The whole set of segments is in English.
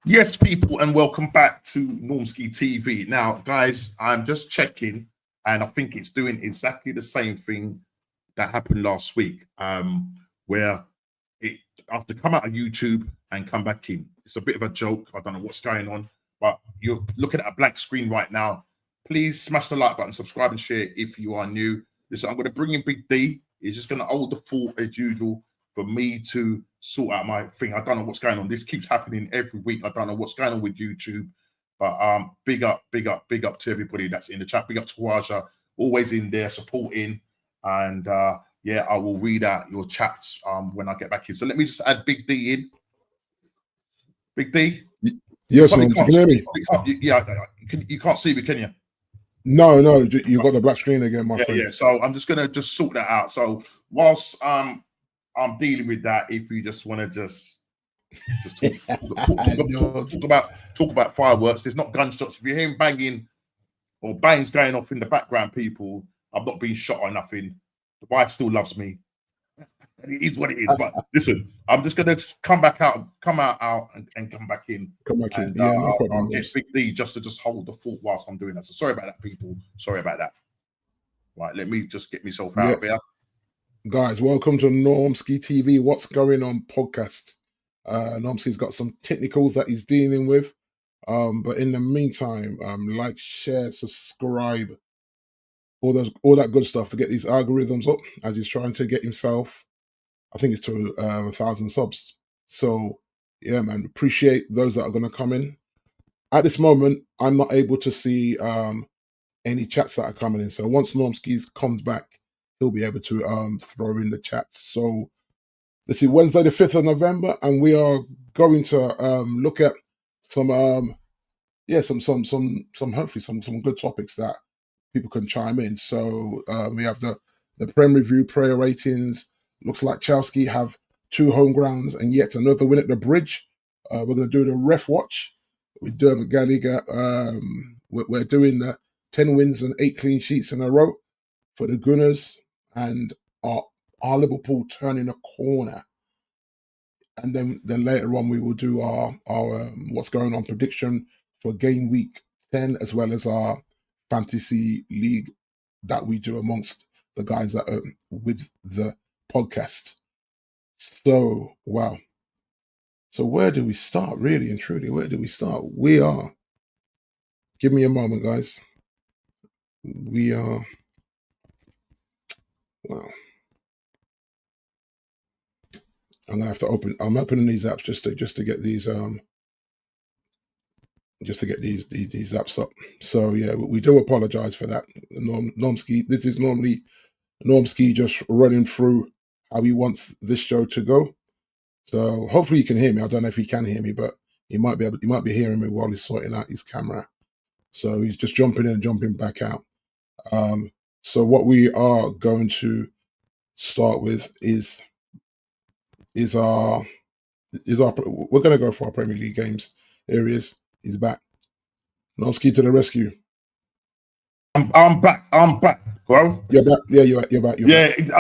Yes, people, and welcome back to Normski TV. Now, guys, I'm just checking, and I think it's doing exactly the same thing that happened last week, where it after come out of YouTube and come back in. It's a bit of a joke. I don't know what's going on, but you're looking at a blank screen right now. Please smash the like button, subscribe, and share if you are new. Listen, I'm going to bring in Big D. He's just going to hold the fort as usual for me to sort out my thing. I don't know what's going on. This keeps happening every week. I don't know what's going on with YouTube. But big up to everybody that's in the chat. Big up to Waja, always in there supporting. And yeah, I will read out your chats when I get back in. So let me just add Big D in. Big D? Yes, man. Can you hear me? You can't see me, can you? No, you got the black screen again, my friend. Yeah, so I'm just gonna sort that out. So whilst I'm dealing with that, if you just want to just talk about fireworks, there's not gunshots. If you're hearing banging or bangs going off in the background, people, I'm not being shot or nothing. The wife still loves me. It is what it is. But listen, I'm just gonna come out and come back in. Come back in. Yeah, no problem. I'll get Big D just to hold the fort whilst I'm doing that. So sorry about that, people. Sorry about that. Right, let me just get myself out of here. Guys, welcome to Normski TV. What's going on podcast? Normski's got some technicals that he's dealing with. But in the meantime, like, share, subscribe, all that good stuff to get these algorithms up as he's trying to get himself, I think it's to 1,000 subs. So yeah, man, appreciate those that are going to come in. At this moment, I'm not able to see any chats that are coming in. So once Normski comes back, he'll be able to throw in the chats. So let's see, Wednesday the 5th of November, and we are going to look at some hopefully some good topics that people can chime in. So we have the Prem review, prayer ratings. Looks like Chelsea have 2 home grounds and yet another win at the Bridge. We're going to do the ref watch with Dermot Gallagher. We're doing the 10 wins and 8 clean sheets in a row for the Gunners, and our Liverpool turning a corner. And then later on we will do our what's going on prediction for game week 10, as well as our fantasy league that we do amongst the guys that are with the podcast. So wow. So where do we start, really and truly? Where do we start? We are, give me a moment, guys. We are, wow. I'm gonna have to I'm opening these apps just to get these these apps up. So yeah, we do apologize for that. Normski, this is normally Normski just running through how he wants this show to go. So hopefully you can hear me. I don't know if he can hear me, but he might be hearing me while he's sorting out his camera. So he's just jumping in and jumping back out. So what we are going to start with is our we're going to go for our Premier League games. There he is. He's back. Normski to the rescue. I'm back, bro. You're back. Yeah, you're back.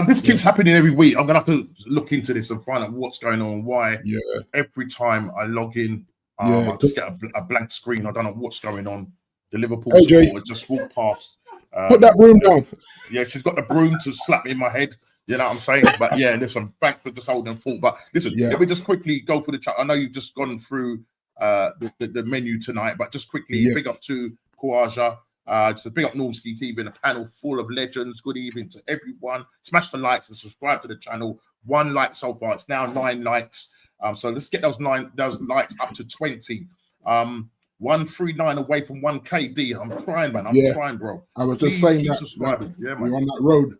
This keeps happening every week. I'm gonna have to look into this and find out what's going on. Why? Yeah. Every time I log in, I just get a blank screen. I don't know what's going on. The Liverpool supporter just walked past. Put that broom down. Yeah, she's got the broom to slap me in my head. You know what I'm saying? But yeah, listen, thanks for just holding full. But listen, let me just quickly go for the chat. I know you've just gone through the menu tonight, but just quickly, big up to Kawaja. Just a big up Normski TV and a panel full of legends. Good evening to everyone. Smash the likes and subscribe to the channel. 1 like so far. It's now 9 likes. So let's get those likes up to 20. 139 away from 1KD. I'm trying, man. I'm trying, bro. I was just saying that subscribing. Yeah, man. You're on that road.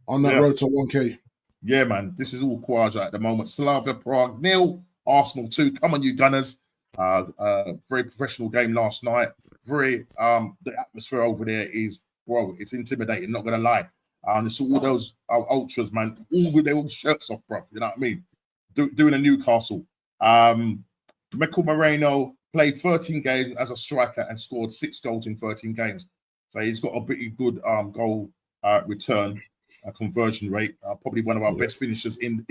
On that road to 1K. Yeah, man. This is all Kwaja at the moment. Slavia Prague 0, Arsenal 2. Come on, you Gunners. Very professional game last night. Very the atmosphere over there is, bro, it's intimidating, not gonna lie. It's all those ultras, man, all with their own shirts off, bro. You know what I mean? Doing a Newcastle. Michael Moreno played 13 games as a striker and scored 6 goals in 13 games. So he's got a pretty good goal return conversion rate. Probably one of our best finishers in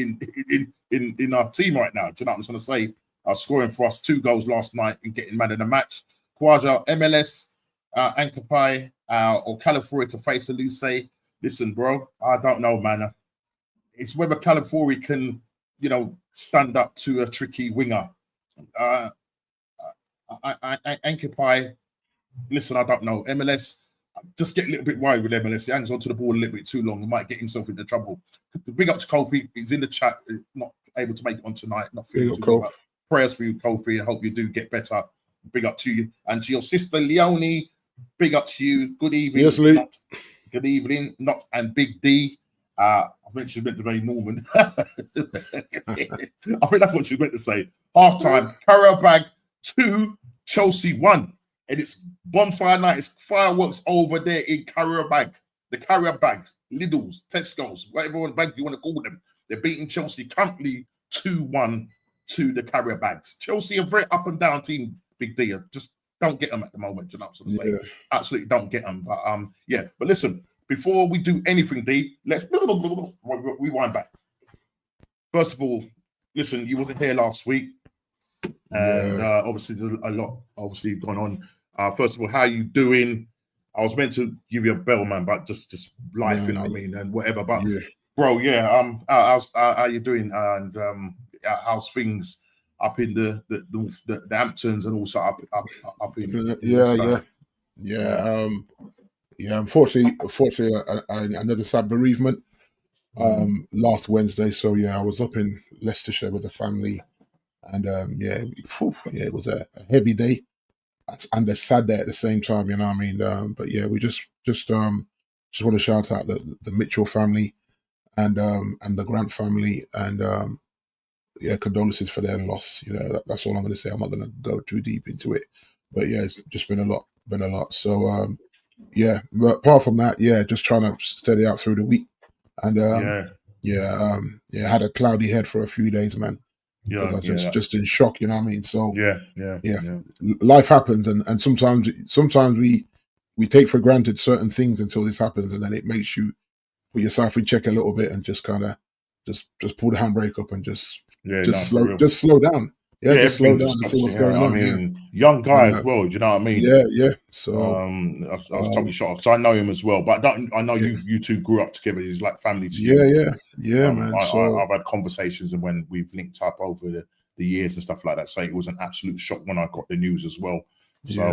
our team right now. Do you know what I'm trying to say? scoring for us 2 goals last night and getting man of the match. Khawaja, MLS, Ankapai, or Calafiori to face Luce. Listen, bro, I don't know, man. It's whether Calafiori can, stand up to a tricky winger. Ankapai, listen, I don't know. MLS, just get a little bit worried with MLS. He hangs onto the ball a little bit too long. He might get himself into trouble. Big up to Kofi. He's in the chat. Not able to make it on tonight. Not feeling too well. Prayers for you, Kofi. I hope you do get better. Big up to you. And to your sister, Leonie, big up to you. Good evening. Yes, Lee. Good evening. And Big D. I think she meant to be Norman. I think that's what she meant to say. Halftime, Karabag 2, Chelsea 1. And it's bonfire night. It's fireworks over there in Karabag. The Karabags, Lidl's, Tesco's, whatever bag you want to call them. They're beating Chelsea currently 2-1 to the Karabags. Chelsea are a very up and down team, Big D. Just don't get them at the moment, you know what I'm saying? Yeah. Absolutely don't get them. But but listen, before we do anything, D, let's rewind back. First of all, listen, you wasn't here last week. And obviously there's a lot obviously going on. First of all, how you doing? I was meant to give you a bell, man, but just life, you know what I mean, and whatever. But bro, how you doing? And how's things up in the Hamptons and also up in Unfortunately, another sad bereavement last Wednesday. So I was up in Leicestershire with the family, and it was a heavy day and a sad day at the same time. You know what I mean? But we just want to shout out the Mitchell family and the Grant family, and condolences for their loss. That's all I'm going to say. I'm not going to go too deep into it, but it's just been a lot. So but apart from that, just trying to steady out through the week, and I had a cloudy head for a few days, man. I was just in shock, you know what I mean? So life happens, and sometimes we take for granted certain things until this happens, and then it makes you put yourself in check a little bit and just kind of just pull the handbrake up and just slow down. Just slow down and see what's going on. I mean, young guy as well. Do you know what I mean? Yeah. So I was totally shocked. So I know him as well, but I know you two grew up together. He's like family to you. Man. I've had conversations and when we've linked up over the years and stuff like that. So it was an absolute shock when I got the news as well. So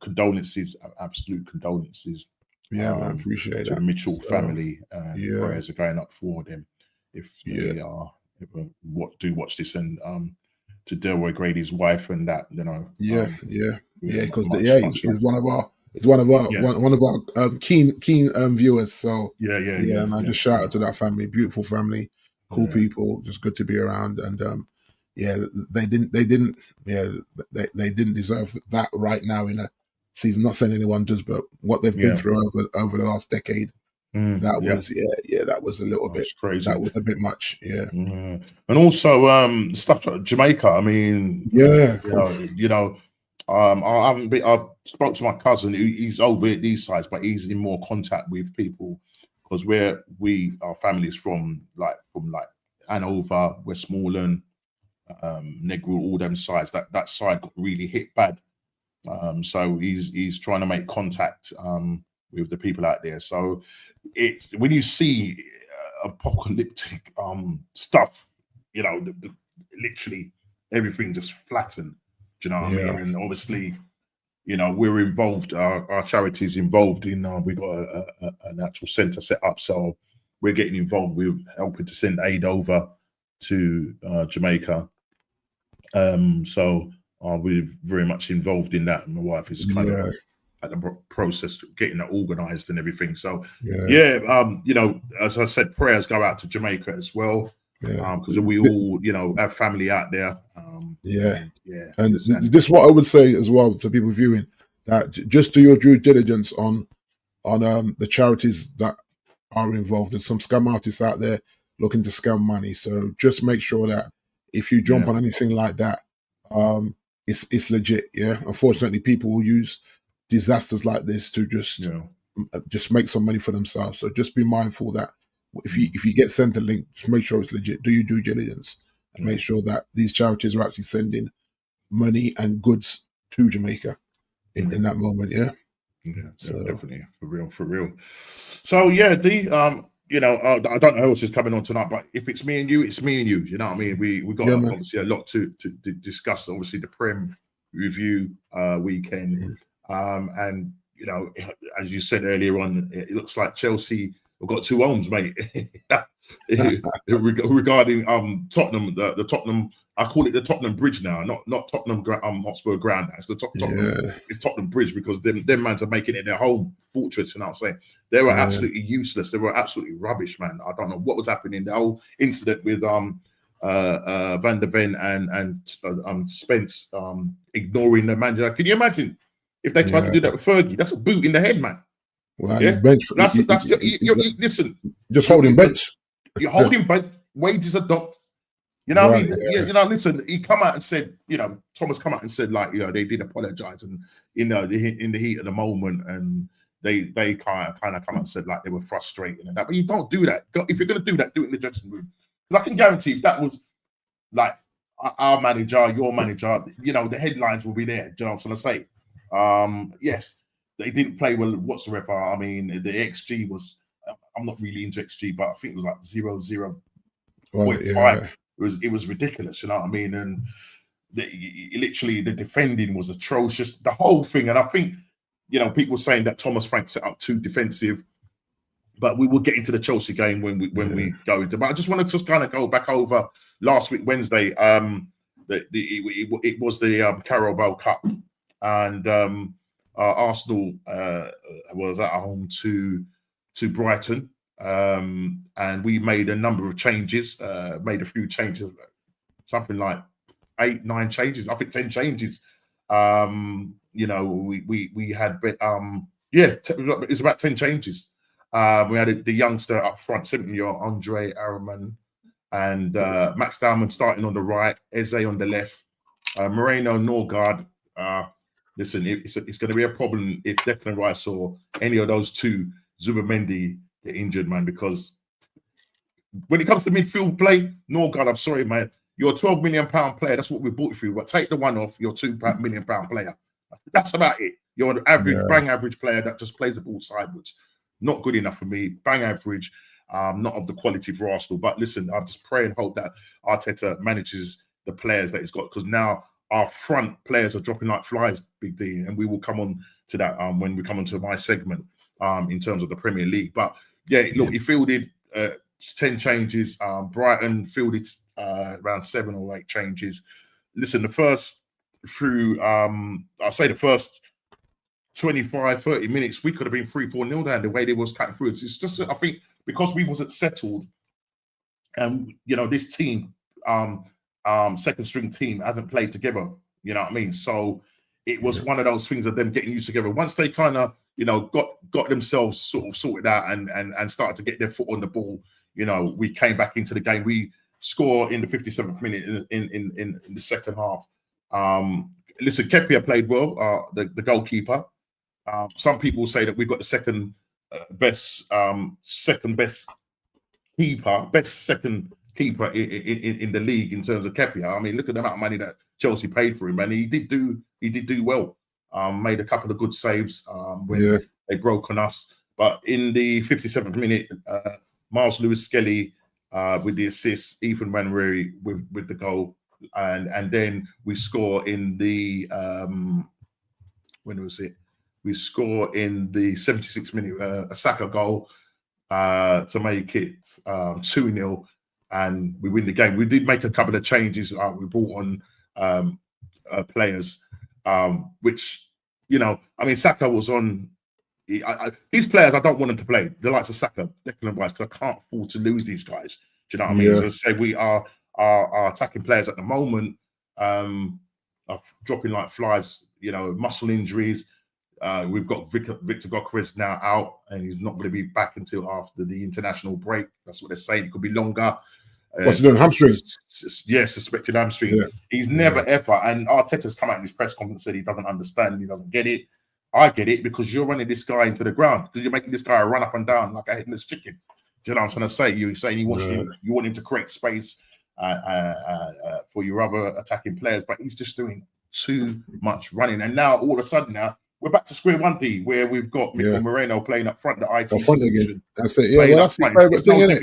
condolences, absolute condolences. Man, appreciate to that. the Mitchell family. Prayers are going up for them if they are. Watch this and to Delroy Grady's wife and that, because he's one of our keen viewers. So man, just shout out to that family, beautiful family, cool people, just good to be around. And they didn't deserve that right now in a season. Not saying anyone does, but what they've been through over the last decade. That was a little bit crazy. That was a bit much, And also stuff like Jamaica. I mean, I spoke to my cousin. He's over at these sides, but he's in more contact with people because our family's from Hanover, Westmoreland, Negril, all them sides. That side got really hit bad. So he's trying to make contact with the people out there. So when you see apocalyptic stuff, literally everything just flattened. Do you know what I mean? And obviously, we're involved. Our charity's involved in. We got an actual centre set up, so we're getting involved. We're helping to send aid over to Jamaica. So we're very much involved in that. And my wife is kind of at the process of getting that organised and everything. So as I said, prayers go out to Jamaica as well. Because we all, have family out there. And this is what I would say as well to people viewing, that just do your due diligence on the charities that are involved. There's some scam artists out there looking to scam money. So just make sure that if you jump on anything like that, it's legit. Unfortunately, people will use disasters like this to just make some money for themselves. So just be mindful that if you get sent a link, just make sure it's legit. Do your due diligence and make sure that these charities are actually sending money and goods to Jamaica in that moment. Yeah. Yeah, So definitely, for real, for real. So yeah, you know, I don't know who else is coming on tonight, but if it's me and you, it's me and you. You know what I mean? We got yeah, man. obviously a lot to discuss. Obviously, the Prem review weekend, and you know, as you said earlier on, it looks like Chelsea have got 2 homes, mate. Regarding Tottenham, the Tottenham. I call it the Tottenham Bridge now, not Tottenham Hotspur Ground. It's the Tottenham. It's Tottenham Bridge because them mans are making it their home fortress. You know what I'm saying? They were absolutely useless. They were absolutely rubbish, man. I don't know what was happening. The whole incident with Van der Ven and Spence ignoring the manager. Can you imagine if they tried to do that with Fergie? That's a boot in the head, man. Well, yeah, bench. Listen, just holding bench. You're holding bench. Wages are docked. You know what I mean? Yeah. You know, listen, he come out and said, you know, Thomas come out and said, like, you know, they did apologize, and you know, in the heat of the moment, and they kind of come out and said like they were frustrated and that. But you don't do that. If you're gonna do that, do it in the dressing room. Because I can guarantee if that was like our manager, your manager, you know, the headlines will be there. Do you know what I'm trying to say? Yes, they didn't play well whatsoever. I mean, the XG was, I'm not really into XG, but I think it was like 0.5. It was ridiculous, you know what I mean? And literally the defending was atrocious, the whole thing. And I think, you know, people saying that Thomas Frank set up too defensive, but we will get into the Chelsea game when we go into. But I just wanted to kind of go back over last week Wednesday. It was the Carabao Cup, and Arsenal was at home to Brighton. And we made a number of changes, made a few changes, something like 8, 9 changes, I think 10 changes. You know, we had it's about 10 changes. We had the youngster up front, 17-year-old Andre Araman, and Max Diamond starting on the right, Eze on the left, Moreno, Norgard. Listen, it's going to be a problem if Declan Rice or any of those two, Zubimendi, get injured, man, because when it comes to midfield play, Norgard, I'm sorry, man, you're a £12 million player. That's what we bought you for. But take the one off, you're a £2 million player. That's about it. You're an average, bang average player that just plays the ball sideways. Not good enough for me. Bang average, not of the quality for Arsenal. But listen, I just pray and hope that Arteta manages the players that he's got, because now our front players are dropping like flies, Big D, and we will come on to that when we come on to my segment in terms of the Premier League. But yeah, look, he fielded 10 changes. Brighton fielded around 7 or 8 changes. Listen, the first 25, 30 minutes, we could have been 3-4-0 down the way they was cutting through. It's just, I think, because we wasn't settled, and you know, this team, second string team, hasn't played together. You know what I mean? So it was one of those things of them getting used together. Once they kind of, you know, got themselves sort of sorted out and started to get their foot on the ball, you know, we came back into the game. We score in the 57th minute in the second half. Listen, Kepa played well, the goalkeeper. Some people say that we've got the second best keeper in the league in terms of Kepa. I mean, look at the amount of money that Chelsea paid for him, and he did do well. Made a couple of good saves when they broke on us. But in the 57th minute, Miles Lewis-Skelly with the assist, Ethan Wanwery with the goal, and then we score in the when was it? We score in the 76th minute, a Saka goal to make it 2-0, and we win the game. We did make a couple of changes. We brought on players, which, you know, I mean, Saka was on. These players, I don't want them to play. The likes of Saka, Declan Rice, because I can't afford to lose these guys. Do you know what I mean? As I say, we are our attacking players at the moment are dropping like flies. You know, muscle injuries. We've got Victor Gyokeres now out, and he's not going to be back until after the international break. That's what they're saying. It could be longer. What's he doing? Hamstring? Yes, suspected hamstring. Yeah. He's never ever, and Arteta's come out in his press conference and said he doesn't understand, he doesn't get it. I get it, because you're running this guy into the ground, because you're making this guy run up and down like a headless chicken. Do you know what I'm trying to say? You're saying you want him to create space for your other attacking players, but he's just doing too much running. And now all of a sudden now we're back to square one, D, where we've got Mikel Moreno playing up front, the IT solution. That's it. Yeah, well, that's his favorite thing, isn't it?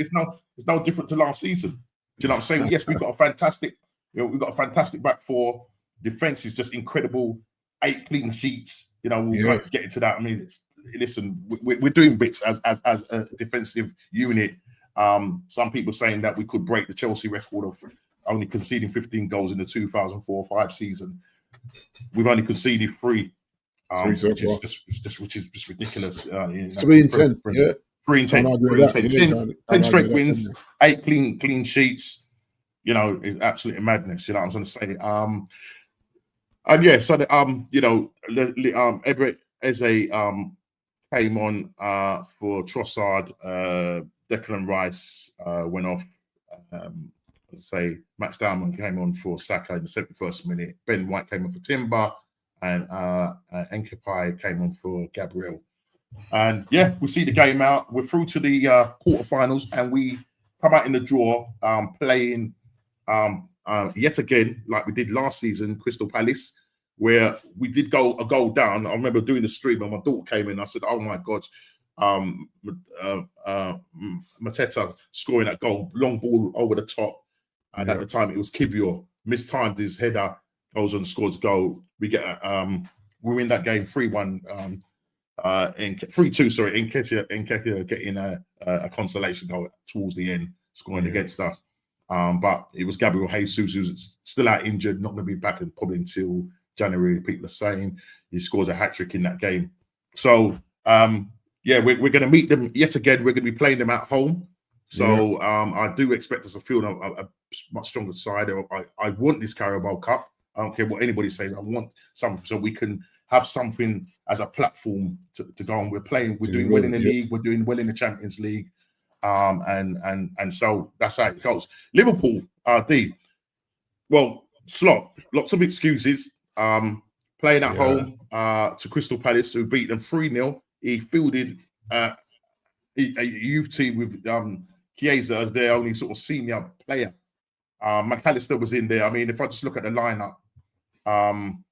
It's no different to last season. Do you know what I'm saying? Yes, we've got a fantastic, we've got a fantastic back four. Defense is just incredible. 8 clean sheets. You know, we'll get into that. I mean, listen, we're doing bits as a defensive unit. Some people saying that we could break the Chelsea record of only conceding 15 goals in the 2004-05 season. We've only conceded 3. Which is just ridiculous. 3 and 10, 3 and 10. 10 straight wins, 8 clean sheets. You know, is absolutely madness. You know what I'm trying to say. And yeah, so you know, Eberechi Eze came on for Trossard. Declan Rice went off. Say Max Diamond came on for Saka in the 71st minute. Ben White came on for Timber, and Nketiah came on for Gabriel. And yeah, we see the game out. We're through to the quarterfinals, and we come out in the draw playing yet again like we did last season, Crystal Palace, where we did go a goal down. I remember doing the stream, and my daughter came in. I said, "Oh my God." Mateta scoring that goal, long ball over the top. And at the time, it was Kivior. Mistimed his header, goes on, scores a goal. We get we win that game 3-1. 3-2, sorry. Nketiah getting a consolation goal towards the end, scoring against us. But it was Gabriel Jesus, who's still out injured, not going to be back probably until January. People are saying he scores a hat-trick in that game. So, yeah, we're going to meet them yet again. We're going to be playing them at home. So I do expect us to feel a much stronger side. I want this Carabao Cup. I don't care what anybody says. I want something so we can have something as a platform to go on. We're doing well in the league. We're doing well in the Champions League. And so that's how it goes. Liverpool, D. Well, Slot, lots of excuses. Playing at home to Crystal Palace, who beat them 3-0. He fielded a youth team with Chiesa as their only sort of senior player. McAllister was in there. I mean, if I just look at the lineup, and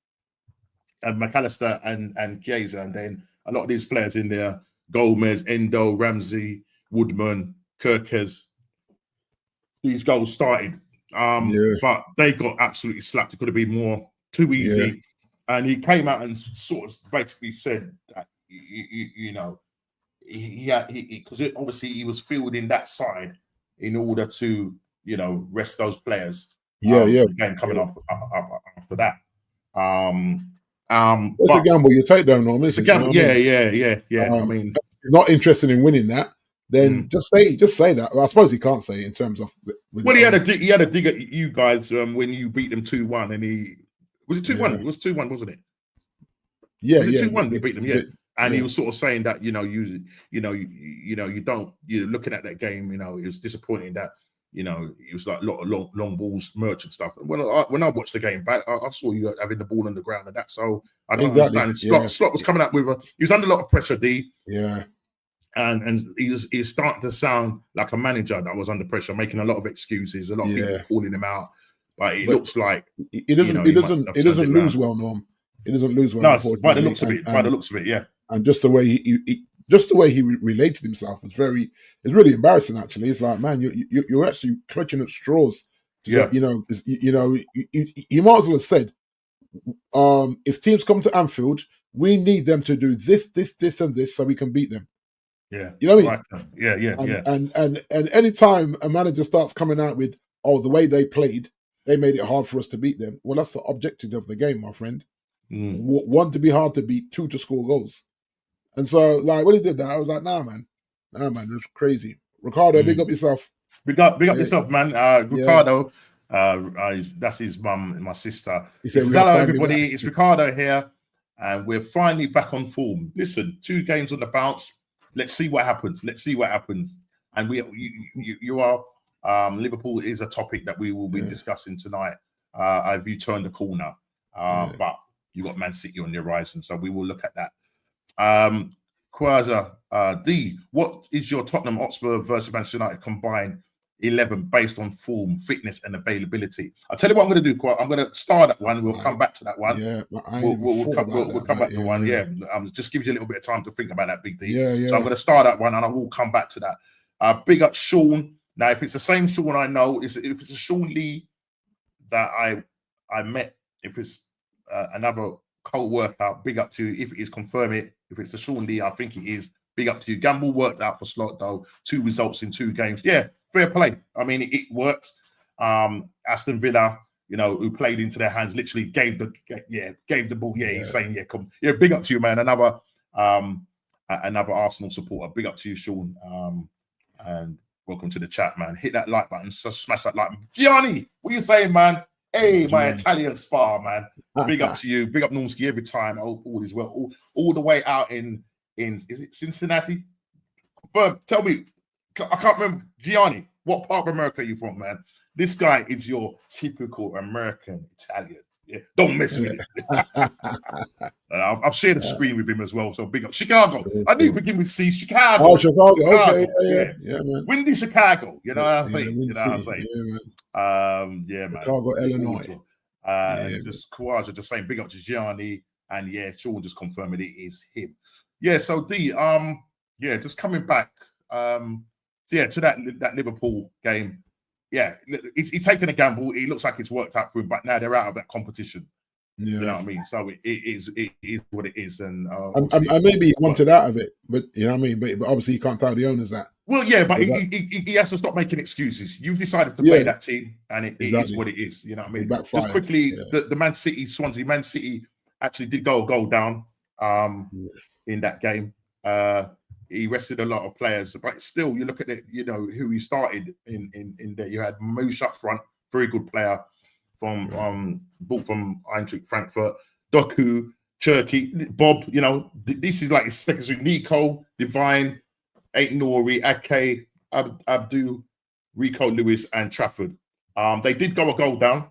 McAllister and Chiesa, and then a lot of these players in there, Gomez, Endo, Ramsey, Woodman, Kirkes, these goals started. But they got absolutely slapped. It could have been more, too easy. And he came out and sort of basically said that, you know, because obviously he was fielding that side in order to, you know, rest those players. Again, coming up after that. It's a gamble you take, though, Norm. It's a gamble. Yeah. I mean, if you're not interested in winning that, then just say that. Well, I suppose he can't say in terms of. Well, he had a dig at you guys when you beat them 2-1, and was it 2-1? It was 2-1, wasn't it? Yeah, was it 2-1? You beat them, And he was sort of saying that you don't, you're looking at that game, you know, it was disappointing that, you know, it was like a lot of long balls, merchant stuff. When I watched the game back, I saw you having the ball on the ground and that. So I don't understand. Slot was coming out with he was under a lot of pressure, D. Yeah. And he was starting to sound like a manager that was under pressure, making a lot of excuses, a lot of people calling him out. But it looks like he doesn't lose well, Norm. He doesn't lose well. No, by the looks of it, yeah. And just the way he related himself was it's really embarrassing. Actually, it's like, man, you're actually clutching at straws. You know, he might as well have said, if teams come to Anfield, we need them to do this, and this, so we can beat them. Yeah, you know what I mean? Yeah. And any time a manager starts coming out with, the way they played, they made it hard for us to beat them. Well, that's the objective of the game, my friend. 1, to be hard to beat, 2, to score goals. And so, like, when he did that, I was like, nah, man, it's crazy. Ricardo, big up yourself. Big up yourself, man. Ricardo, that's his mum, my sister. He says, hello, everybody. It's Ricardo here, and we're finally back on form. Listen, 2 games on the bounce. Let's see what happens. And you are Liverpool is a topic that we will be discussing tonight. Have you turned the corner? But you got Man City on the horizon, so we will look at that. Quasar D, what is your Tottenham Hotspur versus Manchester United combined 11 based on form, fitness, and availability. I'll tell you what I'm going to do. I'm going to start that one. We'll come back to that one. Yeah, I ain't we'll come back to one. Yeah, just give you a little bit of time to think about that, Big D. Yeah. So I'm going to start that one, and I will come back to that. Big up Sean. Now, if it's the same Sean I know, if it's a Sean Lee that I met, if it's another co-worker, big up to you. If it is, confirm it. If it's the Sean Lee, I think it is. Big up to you. Gamble worked out for Slot though. 2 results in 2 games. Yeah, fair play. I mean, it worked. Aston Villa, you know, who played into their hands, literally gave the ball. Yeah, he's saying, yeah, come. Yeah, big up to you, man. Another Arsenal supporter. Big up to you, Sean. And welcome to the chat, man. Hit that like button. Smash that like. Gianni, what are you saying, man? Hey, my Italian spar, man. Big up to you. Big up Normski every time. All is well. All the way out in is it Cincinnati? But tell me, I can't remember. Gianni, what part of America are you from, man? This guy is your typical American Italian. Yeah, don't mess with it. I've shared a screen with him as well. So big up Chicago. I need to begin with C. Chicago. Oh, Chicago. Okay, yeah, man. Windy Chicago. You know what I'm saying? You know what I'm saying? Yeah, man. Man. Chicago, Illinois. Just Kawaja just saying big up to Gianni, and yeah, Sean just confirming it is him. Yeah, so D, just coming back, to that Liverpool game. Yeah, he's taken a gamble. It looks like it's worked out for him, but now they're out of that competition. Yeah. You know what I mean? So it is what it is, and maybe he wanted out of it, but you know what I mean. But obviously, he can't tell the owners that. Well, yeah, but he has to stop making excuses. You've decided to play that team, and it is what it is. You know what I mean? Just quickly, the Man City actually did go a goal down in that game. He rested a lot of players, but still, you look at it. You know who he started in there. You had Mosh up front, very good player from bought from Eintracht Frankfurt. Doku, Cherky, Bob. You know this is like his second string. Nico, Divine, Aït-Nouri, Ake, Abdu, Rico Lewis, and Trafford. They did go a goal down.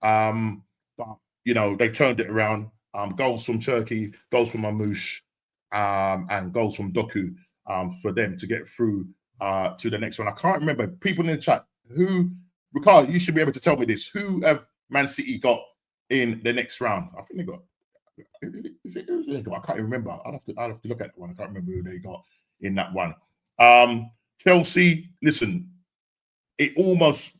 But you know they turned it around. Goals from Turkey, goals from Mamouche, and goals from Doku for them to get through to the next one. I can't remember. People in the chat, Ricardo, you should be able to tell me this. Who have Man City got in the next round? I think they got. Is it who they got? I can't even remember. I'll have to look at that one. I can't remember who they got in that one. Chelsea, listen, it almost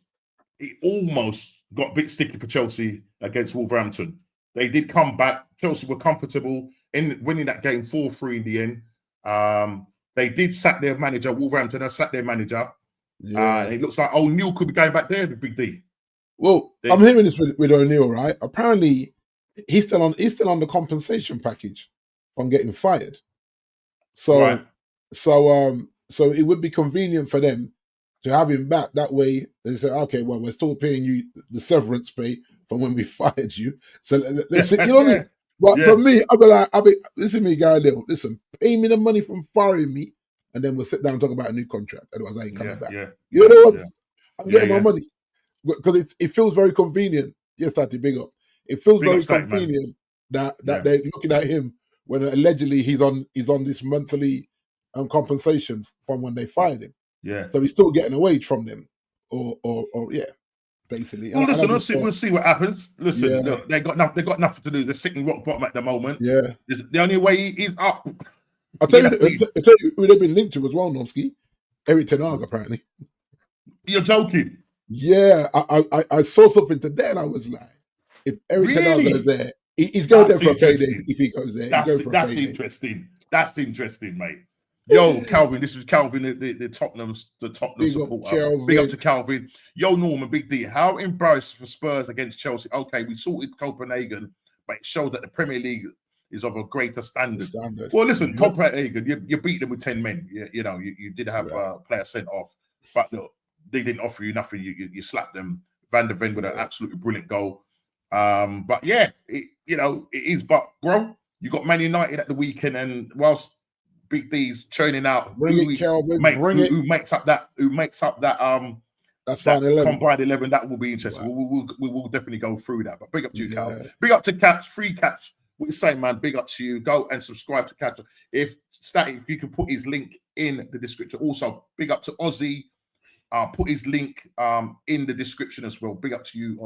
got a bit sticky for Chelsea against Wolverhampton. They did come back. Chelsea were comfortable in winning that game 4-3 in the end. They did sack their manager. Wolverhampton has sacked their manager. Yeah. It looks like O'Neill could be going back there, the Big D. Well, I'm hearing this with O'Neill, right? Apparently, he's still on the compensation package from getting fired. So it would be convenient for them to have him back. That way, they say, okay, well, we're still paying you the severance pay from when we fired you. So let's you know what I mean? But for me, I'll be listen to me, Gary Little. Listen, pay me the money from firing me, and then we'll sit down and talk about a new contract. Otherwise, I ain't coming back. You know what? I'm getting my money because it feels very convenient. Yes, that's big up. It feels very convenient that they're looking at him when allegedly he's on this monthly compensation from when they fired him. Yeah. So he's still getting a wage from them, or basically. Well, listen, we'll see what happens. Listen, look, they got nothing to do. They're sitting rock bottom at the moment. Yeah. The only way is up. I'll tell you who they've been linked to as well, Nomsky. Erik ten Hag, apparently. You're joking? Yeah, I saw something today and I was like, if Erik ten Hag goes there, he's going there for a payday if he goes there. That's interesting. That's interesting, mate. Yo, Calvin, this is Calvin, the Tottenham supporter. Big up to Calvin. Yo, Norman, Big D, how embarrassing for Spurs against Chelsea? Okay, we sorted Copenhagen, but it shows that the Premier League is of a greater standard. Well, listen, Copenhagen, you beat them with 10 men. You know, you did have a player sent off, but look, they didn't offer you nothing. You slapped them. Van der Ven with an absolutely brilliant goal. But yeah, it is. But bro, you got Man United at the weekend, and whilst Big D's churning out who makes up that combined 11, that will be interesting. Wow. We will definitely go through that. But big up to you, Cal. Big up to Catch, free Catch. What you saying, man? Big up to you. Go and subscribe to Catch. If you can put his link in the description. Also, big up to Ozzy. Put his link in the description as well. Big up to you,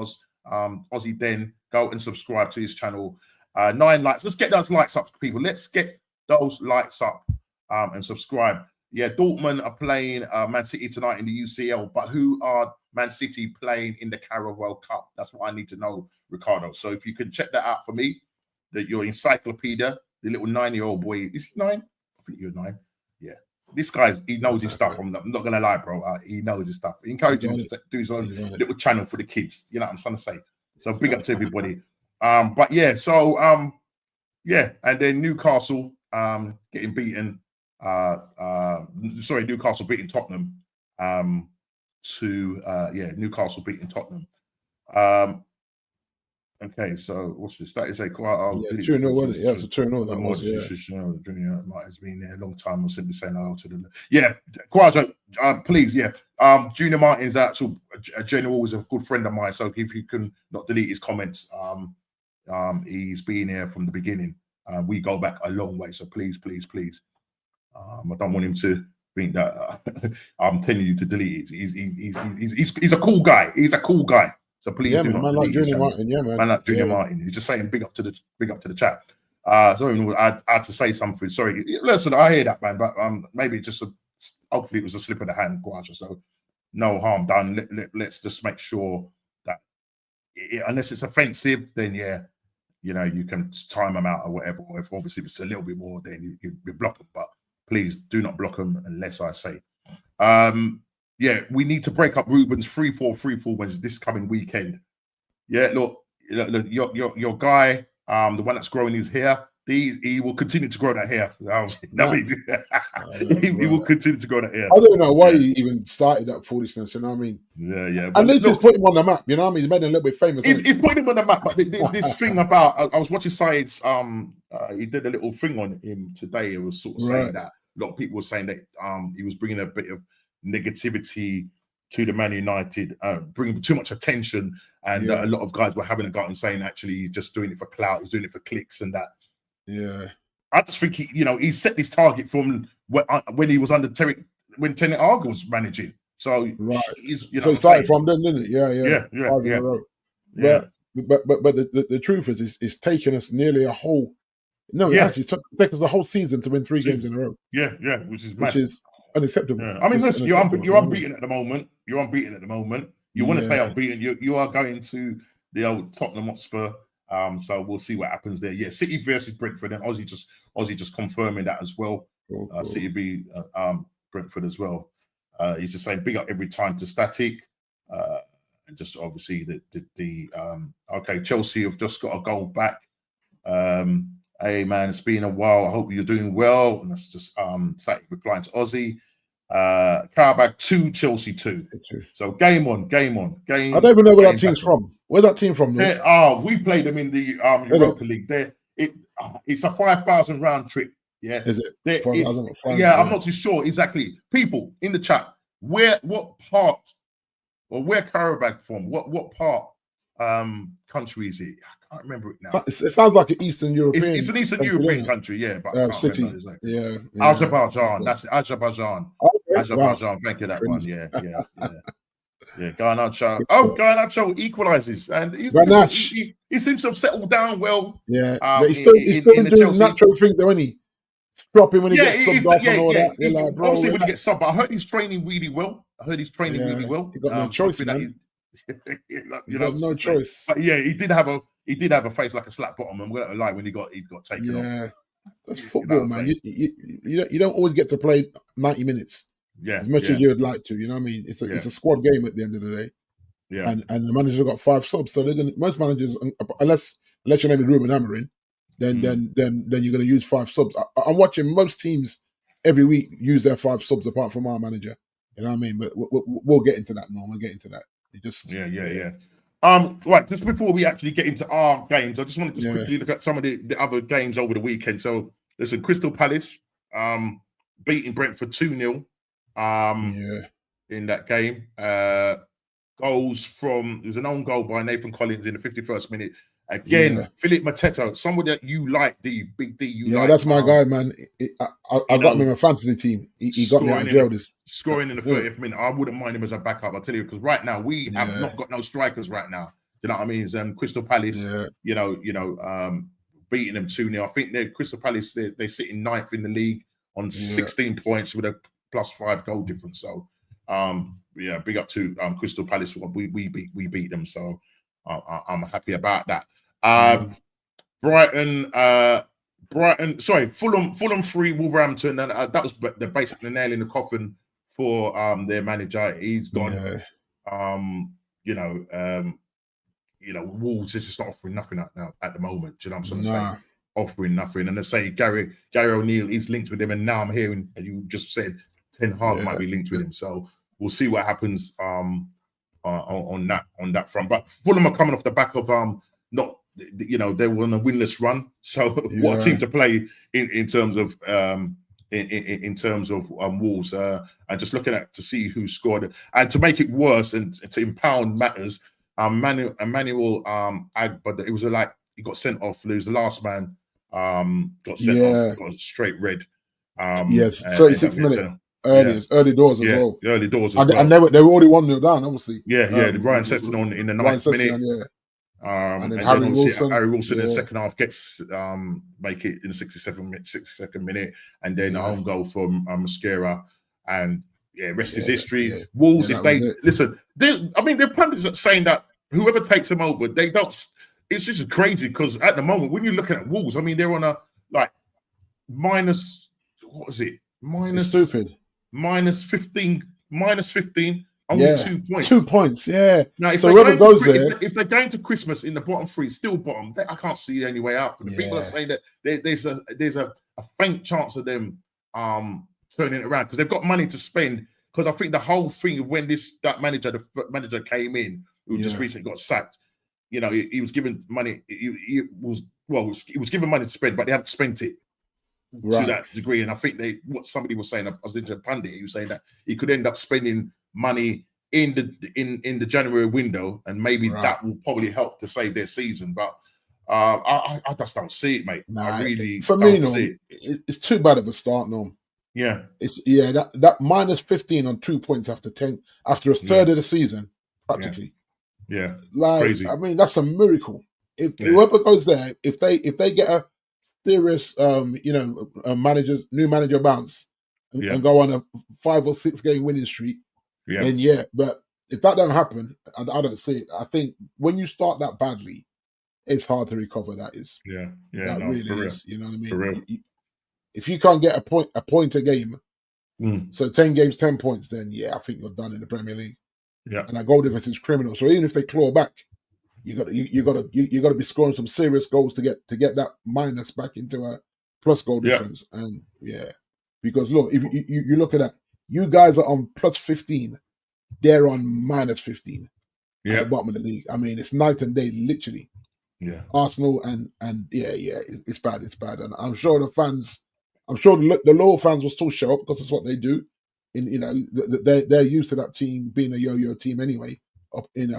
Ozzy Den. Go and subscribe to his channel. 9 likes. Let's get those likes up, people. Let's get those likes up and subscribe. Yeah, Dortmund are playing Man City tonight in the UCL, but who are Man City playing in the Carabao Cup? That's what I need to know, Ricardo. So if you can check that out for me, that your encyclopedia, the little 9-year-old boy, is he 9? I think you're 9. Yeah. This guy, he knows his stuff. I'm not going to lie, bro. He knows his stuff. I encourage him to do his own little channel for the kids. You know what I'm trying to say? So big up to everybody. But yeah, so yeah, and then Newcastle getting beaten. Newcastle beating Tottenham. Newcastle beating Tottenham. Okay, so what's this? That is a quite 2-0, wasn't it? Yeah, it's a 2-0. That was, Junior might has been there a long time. I'll simply saying hello to them. Yeah, Quadro, please, yeah. Junior Martin's actual general is a good friend of mine, so if you can not delete his comments, he's been here from the beginning. We go back a long way, so please. I don't want him to think that I'm telling you to delete it. He's a cool guy. He's a cool guy. So please do not delete his channel. Man like Junior Martin. He's just saying big up to the chat. So I had to say something. Sorry. Listen, I hear that, man, but maybe hopefully it was a slip of the hand, Quadra. So no harm done. Let's just make sure that unless it's offensive, then yeah, you know, you can time them out or whatever. Or if obviously it's a little bit more, then you block them. But please do not block them unless I say. Yeah, we need to break up Ruben's 3-4-3-4 when this coming weekend. Yeah, look, your guy, the one that's growing his hair, he will continue to grow that hair. He will continue to grow that hair. I don't know why he even started that foolishness. You know what I mean? Yeah. At least he's put him on the map. You know what I mean? He's made him a little bit famous. He's putting him on the map. But this thing about I was watching Said's. He did a little thing on him today. It was sort of saying that a lot of people were saying that he was bringing a bit of negativity to the Man United, bringing too much attention, and a lot of guys were having a go and saying actually he's just doing it for clout, he's doing it for clicks and that. Yeah, I just think he set this target from when he was under when Ten Hag was managing. So he's so it started from then, didn't it? Yeah. But the truth is it's taken us nearly a whole. No, actually took us the whole season to win 3 games in a row. Yeah, which is unacceptable. Yeah. I mean, listen, you're unbeaten at the moment. You're unbeaten at the moment. You want to stay unbeaten. You are going to the old Tottenham Hotspur. So we'll see what happens there. Yeah, City versus Brentford, and Ozzy just confirming that as well. Cool. City v Brentford as well. He's just saying big up every time to Static. And just obviously okay, Chelsea have just got a goal back. Hey man, it's been a while. I hope you're doing well. And that's just Static replying to Ozzy. Carabao 2, Chelsea 2. So game on. I don't even know where that team's from. Where's that team from? We played them in the Europa League. It's a 5,000 round trip. Yeah, is it? I'm not too sure exactly. People in the chat, what part or where Carabao from? What part country is it? I can't remember it now. It sounds like an Eastern European. It's an Eastern European country, yeah. But city. Exactly. Yeah. Azerbaijan. That's it. Azerbaijan. Okay. Azerbaijan. Wow. Thank you, that one. Yeah. Yeah, Garnacho. Garnacho equalizes, and he seems to have settled down well. Yeah, but he's still doing natural things, though, isn't he? Dropping when he gets subbed off and all that. Like, bro, obviously, when he gets subbed, I heard he's training really well. He got no choice, man. No choice. But yeah, he did have a face like a slap bottom, and we're not lie when he got taken off. Yeah, that's football, man. You don't always get to play 90 minutes. Yeah, as much as you would like to, you know what I mean? It's a squad game at the end of the day. Yeah, and the manager's got 5 subs, so most managers, unless your name is Ruben Amorim, then you're going to use 5 subs. I'm watching most teams every week use their 5 subs apart from our manager. You know what I mean? But we'll get into that, Norm. We'll get into that. Right, just before we actually get into our games, I just wanted to quickly look at some of the other games over the weekend. So listen, Crystal Palace beating Brentford 2-0. In that game, goals from, it was an own goal by Nathan Collins in the 51st minute, Again, Yeah. Philip Mateta, somebody that you like, Big D, you Yeah, like. that's my guy, man. I got him in my fantasy team. He got me out of jail. Scoring in the 30th minute. I wouldn't mind him as a backup, I'll tell you, because right now we have not got no strikers right now. You know what I mean? It's, Crystal Palace, beating them 2-0. I think Crystal Palace, they sit in 9th in the league on 16 points with a +5 goal difference. So big up to Crystal Palace. We beat them. So I'm happy about that. Fulham 3, Wolverhampton, and that was basically the nail in the coffin for their manager. He's gone. Wolves is just not offering nothing now at the moment. Do you know what I'm saying? Offering nothing. And they say Gary O'Neill is linked with him, and now I'm hearing, as you just said, Ten Hag might be linked with him. So we'll see what happens on that front. But Fulham are coming off the back of they were on a winless run. So what a team to play in terms of Wolves. And just looking at to see who scored, and to make it worse and to impound matters, Emmanuel Agba, it was he got sent off. He was the last man. Got sent off. Got a straight red. 36 minutes. Early doors as well. Early doors as well. And they were already 1-0 down, obviously. The Ryan Sexton on in the 9th minute. And then Harry Wilson. Harry Wilson in the second half gets make it in the 62nd minute, and then a home goal from Mosquera, and rest is history. Wolves, if they listen, they're pundits that saying that whoever takes them over, they don't. It's just crazy because at the moment when you're looking at Wolves, they're on a minus. What is it? Minus 15. Only 2 points. 2 points, yeah. Now, if whoever goes there, if they're going to Christmas in the bottom 3, still bottom, I can't see any way out. The people are saying that there's a faint chance of them turning it around because they've got money to spend. Because I think the whole thing of when the manager came in, who just recently got sacked, he was given money. He was given money to spend, but they haven't spent it to that degree. And I think what somebody was saying, I was listening to a pundit, he was saying that he could end up spending money in the January window, and maybe that will probably help to save their season. But I just don't see it, mate. I really don't see it. It's too bad of a start, Norm. Yeah, it's that minus 15 on 2 points after a third of the season, practically. Yeah, crazy. That's a miracle. If whoever goes there, if they get a serious new manager bounce and go on a 5 or 6 game winning streak, then but if that don't happen, I don't see it. I think when you start that badly, it's hard to recover. That is, that really is. You know what I mean? If you can't get a point a game, so 10 games, 10 points, then I think you're done in the Premier League. Yeah, and that goal difference is criminal. So even if they claw back, you got to be scoring some serious goals to get that minus back into a plus goal difference. And because look, if you look at that, you guys are on plus 15, they're on minus 15 at the bottom of the league. It's night and day, literally. Yeah, Arsenal and it's bad. It's bad, and I'm sure the fans, the lower fans will still show up because it's what they do. They're used to that team being a yo-yo team anyway, up and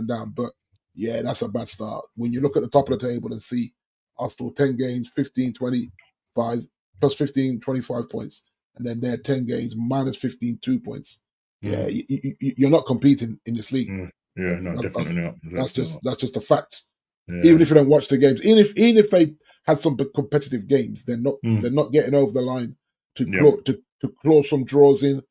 down. But that's a bad start. When you look at the top of the table and see Arsenal 10 games, 15, 25, plus 15, 25 points, and then they're 10 games, minus 15, 2 points. You're not competing in this league. Definitely not. That's just a fact. Even if you don't watch the games, even if they had some competitive games, they're not getting over the line to claw some draws in,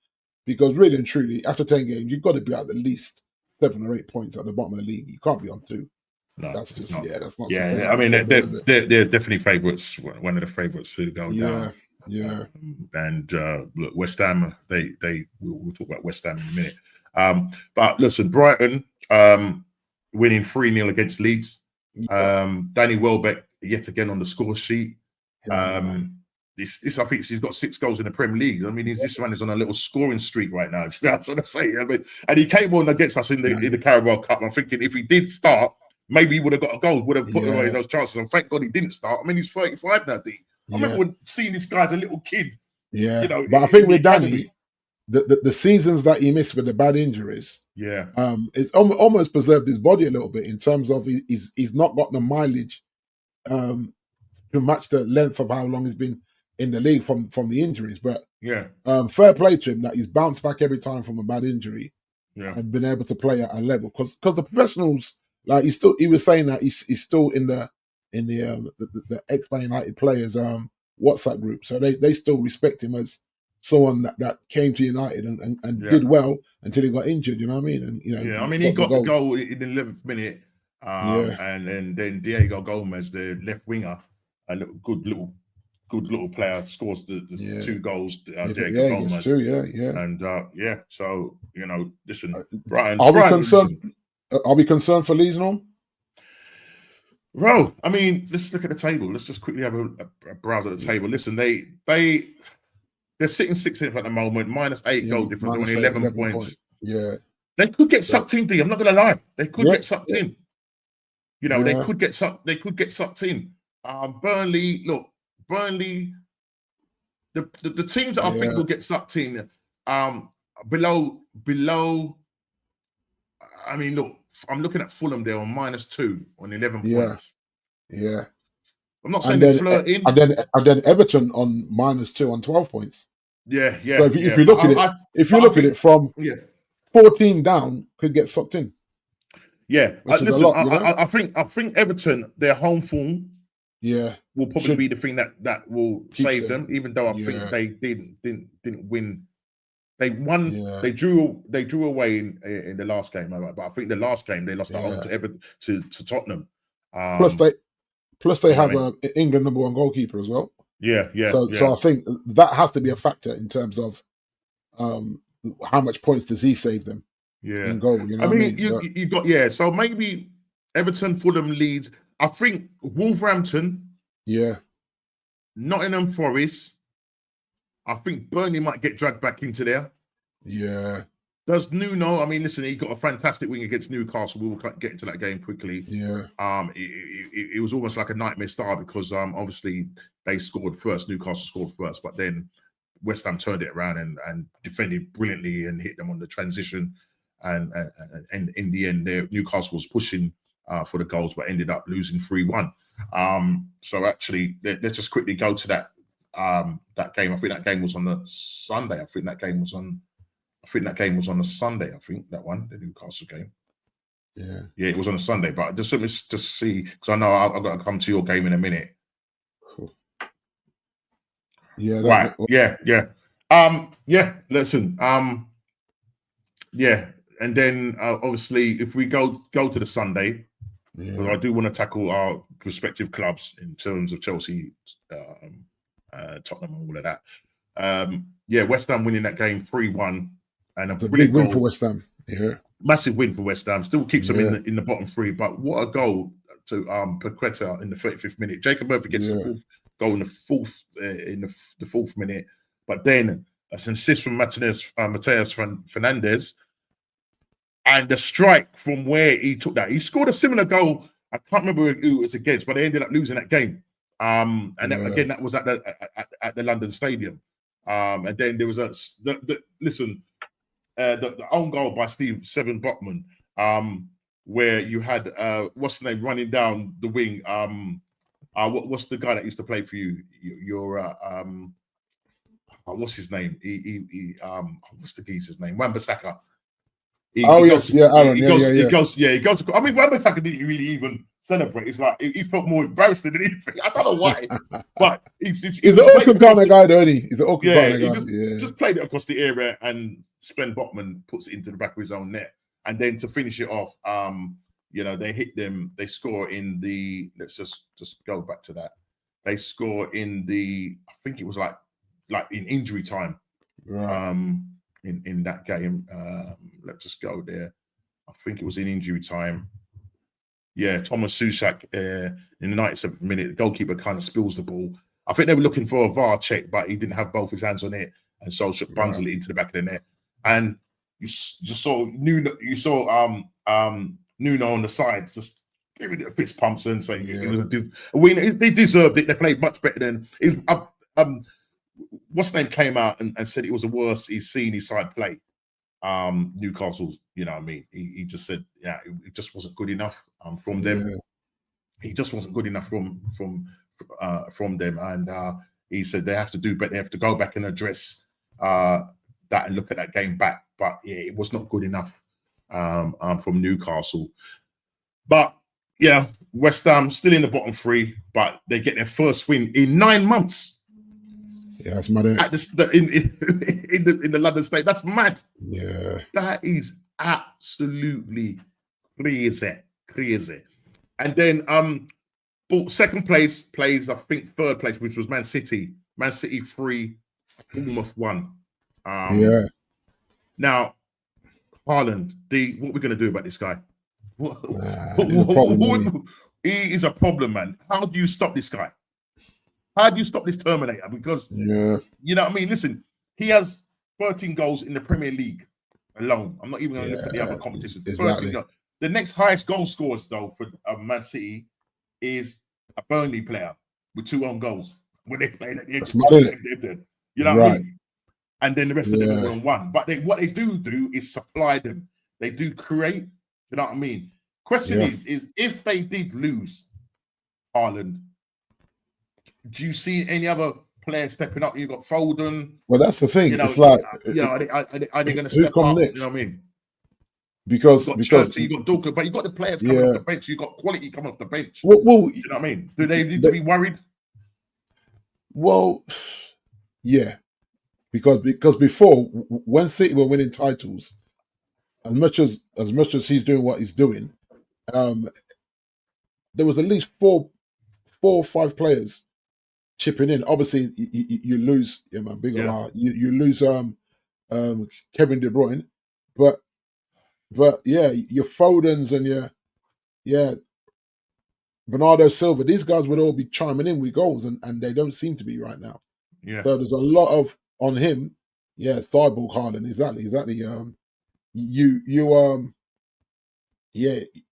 because really and truly, after 10 games, you've got to be at least 7 or 8 points at the bottom of the league. You can't be on 2. No, that's just not. That's not. They're definitely favourites. One of the favourites to go down. Yeah. And look, West Ham. We'll talk about West Ham in a minute. But listen, Brighton winning 3-0 against Leeds. Danny Welbeck yet again on the score sheet. This I think he's got 6 goals in the Premier League. This man is on a little scoring streak right now. That's what I say. And he came on against us in the Carabao Cup. I'm thinking if he did start, maybe he would have got a goal, would have put away those chances. And thank God he didn't start. He's 35 now, D. I remember seeing this guy as a little kid. Yeah, but I think with Danny, the seasons that he missed with the bad injuries, Yeah. It's almost preserved his body a little bit in terms of he's not got the mileage to match the length of how long he's been in the league from the injuries. But Yeah. fair play to him that he's bounced back every time from a bad injury Yeah. and been able to play at a level. Because the professionals, like he was saying that he's still in the ex-Man United players WhatsApp group, so they still respect him as someone that came to United and Yeah. did well until he got injured. You know what I mean? And Yeah, I mean, he got the goal in the 11th minute, and then Diego Gomez, the left winger, a good little player, scores the 2 goals. Diego Gomez, gets 2, yeah. And so listen, Brian, are we concerned? Listen, are we concerned for Leeds now? Bro, I mean, let's look at the table. Let's just quickly have a browse at the table. Listen, they're sitting 16th at the moment, -8 goal difference, only 11 points. Yeah, they could get sucked in. D, I'm not going to lie, they could get sucked in. They could get sucked. They could get sucked in. Burnley, the teams that I think will get sucked in, below. I mean, look, I'm looking at Fulham there on -2 on 11 points. Yeah. I'm not saying they're flirting. And then Everton on -2 on 12 points. Yeah. So if you look at it from 14 down, could get sucked in. Yeah, listen, I think Everton, their home form, will probably be the thing that will save them. Even though I think they didn't win. They won. Yeah. They drew away in the last game, but I think the last game they lost at home to Everton to Tottenham. Plus they have an England #1 goalkeeper as well. Yeah. So I think that has to be a factor in terms of how much points does he save them? In goal. You know what I mean? You got So maybe Everton, Fulham, Leeds. I think Wolverhampton. Yeah. Nottingham Forest. I think Burnley might get dragged back into there. Yeah. Does Nuno? I mean, listen, he got a fantastic win against Newcastle. We will get into that game quickly. Yeah. It was almost like a nightmare start because obviously they scored first. Newcastle scored first, but then West Ham turned it around and defended brilliantly and hit them on the transition. And in the end, Newcastle was pushing for the goals, but ended up losing 3-1. So actually, let's just quickly go to that game. I think that game was on the Sunday. I think that game was on a Sunday. I think that one, the Newcastle game. Yeah, it was on a Sunday. But just let me just see, because I know I've got to come to your game in a minute. Cool. Yeah. Right. Listen. And then obviously, if we go to the Sunday, because I do want to tackle our respective clubs in terms of Chelsea, Tottenham, and all of that. West Ham winning that game 3-1, and a big win for West Ham. Yeah, massive win for West Ham. Still keeps them in the bottom 3. But what a goal to Paqueta in the 35th minute. Jacob Murphy gets the 4th goal in the 4th minute, but then an assist from Mateus Fernandez. And the strike from where he took that. He scored a similar goal. I can't remember who it was against, but they ended up losing that game. Again, that was at the London Stadium. And then there was the own goal by Seven Botman, where you had what's the name running down the wing. What's the guy that used to play for you? What's his name? What's the geezer's name? Wan-Bissaka. Aaron. He goes. I mean, Wan-Bissaka didn't really even celebrate. It's like he felt more embarrassed than anything. I don't know why, but he's an awkward kind of guy, don't he? He's an awkward kind of guy. Just played it across the area, and Sven Botman puts it into the back of his own net. And then to finish it off, they hit them. They score in the. Let's just go back to that. They score in the. I think it was like in injury time. Right. In that game, let's just go there. I think it was in injury time. Yeah, Thomas Susak in the 97th minute, the goalkeeper kind of spills the ball. I think they were looking for a VAR check, but he didn't have both his hands on it, and so bungles it into the back of the net. And you just saw Nuno. You saw Nuno on the side, just giving it a fist pumps and saying it was a win. They deserved it. They played much better than it was. What's name came out and said it was the worst he's seen his side play. Newcastle, you know what I mean? He just said, yeah, it just wasn't good enough from them. Yeah. He just wasn't good enough from them, and he said they have to do better. They have to go back and address that and look at that game back. But yeah, it was not good enough from Newcastle. But yeah, West Ham still in the bottom three, but they get their first win in 9 months. Yeah, that's mad. At in the London State, that's mad. Yeah, that is absolutely crazy. And then second place plays, I think, third place, which was Man City. Man City 3, Bournemouth 1. yeah. Now, Haaland, what we're going to do about this guy? He is a problem, man. How do you stop this guy? How do you stop this Terminator? Because, you know what I mean? Listen, he has 13 goals in the Premier League alone. I'm not even going to look at the other competitions. Exactly. The next highest goal scorers, though, for Man City is a Burnley player with 2 own goals when they play at the edge. You know what I mean? And then the rest of them are on 1. But what they do is supply them. They do create. You know what I mean? Question is if they did lose Haaland, do you see any other players stepping up? You got Foden. Well, that's the thing. You know, it's like, are they going to step up? Next? You know what I mean? Because you got Dortmund, but you got the players coming off the bench. You got quality coming off the bench. Well, you know what I mean? Do they need to be worried? Well, yeah, because before, when City were winning titles, as much as he's doing what he's doing, there was at least four or five players chipping in. Obviously, you lose, you lose Kevin De Bruyne, but yeah, your Fodens and your Bernardo Silva, these guys would all be chiming in with goals, and they don't seem to be right now. Yeah. So there's a lot of on him. Yeah, Thibault Haaland, exactly. He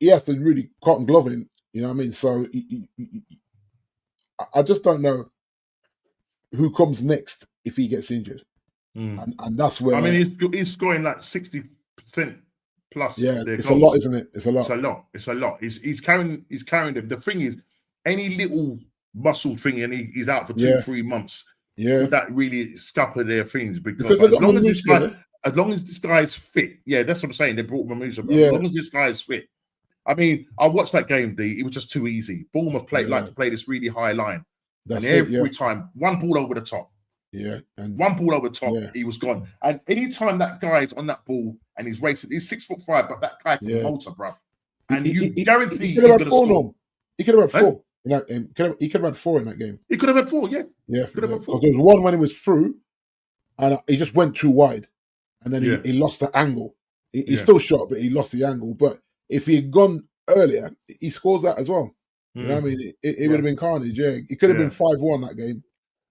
has to really cotton glove in. You know what I mean? So I just don't know who comes next if he gets injured, and that's where I mean he's scoring like 60% plus. Yeah, it's goals. A lot, isn't it? It's a lot. It's a lot. He's carrying them. The thing is, any little muscle thing and he's out for 2-3 months. Yeah, would that really scupper their things? Because as long as this guy's fit, that's what I'm saying. They brought Mamusa, but as long as this guy's fit. I mean, I watched that game, D. It was just too easy. Bournemouth like to play this really high line. Every time, one ball over the top. Yeah. And one ball over the top, he was gone. And anytime that guy's on that ball and he's racing, he's 6'5", but that guy can motor, bruv. And you guarantee he's going to score. He could have had 4 in that game. He could have had 4 in that game. He could have had 4, yeah. Yeah. Could have had 4. There was one when he was through and he just went too wide. And then he lost the angle. He still shot, but he lost the angle. But if he had gone earlier, he scores that as well. You know what I mean? It would have been carnage, It could have been 5-1 that game.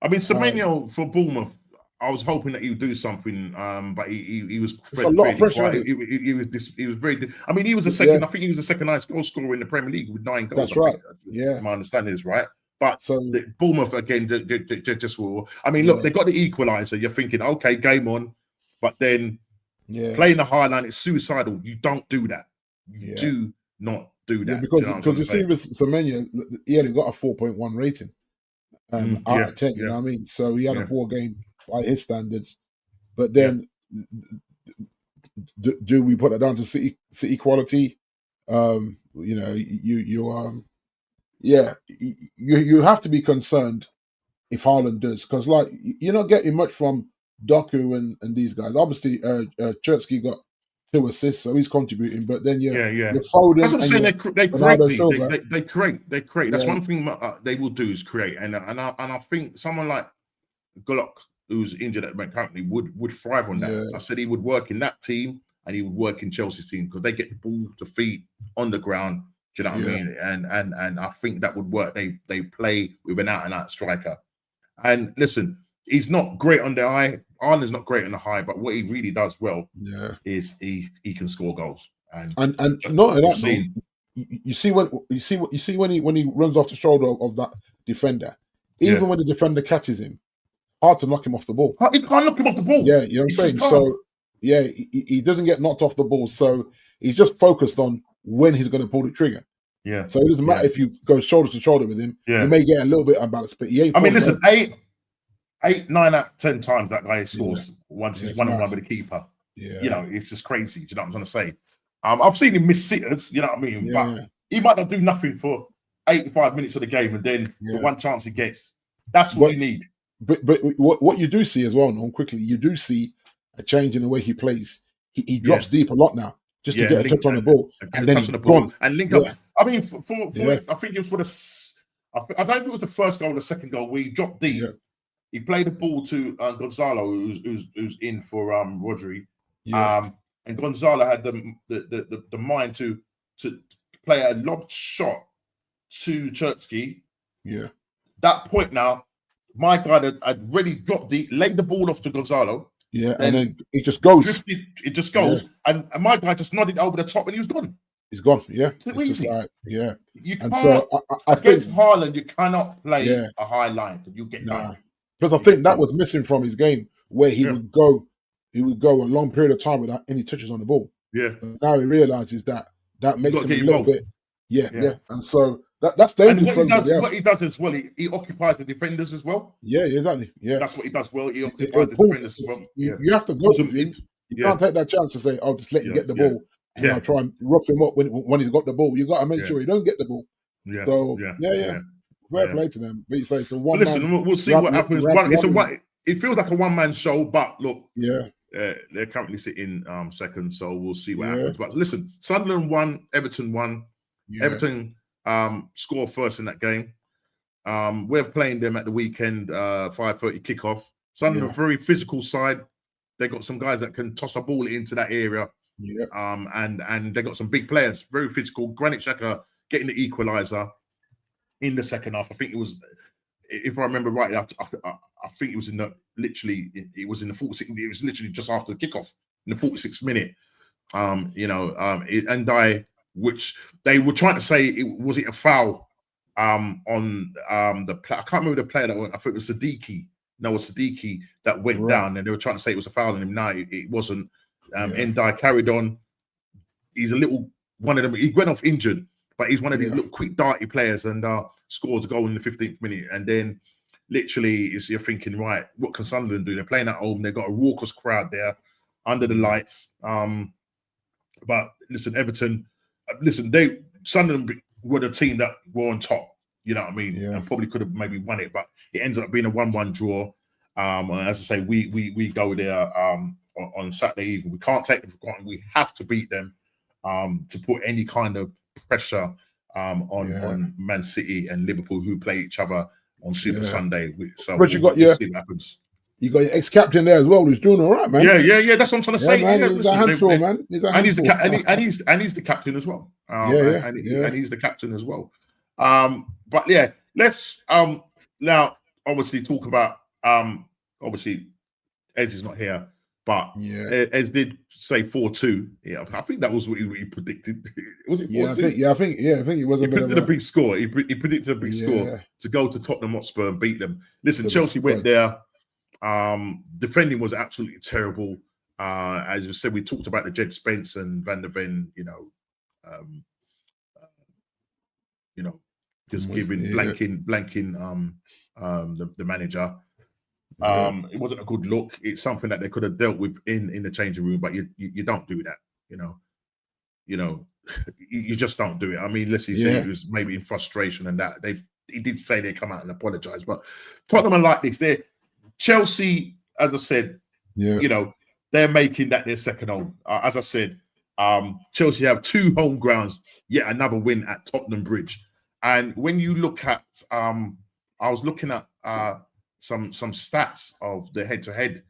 I mean, Semenyo for Bournemouth, I was hoping that he would do something, but he was a lot of pressure. He was very. I mean, he was the second. I think he was the second highest goal scorer in the Premier League with 9 goals. That's right. My understanding is right. But Bournemouth again, just will. I mean, look, they got the equaliser. You're thinking, okay, game on, but then playing the high line, it's suicidal. You don't do that. You do not do that. Because you see with Semenyo, he only got a 4.1 rating. Out of 10, you know what I mean? So he had a poor game by his standards. But then, do we put that down to City quality? You have to be concerned if Haaland does, because like you're not getting much from Doku and these guys. Obviously, Chertsky got 2 assists, so he's contributing. But then your Foden. That's what I'm saying. They create. They create. That's one thing they will do is create. And I think someone like Gulak, who's injured at the currently, would thrive on that. Yeah. I said he would work in that team and he would work in Chelsea's team because they get the ball to feet on the ground. Do you know what I mean? And I think that would work. They play with an out-and-out striker. And listen, he's not great on the eye. Arnold's not great on the high, but what he really does well is he can score goals. And not in that. You see when he runs off the shoulder of that defender, even when the defender catches him, hard to knock him off the ball. He can't knock him off the ball. Yeah, you know what I'm saying. So yeah, he doesn't get knocked off the ball, so he's just focused on when he's going to pull the trigger. Yeah. So it doesn't matter if you go shoulder to shoulder with him. Yeah. You may get a little bit unbalanced, but he ain't. I mean, listen, 9 out of 10 times that guy scores once he's one-on-one with the keeper. Yeah. You know, it's just crazy. Do you know what I'm trying to say? I've seen him miss sitters, you know what I mean? Yeah. But he might not do nothing for 85 minutes of the game, and then the one chance he gets, that's what you need. But what you do see as well, Norm, quickly, you do see a change in the way he plays. He drops deep a lot now just to get a touch on the ball, and then he's gone and link up. I mean, for I think it was for I don't think it was the first goal or the second goal where he dropped deep. Yeah. He played the ball to Gonzalo, who's in for Rodri. Yeah. And Gonzalo had the mind to play a lob shot to Chertsky. Yeah. That point now, my guy had really dropped deep, laid the ball off to Gonzalo. Yeah, and then it just goes. It just goes. Yeah. And my guy just nodded over the top and he was gone. He's gone, yeah. It's just like, yeah. You and can't, so I against think Haaland, you cannot play a high line. You get done. Because I think that was missing from his game, where he would go a long period of time without any touches on the ball. Yeah. But now he realizes that makes him a little bit. Yeah. And so that's dangerous. And what he does as well, he occupies the defenders as well. Yeah, exactly. Yeah. That's what he does well. He occupies the defenders as well. You have to go with him. You can't take that chance to say, "I'll just let him get the ball." And I'll try and rough him up when he's got the ball. You got to make sure he don't get the ball. Yeah. So fair play to them. But you say it's a one. Listen, we'll see what happens. It feels like a one-man show, but look, they're currently sitting second, so we'll see what happens. But listen, Sunderland won, Everton won. Everton scored first in that game. We're playing them at the weekend, 5:30 kickoff. Sunderland, very physical side. They got some guys that can toss a ball into that area. Yeah. And they got some big players, very physical. Granit Xhaka getting the equalizer in the second half. I think it was, if I remember right, I think it was in the 46. It was literally just after the kickoff in the 46th minute. Which they were trying to say was it a foul on the I can't remember the player that went. I think it was Siddiqui. No, it was Siddiqui that went down, and they were trying to say it was a foul on him. No, it wasn't. Ndiaye carried on. He's a little one of them. He went off injured, but he's one of these little quick, darty players, and scores a goal in the 15th minute. And then, literally, you're thinking, right, what can Sunderland do? They're playing at home. They've got a raucous crowd there under the lights. But listen, Everton. Sunderland were the team that were on top. You know what I mean? And probably could have maybe won it, but it ends up being a 1-1 draw. And as I say, we go there on Saturday evening. We can't take them for granted. We have to beat them to put any kind of pressure on Man City and Liverpool, who play each other on Super Sunday. So but we'll see what happens. You got your ex-captain there as well, who's doing all right, man. Yeah. That's what I'm trying to say. Man, he's a handful, man. He's the captain as well. And he's the captain as well. But yeah, let's now obviously talk about obviously Ez is not here, but Ez did say 4-2. Yeah, I think that was what he predicted. Was it 4-2? I think it was a bit of a big score. He predicted a big score to go to Tottenham Hotspur and beat them. Listen, Chelsea went there. Defending was absolutely terrible. As you said, we talked about the Jed Spence and Van der Ven, just blanking the manager. It wasn't a good look. It's something that they could have dealt with in the changing room, but you don't do that, you just don't do it. I mean, let's see, it was maybe in frustration and that he did say they come out and apologize, but Tottenham are like this. Chelsea, as I said, they're making that their second home. As I said, Chelsea have 2 home grounds, yet another win at Tottenham Bridge. And when you look at, I was looking at some stats of the head-to-head.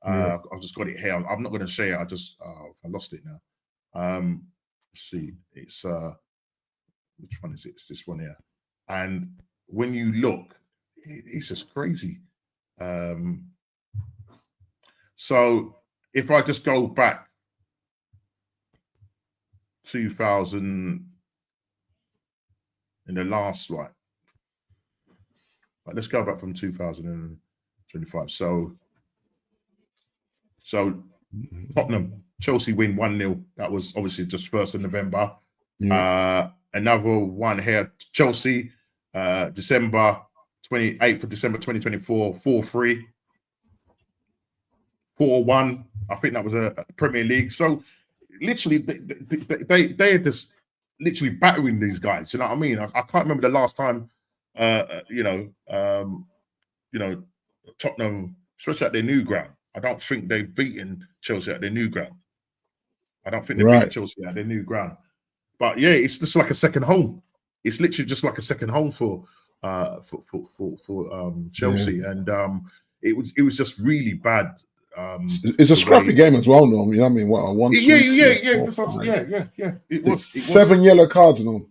I've just got it here. I'm not going to share it. I lost it now. Let's see. It's which one is it? It's this one here. And when you look, it's just crazy. So if I just go back 2000 in the last let's go back from 2025. So Tottenham, Chelsea win 1-0. That was obviously just 1st of November. Yeah. Another one here, Chelsea, December 28th of December 2024, 4-3. 4-1. I think that was a Premier League. So literally, they're just literally battering these guys. You know what I mean? I can't remember the last time, Tottenham, especially at their new ground. I don't think they've beaten Chelsea at their new ground. I don't think they've beaten Chelsea at their new ground. But yeah, it's just like a second home. It's literally just like a second home for Chelsea, and it was just really bad. It's a scrappy game as well, Norm. You know what I mean? What, one, yeah. It was 7 yellow cards, Norm.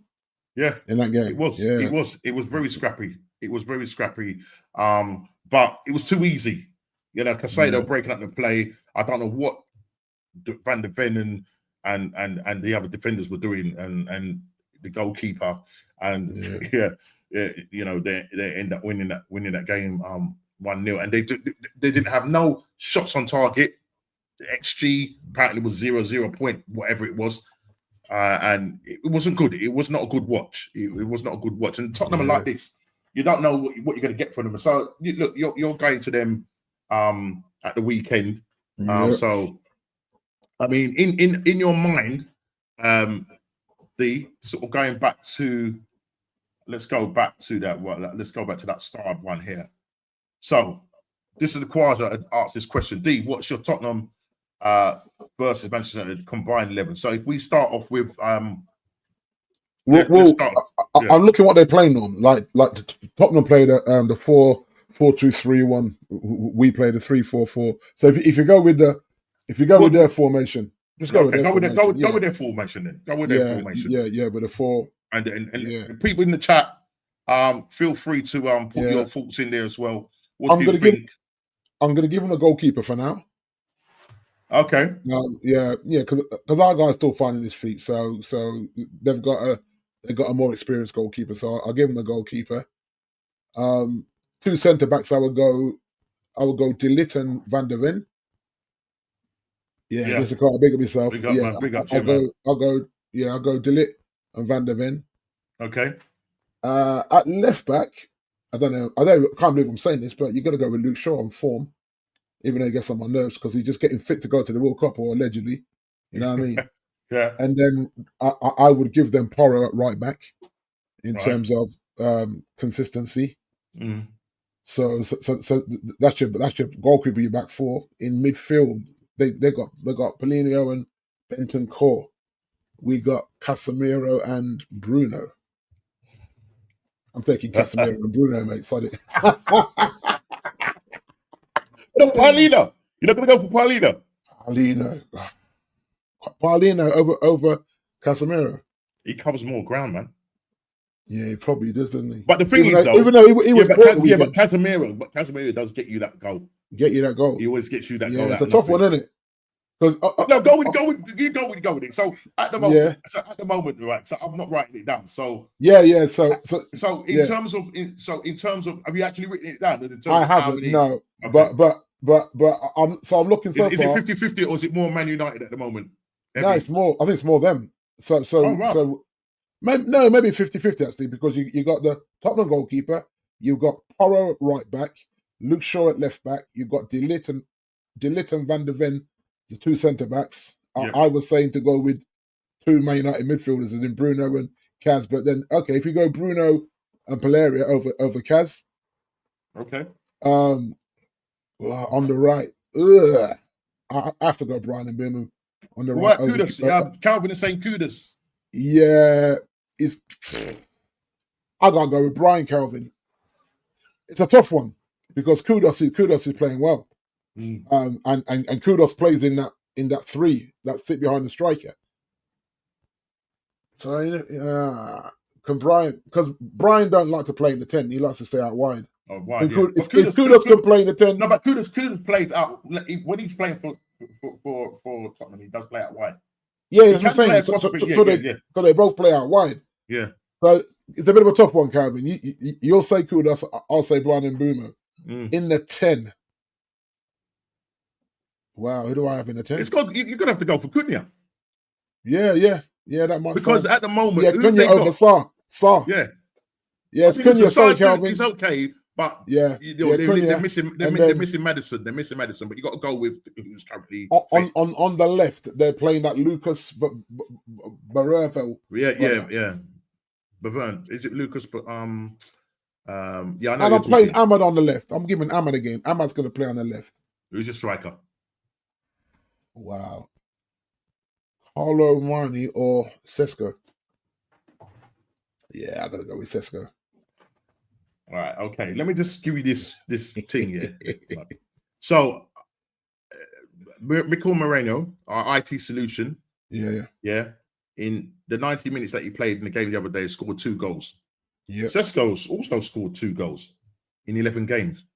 Yeah, in that game. It was very scrappy. It was very scrappy. But it was too easy. You know, Caicedo breaking up the play. I don't know what Van de Ven and the other defenders were doing, and the goalkeeper, and you know, they end up winning that game 1-0, and they didn't have no shots on target. The XG apparently was 0.0 point whatever it was, and it wasn't good. It was not a good watch. It was not a good watch. And Tottenham are like this. You don't know what you're going to get from them. So look, you're going to them at the weekend. So I mean, in your mind, the sort of going back to, let's go back to that starred one here. So this is the Quadra that asked this question. D, what's your Tottenham versus Manchester United combined 11? So if we start off with I'm looking what they're playing on. Like Tottenham played the 4-2-3-1. We played the 3-4-4. So if you go with with their formation, just go with their formation. Go with their formation then. Go with their formation. Yeah, with the 4. And people in the chat, feel free to put your thoughts in there as well. I'm going to give them a goalkeeper for now. Okay. Because our guy's still finding his feet, so they've got a more experienced goalkeeper. So I'll give them the goalkeeper. 2 centre backs. I would go De Ligt and Van de Ven. Just to kind of big up myself. I'll go De Ligt and Van de Ven. Okay. At left back, I can't believe I'm saying this, but you got to go with Luke Shaw on form, even though he gets on my nerves because he's just getting fit to go to the World Cup, or allegedly. You know what I mean? Yeah. And then I would give them Porro at right back in terms of consistency. Mm. So that's your goalkeeper. Your back 4 in midfield. They got Paulinho and Bentancur. We got Casemiro and Bruno. I'm taking Casemiro and Bruno, mate. Sorry. Paulinho. You're not going to go for Paulinho? Paulinho over Casemiro. He covers more ground, man. Yeah, he probably does, doesn't he? But the thing is, even though he was but Casemiro does get you that goal. He always gets you that goal. It's a tough one, isn't it? No, go with it. So at the moment, right? So I'm not writing it down. So So in terms of, have you actually written it down? I haven't. No, okay. but I'm looking so far. Is it 50-50 or is it more Man United at the moment? No, it's more. I think it's more them. So maybe 50-50 actually, because you got the Tottenham goalkeeper, you've got Porro at right back, Luke Shaw at left back, you've got De Ligt and Van de Ven, the 2 centre backs. I was saying to go with 2 Man United midfielders, as in Bruno and Kaz. But then, okay, if you go Bruno and Pelleria over Kaz, okay. On the right, I have to go Brian and Mbeumo on the right. Kudus. Calvin is saying Kudus. Yeah, I gotta go with Brian Calvin. It's a tough one because Kudus is playing well. And Kudus plays in that 3 that sit behind the striker. So can Brian, because Brian don't like to play in the 10, he likes to stay out wide. Oh, wide. If Kudus can play in the 10, no, but Kudus plays out when he's playing for Tottenham. He does play out wide. Yeah, that's what I'm saying. So they both play out wide. Yeah. So it's a bit of a tough one, Calvin. You'll say Kudus, I'll say Brian and Mbeumo. In the 10. Wow, who do I have in the 10? It's got you're gonna have to go for Cunha Yeah, that might because sound. at the moment, Yeah, who Cunha they over got? Sa. Yeah, Yeah, I it's think it's Cunha. a Sorry, size. Calvin. It's okay, but Yeah, you know, they're Cunha. missing. And They're then missing Madison. They're missing Madison, but you got to go with who's currently on fit. on the left, they're playing that Lucas Barrevel Yeah, brother. Bavern. Is it Lucas? But yeah, I know And you're I'm playing talking. Ahmad on the left. I'm giving Ahmad a game. Ahmad's going to play on the left. Who's your striker? Wow. Carlo Marni or Sesko? Yeah, I got to go with Sesko. All right, okay. Let me just give you this thing here. So, Mikel Moreno, our IT solution, Yeah. in the 90 minutes that he played in the game the other day, scored 2 goals. Yeah. Sesko's also scored 2 goals in 11 games.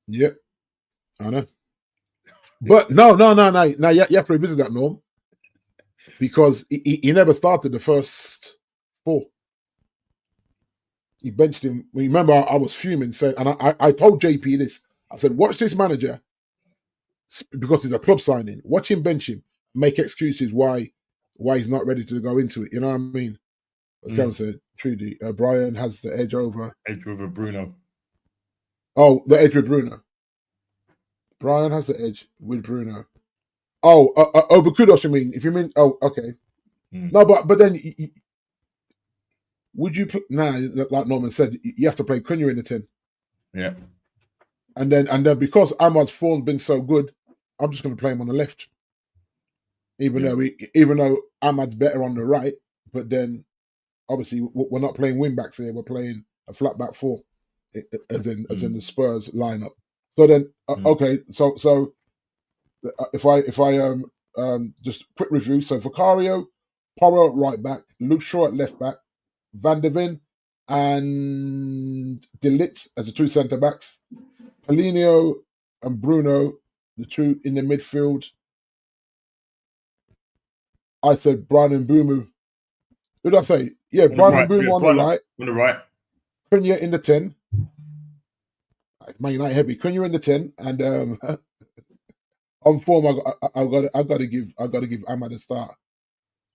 Yep. I know. But no. Now you have to revisit that, Norm. Because he never started the first 4. He benched him. Remember, I was fuming, and I told JP this. I said, watch this manager, because it's a club signing. Watch him bench him, make excuses why he's not ready to go into it. You know what I mean? As Kevin said, truly, Brian has the edge over Bruno. Oh, the edge with Bruno. Brian has the edge with Bruno. Oh, over Kudos, you mean? If you mean, oh, okay. No, but then would you put like Norman said, you have to play Cunha in the 10. Yeah. And then because Ahmad's form's been so good, I'm just going to play him on the left. Even though Ahmad's better on the right, but then obviously we're not playing wing backs here. We're playing a flat back 4, as in the Spurs lineup. So then, okay, so if I just quick review. So Vicario, Porro at right back, Luke Shaw at left back, Van der Ven and De Ligt as the 2 centre backs, Paulinho and Bruno, the 2 in the midfield. I said Brian and Mbumo. Who did I say? Yeah, Brian and Mbumo on the right. On the right. Cunha in the 10. Man United heavy. Cunha in the 10, and on form, I got to give Ahmad a start.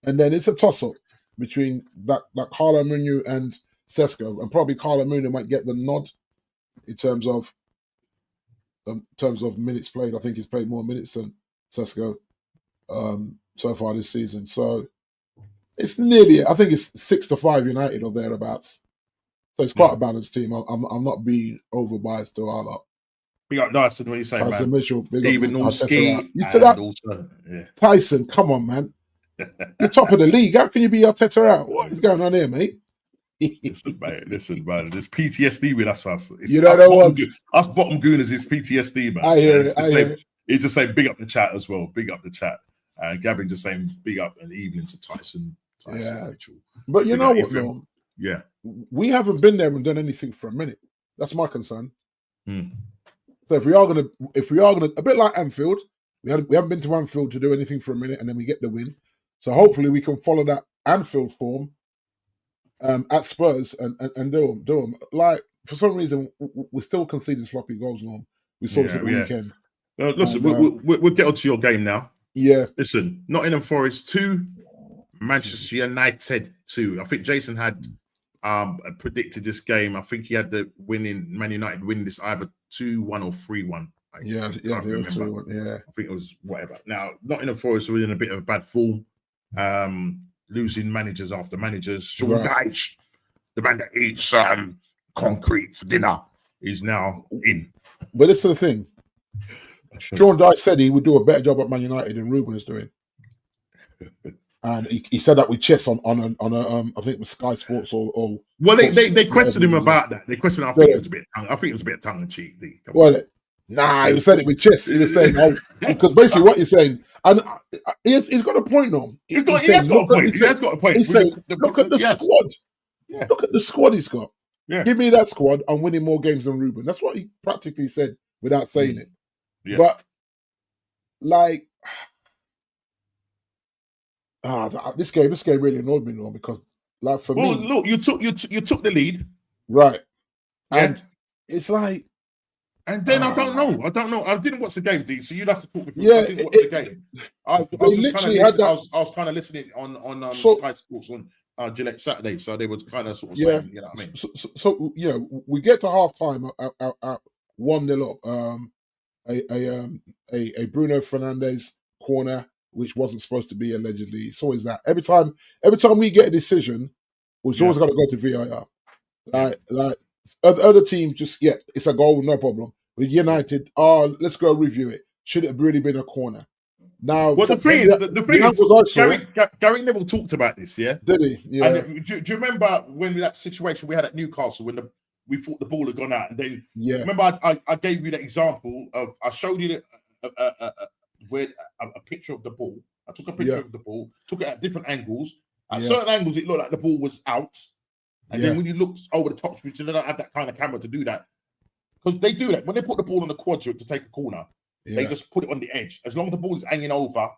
And then it's a toss up between that Carlo Munoz and Sesko, and probably Carlo Munoz might get the nod in terms of minutes played. I think he's played more minutes than Sesko so far this season. So it's nearly, I think it's 6-5 United or thereabouts. So it's quite a balanced team. I'm not being over biased to our lot. Big up Dyson, what you saying, Tyson man? Mitchell, even Norski. You said that? Also, yeah. Tyson, come on, man. You're top of the league. How can you be Arteta out? What is going on here, mate? Listen, man. There's PTSD with us. You know what? Us bottom gooners is PTSD, man. I hear it. He's just saying big up the chat as well. Big up the chat. Gavin just saying big up an evening to Tyson. Yeah. Mitchell. But you know what, Norm? Yeah. We haven't been there and done anything for a minute. That's my concern. So if we are gonna, a bit like Anfield, we haven't been to Anfield to do anything for a minute, and then we get the win. So hopefully we can follow that Anfield form at Spurs and do them. Like, for some reason, we're still conceding sloppy goals, Norm. We saw this at the weekend. Listen, we'll get on to your game now. Yeah. Listen, Nottingham Forest 2, Manchester United 2. I think Jason had predicted this game. I think he had the Man United win this either 2-1 or 3-1. Yeah, it was 3-1. Yeah. I think it was whatever. Now, Nottingham Forest were in a bit of a bad form, losing managers after managers. Sean Dyche, the man that eats concrete for dinner, is now in. But this is the thing. Sean Dyche said he would do a better job at Man United than Ruben is doing. And he said that with chess on a I think it was Sky Sports or well, they questioned him about that. They questioned. I think it was a bit tongue in cheek. Well, he said it with chess. He was saying, because basically what you're saying, and he's got a point on. He has got a point. He said, look at the squad. Yeah. Look at the squad he's got. Yeah. Give me that squad. I'm winning more games than Ruben. That's what he practically said without saying it. Yeah. But like. This game really annoyed me, because, like, for me, look, you took the lead, right? And it's like And then I don't Ah. know. I didn't watch the game, D. So you'd have to talk me through. Yeah, I didn't watch the game. I they was just kind of literally had listening. that. I was kind of listening on So Sky Sports on Gillette Saturday. So they was kind of sort of yeah, saying, you know what I mean? so you know, we get to half time at 1-0 up. A Bruno Fernandes corner, which wasn't supposed to be allegedly. It's always that. Every time we get a decision, it's Yeah, always got to go to VAR. yeah. Like other teams, just it's a goal, no problem. With United, let's go review it. Should it have really been a corner? Now, Well, from the thing the is, angles I saw, Gary Neville talked about this, yeah. did he? And Yeah, do you remember when that situation we had at Newcastle when we thought the ball had gone out, and then yeah, remember I gave you the example of I showed you a picture of the ball. I took a picture yeah, of the ball, took it at different angles. At yeah, certain angles, it looked like the ball was out, and yeah, then when you looked over the top, which they don't have that kind of camera to do that, because they do that when they put the ball on the quadrant to take a corner, they yeah, just put it on the edge. As long as the ball is hanging over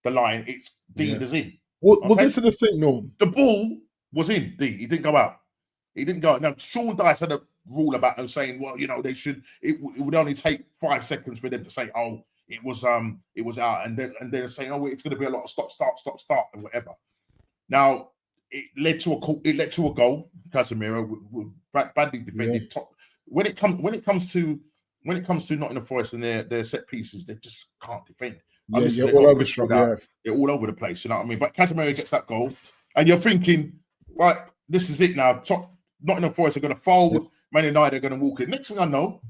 the line, it's deemed yeah. as in. Well, Okay, this is the thing, Norm. the ball was in. D. He didn't go out. He didn't go out. Now Sean Dyche had a rule about them saying, well, you know, they should. It would only take 5 seconds for them to say, oh, it was out, and then saying, oh, it's going to be a lot of stop, start, and whatever. Now it led to a goal. Casemiro badly defended. Yeah, Top. When it comes to Nottingham Forest and their set pieces, they just can't defend. yeah, Obviously, yeah. they All got over Chris shop. Wood out. Yeah, They're all over the place. You know what I mean? But Casemiro gets that goal, and you're thinking, right, this is it now. Nottingham Forest are going to fold. Man United are going to walk it. Next thing I know,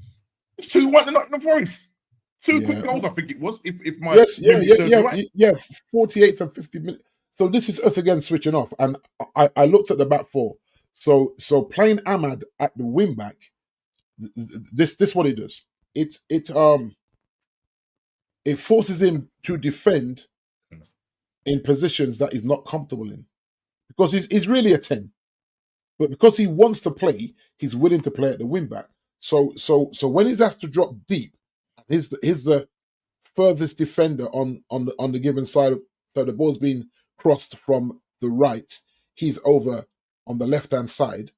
it's 2-1 to Nottingham Forest. Two quick yeah. goals, I think it was. If my Yes, yeah, memory yeah, serves yeah, me right. yeah. 48th and 50 minutes. So this is us again switching off, and I looked at the back four. So playing Ahmad at the wing back, this what it does. It forces him to defend in positions that he's not comfortable in, because he's really a 10, but because he wants to play, he's willing to play at the wing back. So when he's asked to drop deep, he's the furthest defender on the given side of, so the ball's being crossed from the right, he's over on the left hand side.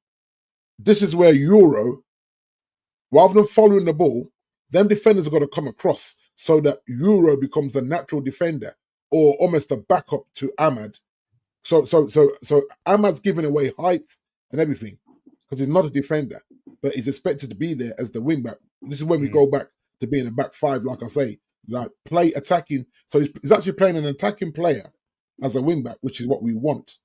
This is where Euro, rather than following the ball, them defenders are going to come across so that Euro becomes a natural defender or almost a backup to Ahmad. So Ahmad's giving away height and everything because he's not a defender, but he's expected to be there as the wing back. This is when we go back to being a back five, like I say, like play attacking. So he's actually playing an attacking player as a wing back, which is what we want.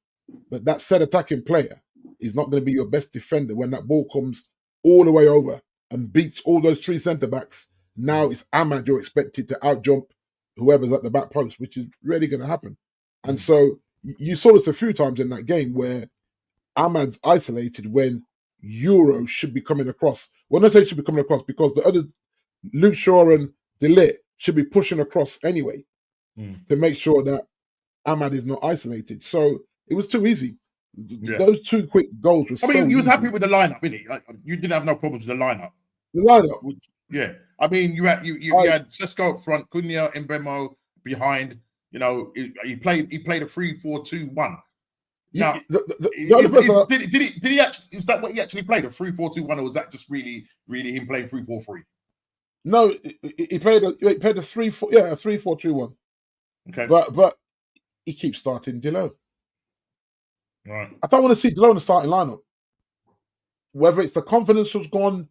But that said attacking player is not going to be your best defender when that ball comes all the way over and beats all those three centre backs. Now it's Ahmad you're expected to out jump whoever's at the back post, which is really going to happen. And so you saw this a few times in that game where Ahmad's isolated when Euro should be coming across. When I say should be coming across, because the others, Luke Shaw and De Ligt, should be pushing across anyway to make sure that Ahmad is not isolated. So it was too easy. Yeah. Those two quick goals were I mean, so you was easy. happy with the lineup, didn't you? You didn't have no problems with the lineup. The lineup. Yeah. I mean, you had Sesko up front, Cunha, Mbemo behind. You know, he played a 3-4-2-1. Now, did he actually? Is that what he actually played, a 3-4-2-1, or was that just really him playing 3-4-3? No, he played a 3-4, yeah, a 3-4-2-1. Okay, but he keeps starting Delo. Right. I don't want to see Delo in the starting lineup. Whether it's the confidence has gone,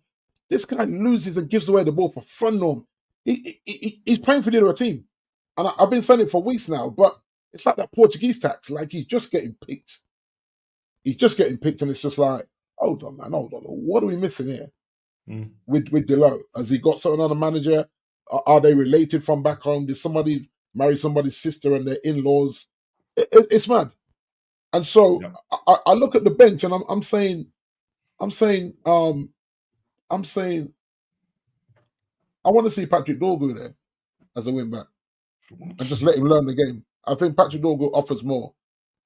this guy loses and gives away the ball for fun. Norm. He's playing for the other team, and I've been saying it for weeks now. But it's like that Portuguese tax. Like he's just getting picked. He's just getting picked, and it's just like, hold on, man, hold on. What are we missing here with Delo? Has he got something on the manager? Are they related from back home? Did somebody marry somebody's sister and their in-laws? It's mad. And so I look at the bench and I'm saying, I want to see Patrick Dorgu there as a wing back and just let him learn the game. I think Patrick Dorgu offers more.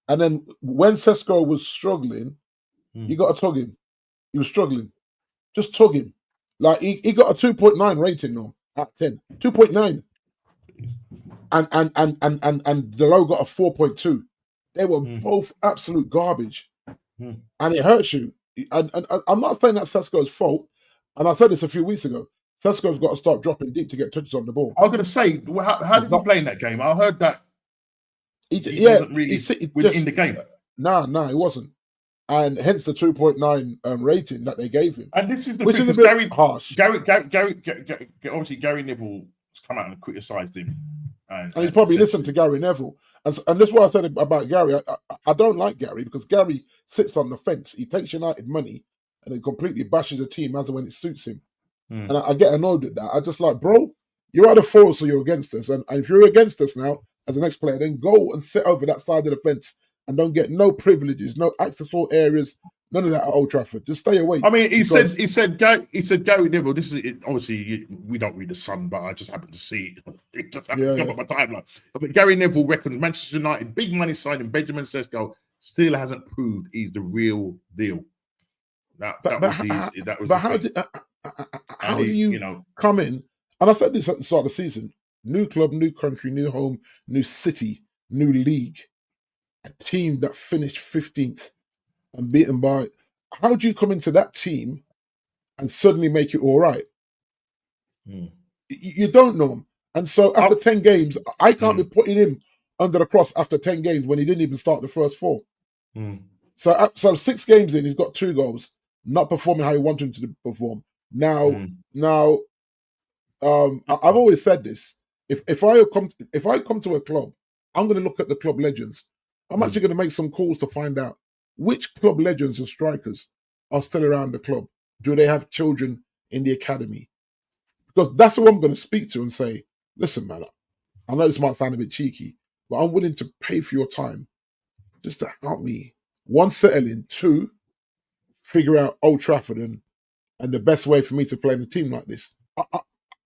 And then when Sesko was struggling, you got to tug him. He was struggling. Just tug him. Like he got a 2.9 rating now out of 10. 2.9. And Delo got a 4.2. They were both absolute garbage. And it hurts you. And I'm not saying that's Sesko's fault. And I said this a few weeks ago. Tesco's got to start dropping deep to get touches on the ball. I was going to say, how did he play in that game? I heard that he wasn't really in the game. No, he wasn't. And hence the 2.9 rating that they gave him. And this is the which thing, is a bit harsh. Obviously, Gary Neville has come out and criticised him. And he's probably listened to Gary Neville. And that's what I said about Gary. I don't like Gary because Gary sits on the fence. He takes United money and then completely bashes the team as and when it suits him. And I get annoyed at that. I just like, bro, you're either for us or you're against us. And if you're against us now as an ex-player, then go and sit over that side of the fence and don't get no privileges, no access to all areas, none of that at Old Trafford. Just stay away. I mean, he said Gary Neville. This is obviously we don't read the Sun, but I just happened to see it. It just happened to come up my timeline. But Gary Neville reckons Manchester United big money signing Benjamin Sesko still hasn't proved he's the real deal. How do you come in? And I said this at the start of the season: new club, new country, new home, new city, new league. A team that finished 15th and beaten by. How do you come into that team and suddenly make it all right? You don't know him. And so after 10 games, I can't be putting him under the cross after 10 games when he didn't even start the first 4. So 6 games in, he's got 2 goals, not performing how he wanted him to perform. Now, I've always said this: if I come to a club, I'm going to look at the club legends. I'm actually going to make some calls to find out which club legends and strikers are still around the club. Do they have children in the academy? Because that's who I'm going to speak to and say, listen, man, I know this might sound a bit cheeky, but I'm willing to pay for your time just to help me, 1, settle in, 2, figure out Old Trafford and the best way for me to play in a team like this.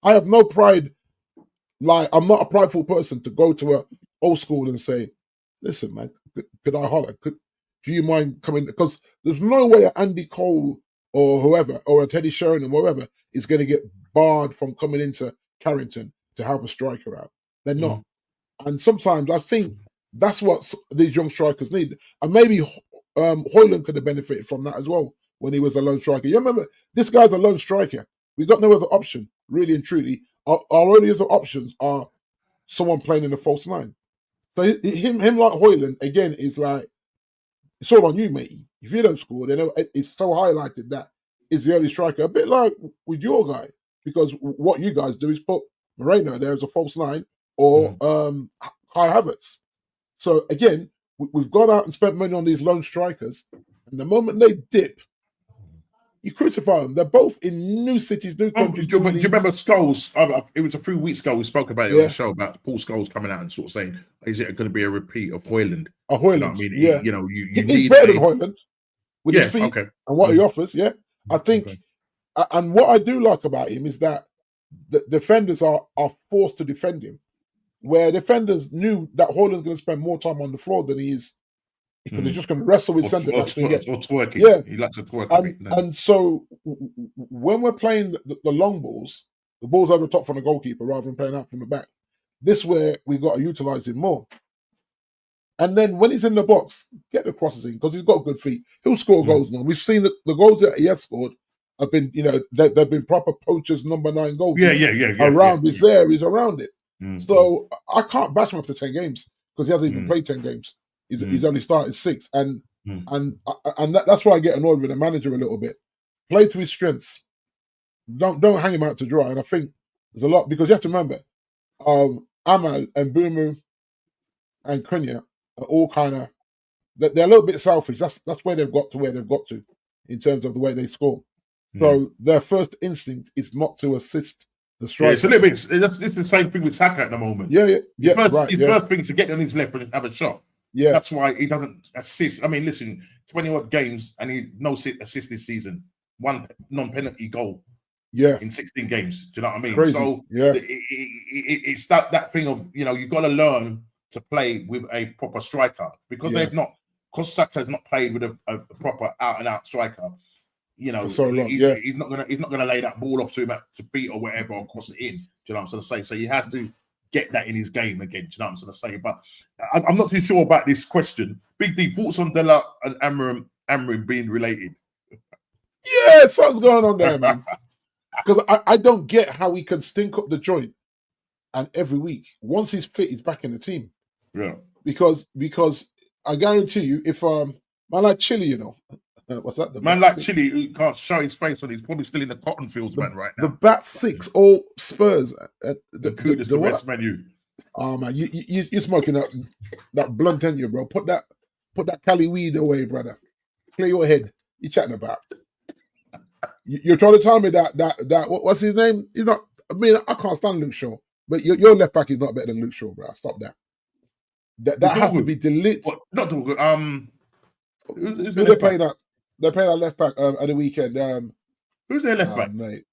I have no pride. Like, I'm not a prideful person to go to a old school and say, listen, man, could I holler? Do you mind coming? Because there's no way Andy Cole or whoever, or a Teddy Sheringham or whoever, is going to get barred from coming into Carrington to help a striker out. They're not. And sometimes I think that's what these young strikers need. And maybe Højlund could have benefited from that as well when he was a lone striker. You remember, this guy's a lone striker. We got no other option, really and truly. Our only other options are someone playing in the false 9. So him like Højlund, again, is like, it's all on you, mate. If you don't score, then it's so highlighted that is the only striker. A bit like with your guy, because what you guys do is put Moreno there as a false 9 or Kai Havertz. So again, we've gone out and spent money on these lone strikers, and the moment they dip, you crucify them. They're both in new cities, new countries. Do you remember Scholes? It was a few weeks ago we spoke about it on the show about Paul Scholes coming out and sort of saying, "Is it going to be a repeat of Højlund?" A Højlund, you know what I mean? You he's better than Højlund with his feet and what he offers. Yeah, I think, and what I do like about him is that the defenders are forced to defend him, where defenders knew that Højlund's going to spend more time on the floor than he is. Because he's just going to wrestle with centre backs and get twerking. Yeah, he likes to twerk a bit. And so when we're playing the long balls, the balls over the top from the goalkeeper rather than playing out from the back. This where we got to utilise him more. And then when he's in the box, get the crosses in because he's got good feet. He'll score goals now. We've seen that the goals that he has scored have been, they've been proper poachers number 9 goals. Yeah. He's around it. So I can't bash him after 10 games because he hasn't even played 10 games. He's only started 6, and that's why I get annoyed with the manager a little bit. Play to his strengths. Don't hang him out to dry. And I think there's a lot because you have to remember, Ahmad and Boomer and Cunha are all kind of they're a little bit selfish. That's where they've got to where they've got to in terms of the way they score. So their first instinct is not to assist the striker. Yeah, it's a little bit. It's the same thing with Saka at the moment. His first thing is to get on his left and have a shot. Yeah, that's why he doesn't assist. I mean, listen, 20-odd games and he no assist this season. 1 non-penalty goal. Yeah, in 16 games. Do you know what I mean? Crazy. So it's that thing of you've got to learn to play with a proper striker because they've not. Because Saka has not played with a proper out-and-out striker. He's not gonna lay that ball off to him to beat or whatever or cross it in. Do you know what I'm trying to say? So he has to get that in his game again. Do you know what I'm trying to say? But I'm not too sure about this question. Big D, thoughts on Dela and Amrin being related? Yeah, something's going on there, man. because I don't get how he can stink up the joint, and every week once he's fit, he's back in the team. Yeah. Because I guarantee you, if man like Chile, you know, what's that? The Man back like six? Chile, who can't show his face on, he's probably still in the cotton fields, man, right The now. back six, all Spurs. The West menu. Oh man, you're smoking that blunt, ain't you, bro? Put that Cali weed away, brother. Clear your head. You chatting about? You're trying to tell me that what's his name? He's not. I mean, I can't stand Luke Shaw, but your left back is not better than Luke Shaw, bro. Stop that. That has to be deleted. What? Not Dorgu. Who's Who the they left back? They play that left back at the weekend. Who's their left back? Mate.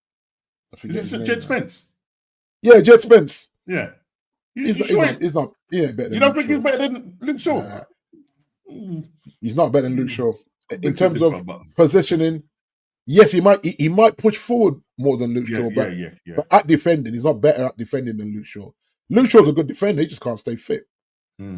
Is it Jed Spence? Yeah, Jed Spence. Yeah. He's not. He ain't better than You don't Luke think he's Shaw. better than Luke Shaw? Nah, he's not better than Luke Shaw in terms of but positioning. Yes, he might push forward more than Luke Shaw, but at defending, he's not better at defending than Luke Shaw. Luke Shaw's a good defender. He just can't stay fit.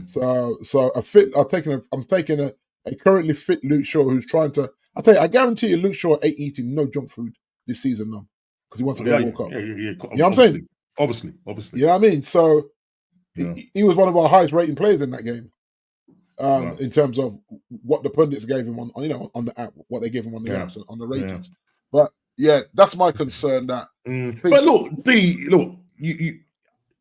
So a fit. I'm taking a currently fit Luke Shaw who's trying to. I guarantee you, Luke Shaw ain't eating no junk food this season now because he wants to go World Cup. Yeah. You know what I'm saying? Obviously. You know what I mean? So he was one of our highest rating players in that game. In terms of what the pundits gave him on the app, what they gave him on the apps, on the ratings. Yeah. But yeah, that's my concern. That but look,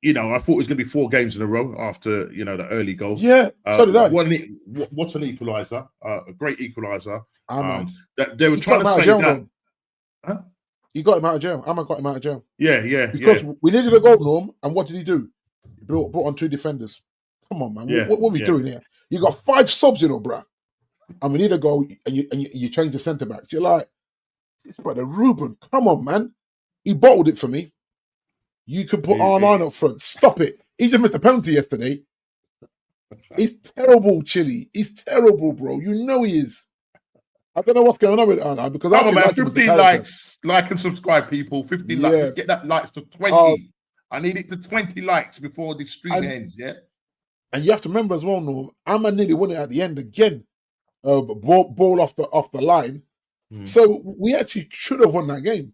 you know, I thought it was going to be 4 games in a row after the early goals. Yeah, so did I. What's an equaliser? A great equaliser. That they were trying to say that. Huh? He got him out of jail. Ahmad got him out of jail. Yeah. Because we needed a goal, Norm, and what did he do? He brought on 2 defenders. Come on, man. What are we doing here? You got 5 subs, bruh. And we need a goal, and you change the centre back. You're like, it's brother Ruben. Come on, man. He bottled it for me. You could put R9 up front. Stop it. He just missed a penalty yesterday. He's terrible, Chile. He's terrible, bro. You know he is. I don't know what's going on with R9 because come on, man. 50 likes. Like and subscribe, people. 50 likes. Let's get that likes to 20. I need it to 20 likes before the stream ends, yeah? And you have to remember as well, Norm, Ahmad nearly won it at the end again. Ball off the line. So we actually should have won that game.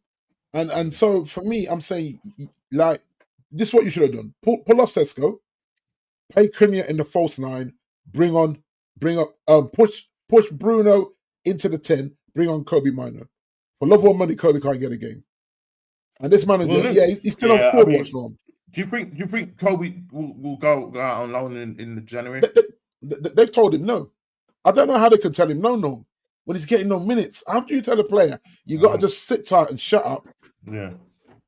And so for me, I'm saying, like, this is what you should have done. Pull off Sesko, play Cunha in the false 9, push Bruno into the 10, bring on Kobe Mino. For love or money, Kobe can't get a game. And this manager, he's still on forward watch, Norm. Do you think Kobe will go out on loan in January? They've told him no. I don't know how they can tell him no, Norm, when he's getting no minutes. How do you tell a player you got to just sit tight and shut up? Yeah.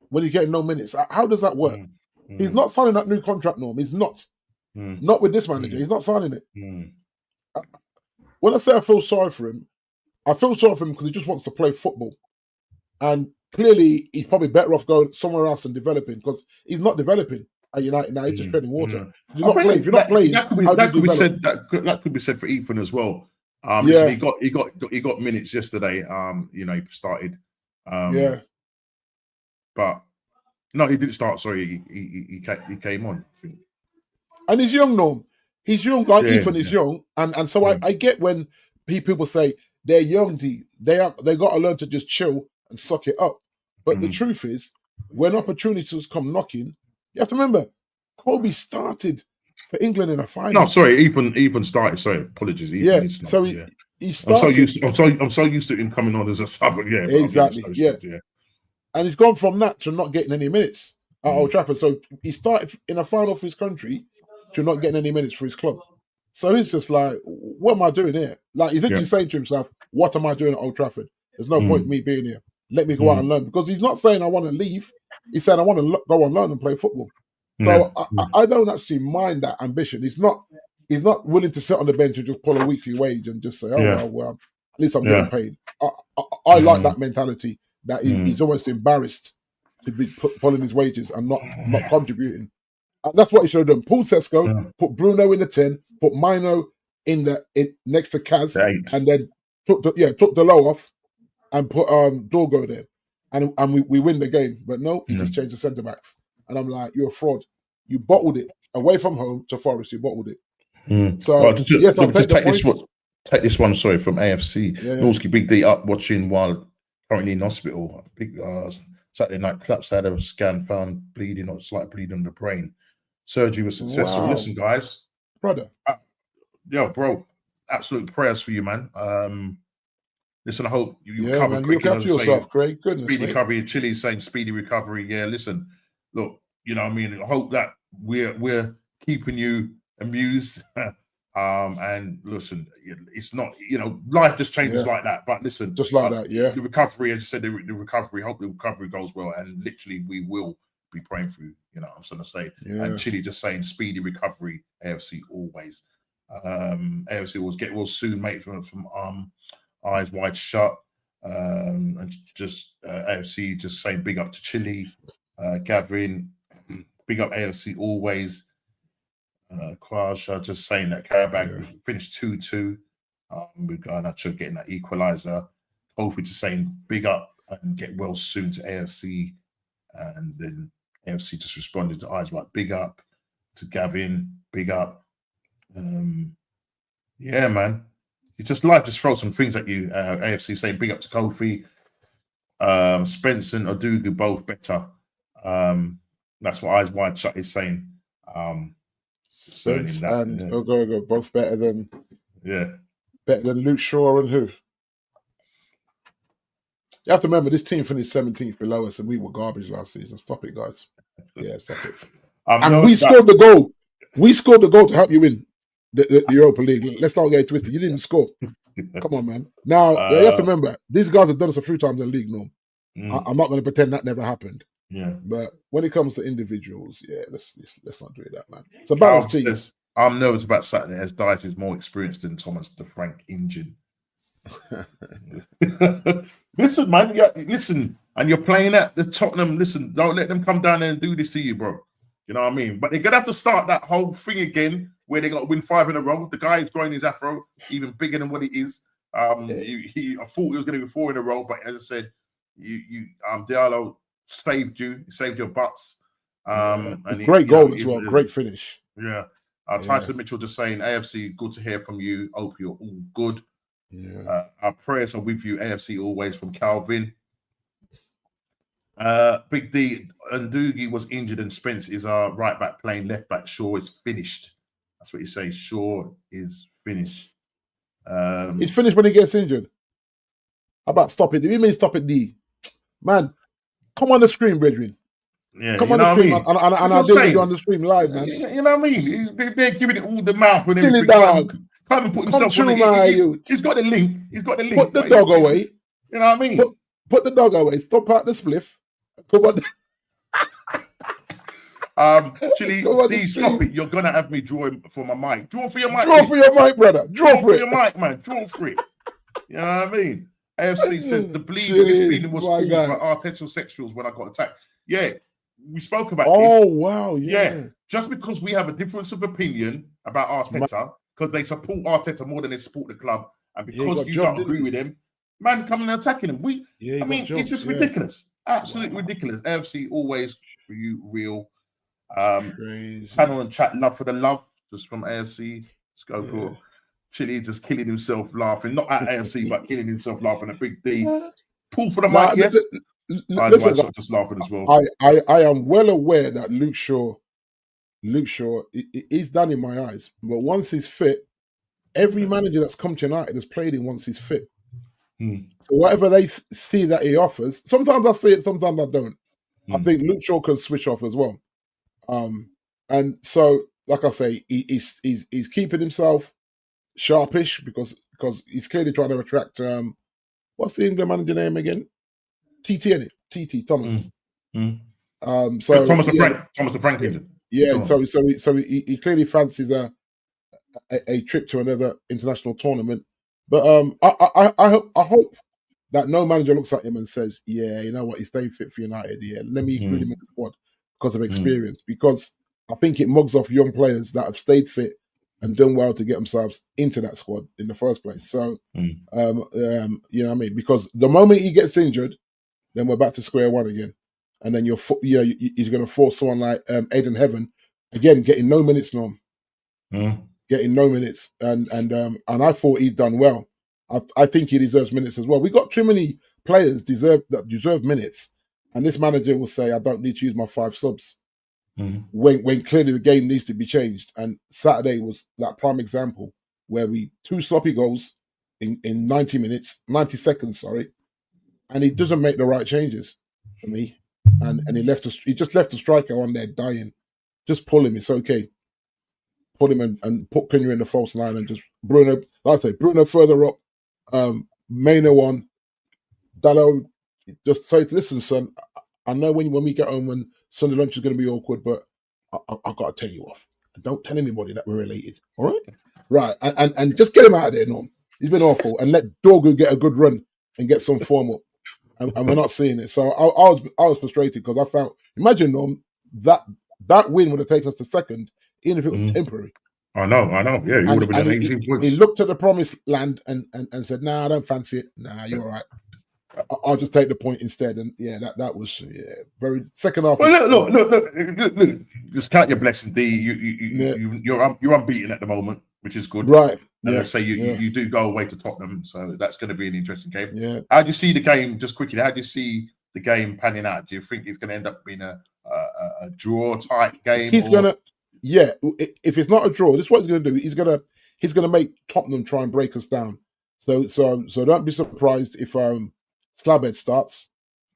When he's getting no minutes, how does that work? He's not signing that new contract, Norm. He's not. Not with this manager. He's not signing it. When I say I feel sorry for him, I feel sorry for him because he just wants to play football, and clearly he's probably better off going somewhere else and developing because he's not developing at United now. He's just treading water. If you're not playing, that could be said for Ethan as well. He got minutes yesterday. He started. But no, he didn't start. Sorry, he came on. I think. And he's young, Norm. He's young. Like Ethan is young, and so I get when people say they're young. They got to learn to just chill and suck it up. But the truth is, when opportunities come knocking, you have to remember, Kobe started for England in a final. No, sorry, Ethan started. Sorry, apologies. Ethan started, he started. I'm so used to him coming on as a sub. Yeah, exactly. And he's gone from that to not getting any minutes at Old Trafford. So he started in a final for his country to not getting any minutes for his club. So he's just like, what am I doing here? Like, he's literally saying to himself, what am I doing at Old Trafford? There's no point in me being here. Let me go out and learn. Because he's not saying I want to leave. He's saying I want to go and learn and play football. So I don't actually mind that ambition. He's not willing to sit on the bench and just pull a weekly wage and just say, well, at least I'm getting paid. I like that mentality that he's almost embarrassed to be pulling his wages and not contributing. And that's what he should have done. Pull Sesko, put Bruno in the 10, put Mino in next to Kaz, and then took the low off and put Dorgo there. And we win the game. But no, he just changed the centre backs. And I'm like, you're a fraud. You bottled it away from home to Forest. You bottled it. So yes, I'll take this one. Sorry, from AFC. Norski Big D up watching while currently in hospital. Big Saturday night collapsed. Had a scan found bleeding or slight bleeding on the brain. Surgery was successful. Wow. Listen, guys, brother. Yo, bro, absolute prayers for you, man. Listen, I hope you Yeah, recover man. quickly. Look after yourself, Craig. Goodness, speedy mate. recovery. Chile's saying speedy recovery. Yeah, listen, look, you know what I mean? I hope that we're keeping you amused. And listen, it's not, you know, life just changes like that. But listen, just like that, yeah. The recovery, as you said, the recovery, hope the recovery goes well. And literally, we will be praying for you, you know what I'm trying to say. Yeah. And Chile just saying speedy recovery, AFC always. AFC will soon, mate, from Eyes Wide Shut. And just AFC just saying big up to Chile, Gavin, big up AFC always. Kwasha just saying that Karabag finished 2-2. We're going to getting that equalizer. Hopefully just saying big up and get well soon to AFC. And then AFC just responded to Eyes Wide, big up to Gavin, big up. Yeah, man. It's just life just throw some things at you. AFC saying big up to Kofi. Spence and Odugu both better. That's what Eyes Wide Shut is saying. Spence and Ogogo both better than Luke Shaw and who? You have to remember this team finished 17th below us and we were garbage last season. Stop it, guys. Yeah, stop it. And we scored the goal. We scored the goal to help you win the Europa League. Let's not get twisted. You didn't score. Come on, man. Now you have to remember these guys have done us a few times in the league. No, I'm not going to pretend that never happened. Yeah, but when it comes to individuals, let's not do that, man. It's a balanced team. I'm nervous about Saturday as Dyche is more experienced than Thomas the Frank Engine. Listen, man. Listen, and you're playing at the Tottenham. Listen, don't let them come down there and do this to you, bro. You know what I mean? But they're gonna have to start that whole thing again where they got to win 5 in a row. The guy is growing his afro even bigger than what he is. I thought he was going to be 4 in a row, but as I said, Diallo saved you. He saved your butts. And great goal as well. Great finish. Yeah. Tyson Mitchell just saying, AFC, good to hear from you. Hope you're all good. Yeah. Our prayers are with you, AFC always, from Calvin. Big D, Ndugi was injured and Spence is our right back playing left back. Shaw is finished. That's what he says. Shaw is finished. He's finished when he gets injured. How about stop it? Do you mean stop it, D? Man, come on the screen, brethren. Yeah, come on the screen, and I'll deal with you on the screen live, man. You know what I mean? They're giving it all the mouth and everything. Dog. Can't even put himself on it. He's got the link. He's got the link. Put the dog away. You know what I mean? Put the dog away. Stop out the spliff. Come on. Chili, D, stop it. You're gonna have me drawing for my mic. Draw for your mic. Draw for your mic, brother. Draw for your mic, man. Draw for it. You know what I mean? AFC says the bleeding was caused by artificial sexuals when I got attacked. Yeah, we spoke about this. Oh, wow. Yeah. Just because we have a difference of opinion about Arteta, because they support Arteta more than they support the club, and because you don't agree with him, man, coming and attacking him. It's just ridiculous. Absolutely ridiculous. AFC always for you real. Panel and chat, love for the love, just from AFC. Let's go for Chili just killing himself laughing, not at AFC, but killing himself laughing at Big D. Pull for the mic, yes. Listen, just laughing as well. I am well aware that Luke Shaw, he's done in my eyes. But once he's fit, every manager that's come to United has played him once he's fit. So whatever they see that he offers, sometimes I see it, sometimes I don't. I think Luke Shaw can switch off as well. And so, like I say, he's keeping himself sharpish because he's clearly trying to attract what's the England manager name again? TT Thomas. So Thomas the Frank engine. Yeah, so he clearly fancies a trip to another international tournament. But I hope that no manager looks at him and says, "Yeah, you know what, he's staying fit for United. Yeah, let me include him in the squad because of experience." Because I think it mugs off young players that have stayed fit and done well to get themselves into that squad in the first place. So, you know what I mean? Because the moment he gets injured, then we're back to square one again, and then he's going to force someone like Aiden Heaven again, getting no minutes, Norm. Getting no minutes, and I thought he'd done well. I think he deserves minutes as well. We got too many players deserve minutes, and this manager will say, "I don't need to use my 5 subs," Mhm. when clearly the game needs to be changed. And Saturday was that prime example where we 2 sloppy goals in 90 seconds, sorry, and he doesn't make the right changes for me. And he just left the striker on there dying. Just pull him, it's okay. Pull him and put Pina in the false line and just Bruno, like I say, Bruno further up, Maino on, Dallo, just say, listen, son, I know when we get home when Sunday lunch is going to be awkward, but I've got to tell you off. Don't tell anybody that we're related, all right? Right, and just get him out of there, Norm. He's been awful, and let Dorgu get a good run and get some form up. And we're not seeing it. So I was frustrated because I felt, imagine, Norm, that win would have taken us to second, even if it was temporary. I know. Yeah, you would have been 18 points. He looked at the promised land and said, "Nah, I don't fancy it. Nah, you're all right. I'll just take the point instead." And yeah, that was very second half. Well, look. Just count your blessings, D. You're unbeaten at the moment, which is good. Right. And let's say you do go away to Tottenham, so that's going to be an interesting game. Yeah. How do you see the game? Just quickly, how do you see the game panning out? Do you think it's going to end up being a draw type game? He's gonna. Yeah, if it's not a draw, this is what he's going to do. He's going to make Tottenham try and break us down. So don't be surprised if Slabhead starts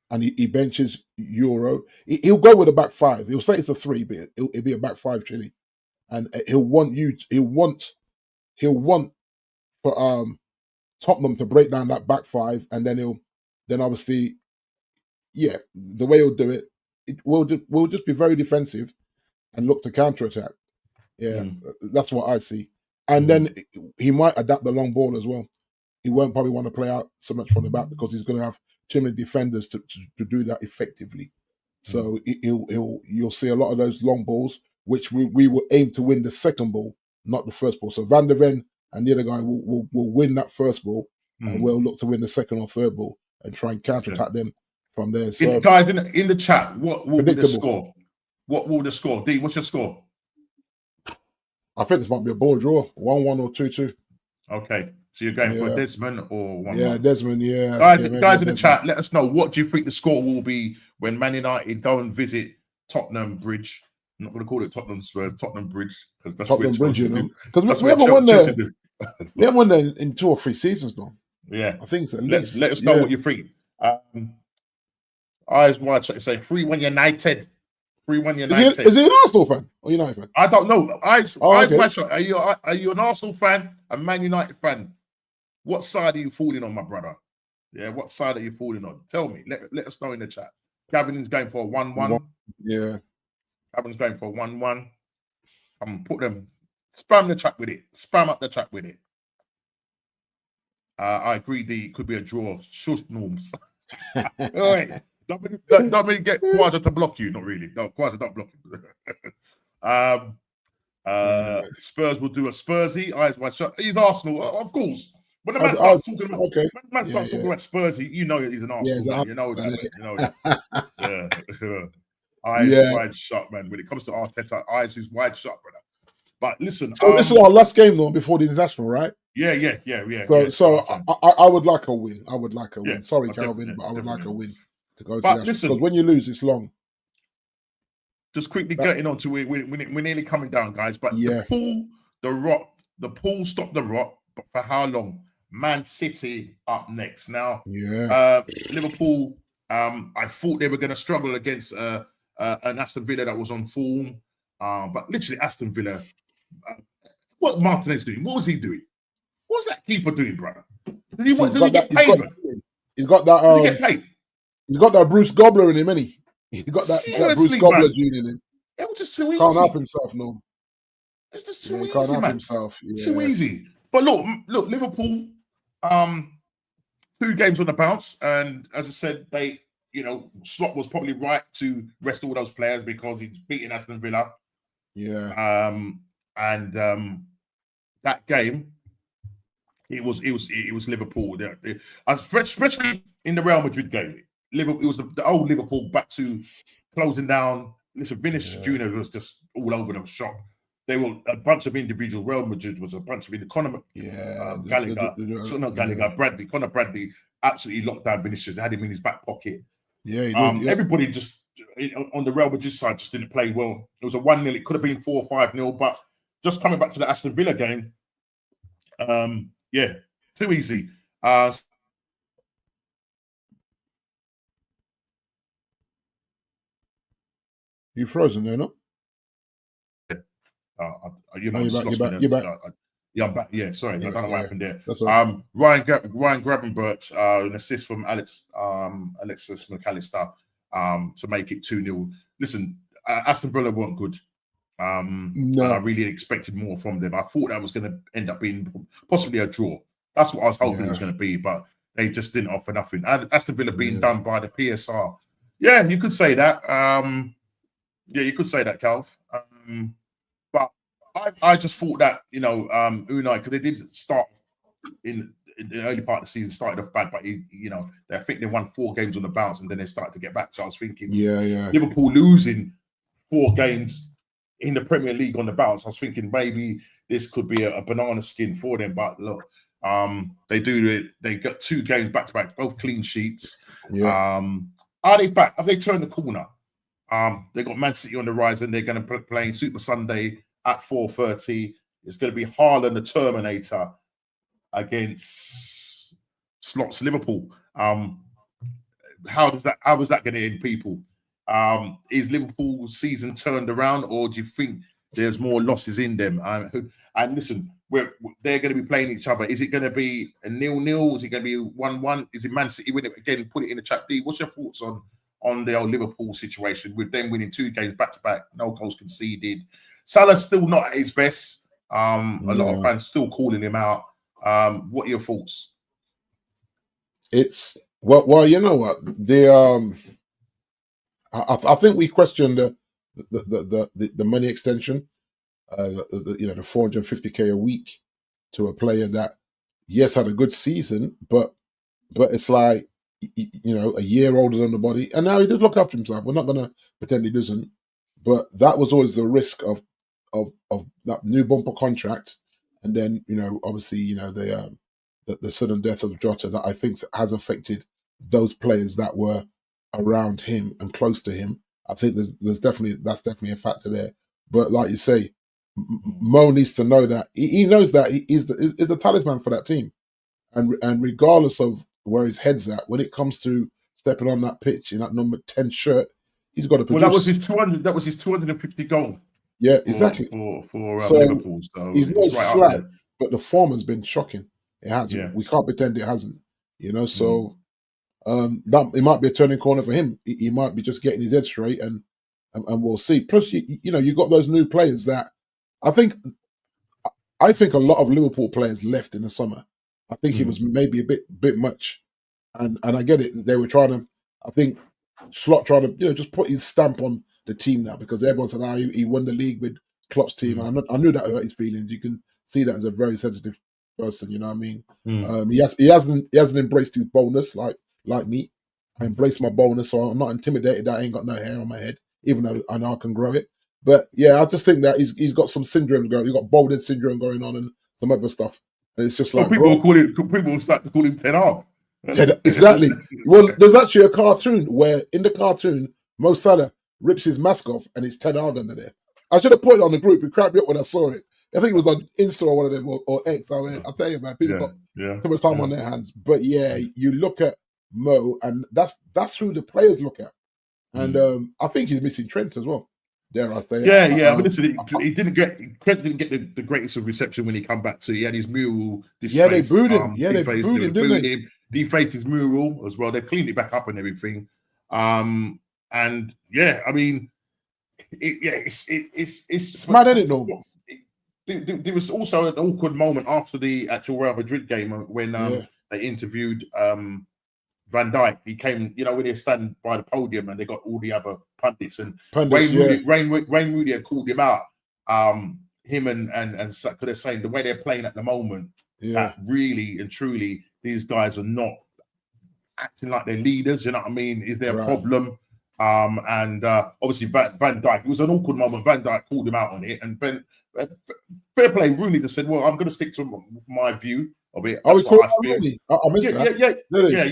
and he benches Euro. He'll go with a back 5. He'll say it's a 3, but it'll be a back 5, Chile, and he'll want for Tottenham to break down that back 5, and then obviously, the way he'll do it, we'll just be very defensive and look to counter-attack. Yeah, that's what I see. And then he might adapt the long ball as well. He won't probably want to play out so much from the back because he's going to have too many defenders to do that effectively. So you'll see a lot of those long balls, which we will aim to win the second ball, not the first ball. So Van der Ven and the other guy will win that first ball, and we'll look to win the second or third ball and try and counter-attack them from there. So, guys, in the chat, what will be the score? What will the score? D, what's your score? I think this might be a ball draw, 1-1 or 2-2. Okay, so you're going for Desmond or 1-1? Yeah, Desmond. Yeah, guys in the chat, let us know what do you think the score will be when Man United go and visit Tottenham Bridge. I'm not going to call it Tottenham Spurs, Tottenham Bridge, because that's Tottenham where Bridge, you know, because we haven't won there. We haven't won there in 2 or 3 seasons now. Yeah, I think so. Let us know what you think. Eyes wide shut. Say 3-1 United. 3-1 United. Is he an Arsenal fan or United fan? I don't know. Eyes okay. wide shut. Are you an Arsenal fan? A Man United fan? What side are you falling on, my brother? Yeah, what side are you falling on? Tell me. Let us know in the chat. Gavin's going for a 1-1. Yeah. Gavin's going for a 1-1. Put them. Spam the chat with it. Spam up the chat with it. I agree. It could be a draw. Shush, Norms. All right. Don't really get Quadra to block you. Not really. No, Quadra don't block you. Spurs will do a Spursy. Eyes wide shut. He's Arsenal, of course. When the man starts talking about, talking about Spursy, you know he's an Arsenal. Yeah, you know that. Yeah. Eyes wide shut, man. When it comes to Arteta, eyes is wide shut, brother. But listen, so this is our last game though before the international, right? Yeah. So I would like a win. I would like a win. Sorry, Calvin, but I would like a win to go to the listen, because when you lose, it's long. Just quickly getting on to it, we're nearly coming down, guys. But the pool stopped the rot. But for how long? Man City up next. Now, Liverpool. I thought they were going to struggle against an Aston Villa that was on form, but literally Aston Villa. What Martinez doing? What was he doing? What was that keeper doing, brother? Does he get paid? He's got that. Does he get paid? He's got that Bruce Gobbler in him, ain't he? He got that Bruce Gobbler gene in him. It was just too easy. Can't help himself, no. It's just too easy, can't help man. Himself. Yeah. Too easy. But look, Liverpool, 2 games on the bounce, and as I said, Slot was probably right to rest all those players because he's beating Aston Villa. Yeah. That game, it was Liverpool. Especially in the Real Madrid game, Liverpool. It was the old Liverpool back to closing down. Listen, Vinicius Junior was just all over the shop. They were a bunch of individuals. Real Madrid was a bunch of Conor Bradley. Conor Bradley absolutely locked down Vinicius. Had him in his back pocket. Yeah, he did. Yeah. Everybody just on the Real Madrid side just didn't play well. It was a 1-0. It could have been 4 or 5-0, but just coming back to the Aston Villa game, yeah, too easy. You frozen there, no? You know, Oh, just you're lost back. me You're there. back. Yeah, I'm back. Yeah, sorry, I don't know what happened there. That's all right. Ryan Gravenberch, an assist from Alexis McAllister, to make it 2-0. Listen, Aston Villa weren't good. And I really expected more from them. I thought that was going to end up being possibly a draw. That's what I was hoping it was going to be, but they just didn't offer nothing. Aston Villa being done by the PSR. Yeah, you could say that. Yeah, you could say that, Calv. But I just thought that, you know, Unai, because they did start in the early part of the season, started off bad, but you know, I think they won 4 games on the bounce and then they started to get back. So I was thinking, Liverpool losing 4 games in the Premier League on the bounce, I was thinking maybe this could be a banana skin for them. But look, they do it. They got 2 games back to back, both clean sheets. Are they back? Have they turned the corner? They got Man City on the rise, and they're going to play Super Sunday at 4:30. It's going to be Haaland the Terminator against Slots Liverpool. How is that going to end, people? Is Liverpool's season turned around, or do you think there's more losses in them? And listen, they're going to be playing each other. Is it going to be a 0-0? Is it going to be 1-1? Is it Man City win it again? Put it in the chat. D, what's your thoughts on the old Liverpool situation with them winning 2 games back to back, no goals conceded? Salah's still not at his best. A lot of fans still calling him out. What are your thoughts? It's well, you know what, I think we questioned the money extension, you know, the 450k a week to a player that had a good season, but it's like, you know, a year older than the body, and now he does look after himself. We're not going to pretend he doesn't, but that was always the risk of that new bumper contract, and then, you know, obviously, you know, the sudden death of Jota that I think has affected those players that were around him and close to him. I think that's definitely a factor there. But like you say, Mo needs to know that he knows that he is the talisman for that team, and regardless of where his head's at, when it comes to stepping on that pitch in that number 10 shirt, he's got to produce. Well, that was his 200. That was his 250 goal. Yeah, exactly. For Liverpool. So he's no slack, but the form has been shocking. It has. Yeah. We can't pretend it hasn't. You know, so that it might be a turning corner for him. He might be just getting his head straight, and we'll see. Plus, you know, you got those new players that I think a lot of Liverpool players left in the summer. I think it was maybe a bit much, and I get it. They were trying to. I think Slot trying to, you know, just put his stamp on the team now, because everyone said, he won the league with Klopp's team. And I knew that hurt his feelings. You can see that as a very sensitive person. You know what I mean? He hasn't embraced his boldness like me. I embrace my boldness, so I'm not intimidated that I ain't got no hair on my head, even though I know I can grow it. But yeah, I just think that he's got some syndrome going. He's got baldhead syndrome going on and some other stuff. And it's just like people will start to call him Ten Hag. Exactly. Well, there's actually a cartoon where in the cartoon Mo Salah rips his mask off and it's Ten Hag under there. I should have put it on the group. It cracked me up when I saw it. I think it was on Insta or one of them or X. I'll tell you, man, people got too much time on their hands. But yeah, you look at Mo, and that's who the players look at. And I think he's missing Trent as well. Dare I say? Yeah. But listen, he didn't get the greatest of reception when he come back to. He had his mural. They booed him. They booed him, didn't they? Defaced his mural as well. They've cleaned it back up and everything. And yeah, I mean, it's mad, isn't it, Norm? There was also an awkward moment after the actual Real Madrid game when they interviewed Van Dijk. He came, you know, when they stand by the podium and they got all the other pundits, and Wayne Rooney had called him out. Him and so, they're saying the way they're playing at the moment, that really and truly these guys are not acting like they're leaders. You know what I mean? Is there a problem? And obviously Van Dijk, it was an awkward moment. Van Dijk called him out on it, and fair play, Rooney just said, "Well, I'm going to stick to my view of it." I missed that. Yeah.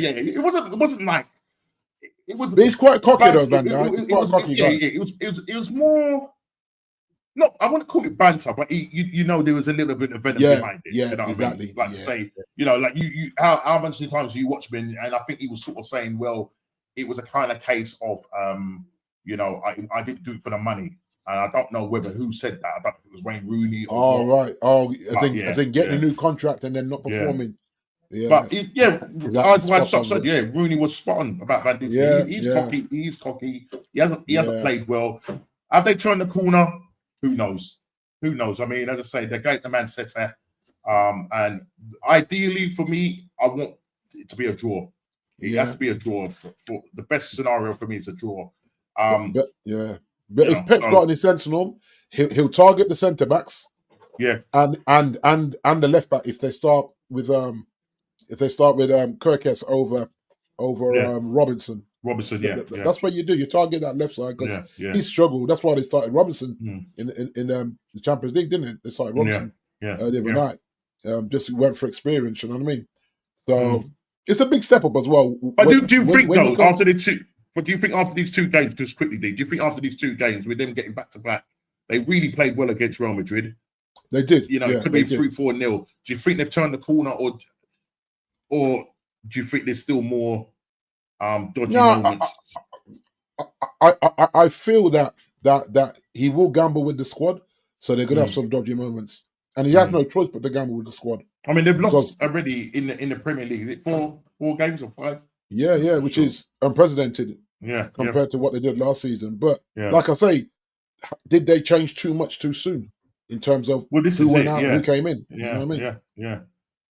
It wasn't like it was. But he's quite cocky though, banter. Van Dijk. He's quite a cocky guy. It was more. No, I wouldn't call it banter, but you know, there was a little bit of venom behind it. Yeah, you know what exactly. I mean? Like say, you know, like you how many times do you watch me? And I think he was sort of saying, well, it was a kind of case of, you know, I didn't do it for the money. And I don't know who said that. I don't know if it was Wayne Rooney or right. I think getting a new contract and then not performing. But eyes wide shut said, Rooney was spot on about Van Dijk. He's cocky. He's cocky. He hasn't played well. Have they turned the corner? Who knows? Who knows? I mean, as I say, they gave the man City. And ideally for me, I want it to be a draw. It has to be a draw. For the best scenario for me is a draw. But if Pep's got any sense in him, he'll target the centre backs. Yeah. And the left back if they start with Kirkes over Robinson. Robinson, that's what you do. You target that left side because he struggled. That's why they started Robinson in the Champions League, didn't it? They started Robinson the other night. Just went for experience. You know what I mean? So it's a big step up as well. But do you think after these two games, just quickly, do you think after these two games with them getting back to back, they really played well against Real Madrid? They did. You know, it could be 3-4-0. Do you think they've turned the corner, or do you think there's still more? Dodgy moments. I feel that he will gamble with the squad, so they're gonna have some dodgy moments, and he has no choice but to gamble with the squad. I mean, they've lost already in the Premier League. Is it four games or 5? Yeah, which is unprecedented. Compared to what they did last season. But like I say, did they change too much too soon in terms of who went out and who came in? You know what I mean? Yeah.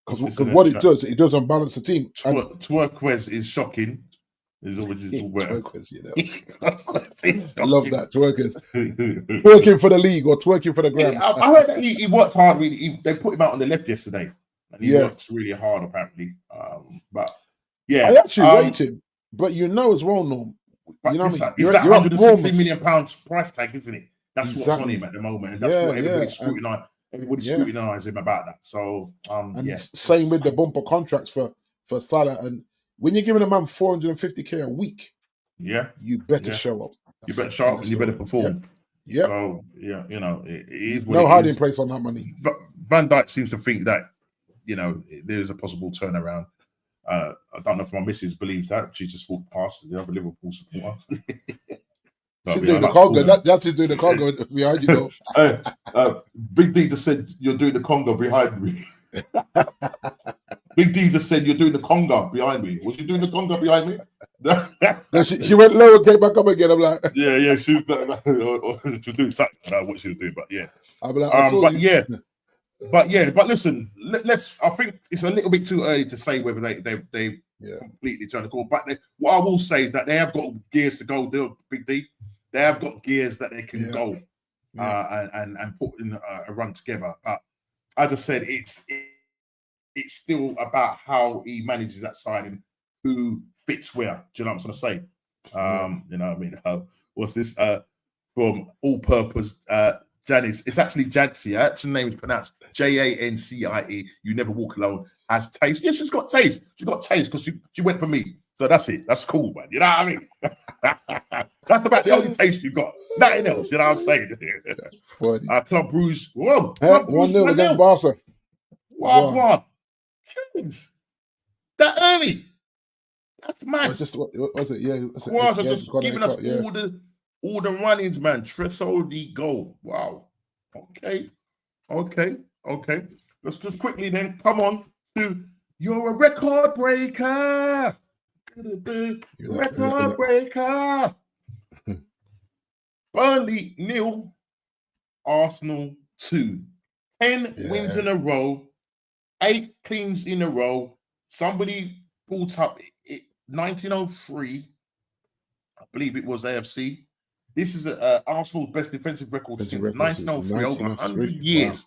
Because what it does unbalance the team. Turquoise is shocking. Is always Turquoise, you know. I love that Turquoise. Twerking for the league or twerking for the ground. I heard that he worked hard. They put him out on the left yesterday, and he works really hard apparently. But I actually rate him. But you know as well, Norm. You know what I mean? It's that £160 million price tag, isn't it? That's what's on him at the moment, and that's what everybody's scrutinizing. Everybody's scrutinizing him about that. So, same with the bumper contracts for Salah. And when you're giving a man 450k a week, you better show up. You better show up and you better perform. Yeah. So, you know, it is no hiding place on that money. Van Dijk seems to think that, you know, there's a possible turnaround. I don't know if my missus believes that. She just walked past the other Liverpool supporter. She's doing the Congo. That's just doing the Congo behind you. Big D just said you're doing the Congo behind me. Big D just said you're doing the Congo behind me. Was you doing the Congo behind me? No, she went low and came back up again. I'm like, she was doing exactly what she was doing, but I'm like, but listen, I think it's a little bit too early to say whether they've completely turned the corner. But what I will say is that they have got gears to go. Big D, they have got gears that they can go and put in a run together. But as I said, it's still about how he manages that side and who fits where. Do you know what I'm going to say? You know what I mean? What's this? From All Purpose Janice. It's actually Jancie. Her actual name is pronounced Jancie. You never walk alone. Has taste. Yes, she's got taste. She's got taste because she went for me. So that's it. That's cool, man. You know what I mean? That's about the only taste you got. Nothing else. You know what I'm saying? Club Brugge. Whoa. 1-0 against Barca. Wow. Jeez. That early. That's mad. What was it? Yeah. Just giving us all the run-ins, man. Tressoldi goal. Wow. Okay. Let's just quickly then come on to you're a record breaker. Record breaker. Burnley 0, Arsenal 2. 10 wins in a row, 8 cleans in a row. Somebody brought up 1903. I believe it was AFC. This is Arsenal's best defensive record since 1903, over 100 years. Wow.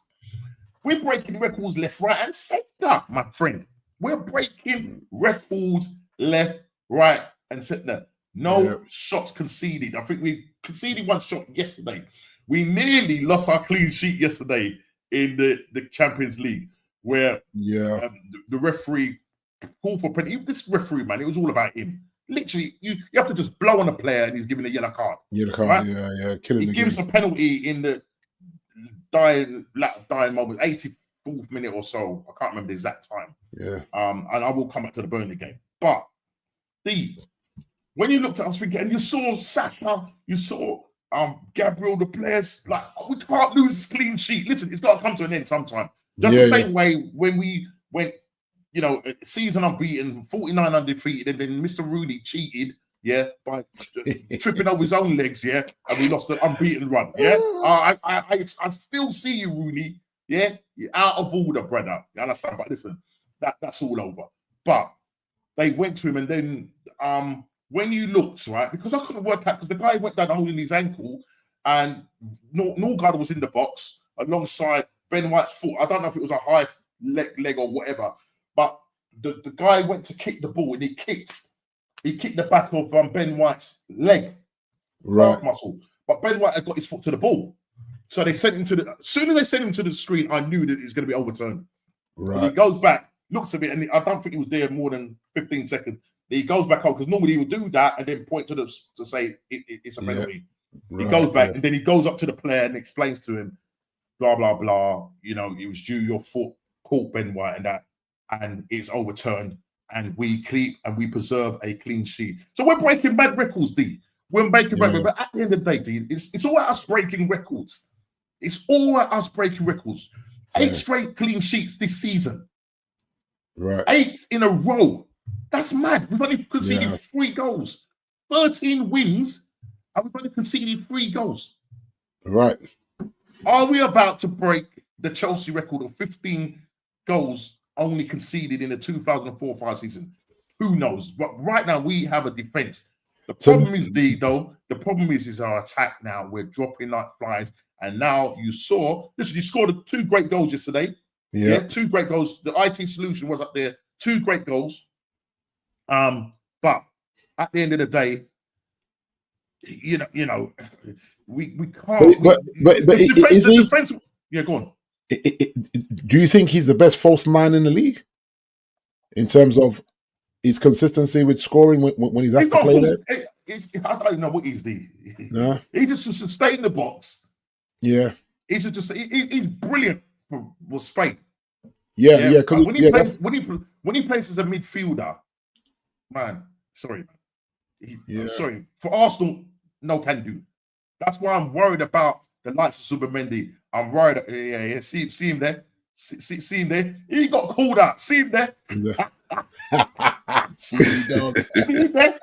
We're breaking records left, right, and centre, my friend. We're breaking records left, right, and centre. No shots conceded. I think we conceded 1 shot yesterday. We nearly lost our clean sheet yesterday in the Champions League, where the referee called for penalty. This referee, man, it was all about him. literally, you have to just blow on a player and he's giving a yellow card. Yellow card, right? yeah, killing He the gives game. a penalty in the dying moment, 84th minute or so. I can't remember the exact time. Yeah. And I will come back to the Burnley game. But when you looked at us thinking, and you saw Saka, you saw Gabriel, the players, like, we can't lose this clean sheet. Listen, it's got to come to an end sometime. Just the same way when we went, season unbeaten, 49 undefeated, and then Mr. Rooney cheated, by tripping over his own legs, and we lost the unbeaten run, I still see you, Rooney, you're out of order, brother. You understand? But listen, that's all over. But they went to him, and then when you looked, right, because I couldn't work out, because the guy went down holding his ankle, and Norgard was in the box alongside Ben White's foot. I don't know if it was a high leg or whatever, but the guy went to kick the ball, and he kicked the back of Ben White's leg, calf muscle. But Ben White had got his foot to the ball. So they sent him as soon as they sent him to the screen, I knew that it was going to be overturned. Right. He goes back, looks at it, and I don't think he was there more than 15 seconds. He goes back home, because normally he would do that and then point to say it's a penalty. He goes back, and then he goes up to the player and explains to him, blah, blah, blah. It was due, your foot caught Ben White and that, and it's overturned, and we preserve a clean sheet. So we're breaking bad records, D. We're breaking records, but at the end of the day, D, it's all about us breaking records. It's all about us breaking records. 8 straight clean sheets this season. Right. 8 in a row. That's mad. We've only conceded 3 goals. 13 wins, and we've only conceded 3 goals. Right. Are we about to break the Chelsea record of 15 goals only conceded in the 2004-05 season? Who knows? But right now, we have a defense. The problem the problem is our attack now. We're dropping like flies. And now you scored 2 great goals yesterday. Yeah, 2 great goals. The IT solution was up there. 2 great goals. But at the end of the day, we can't. But defense. Yeah, go on. Do you think he's the best false nine in the league in terms of his consistency with scoring when he's asked to play there? I don't know what he's the. No, he just stay in the box. Yeah, he's brilliant for Spain. Yeah. When he plays as a midfielder, man, sorry, sorry for Arsenal, no can do. That's why I'm worried about the likes of Zubimendi. I'm worried. Yeah. See him there. See him there. He got called out. See him there. See him there.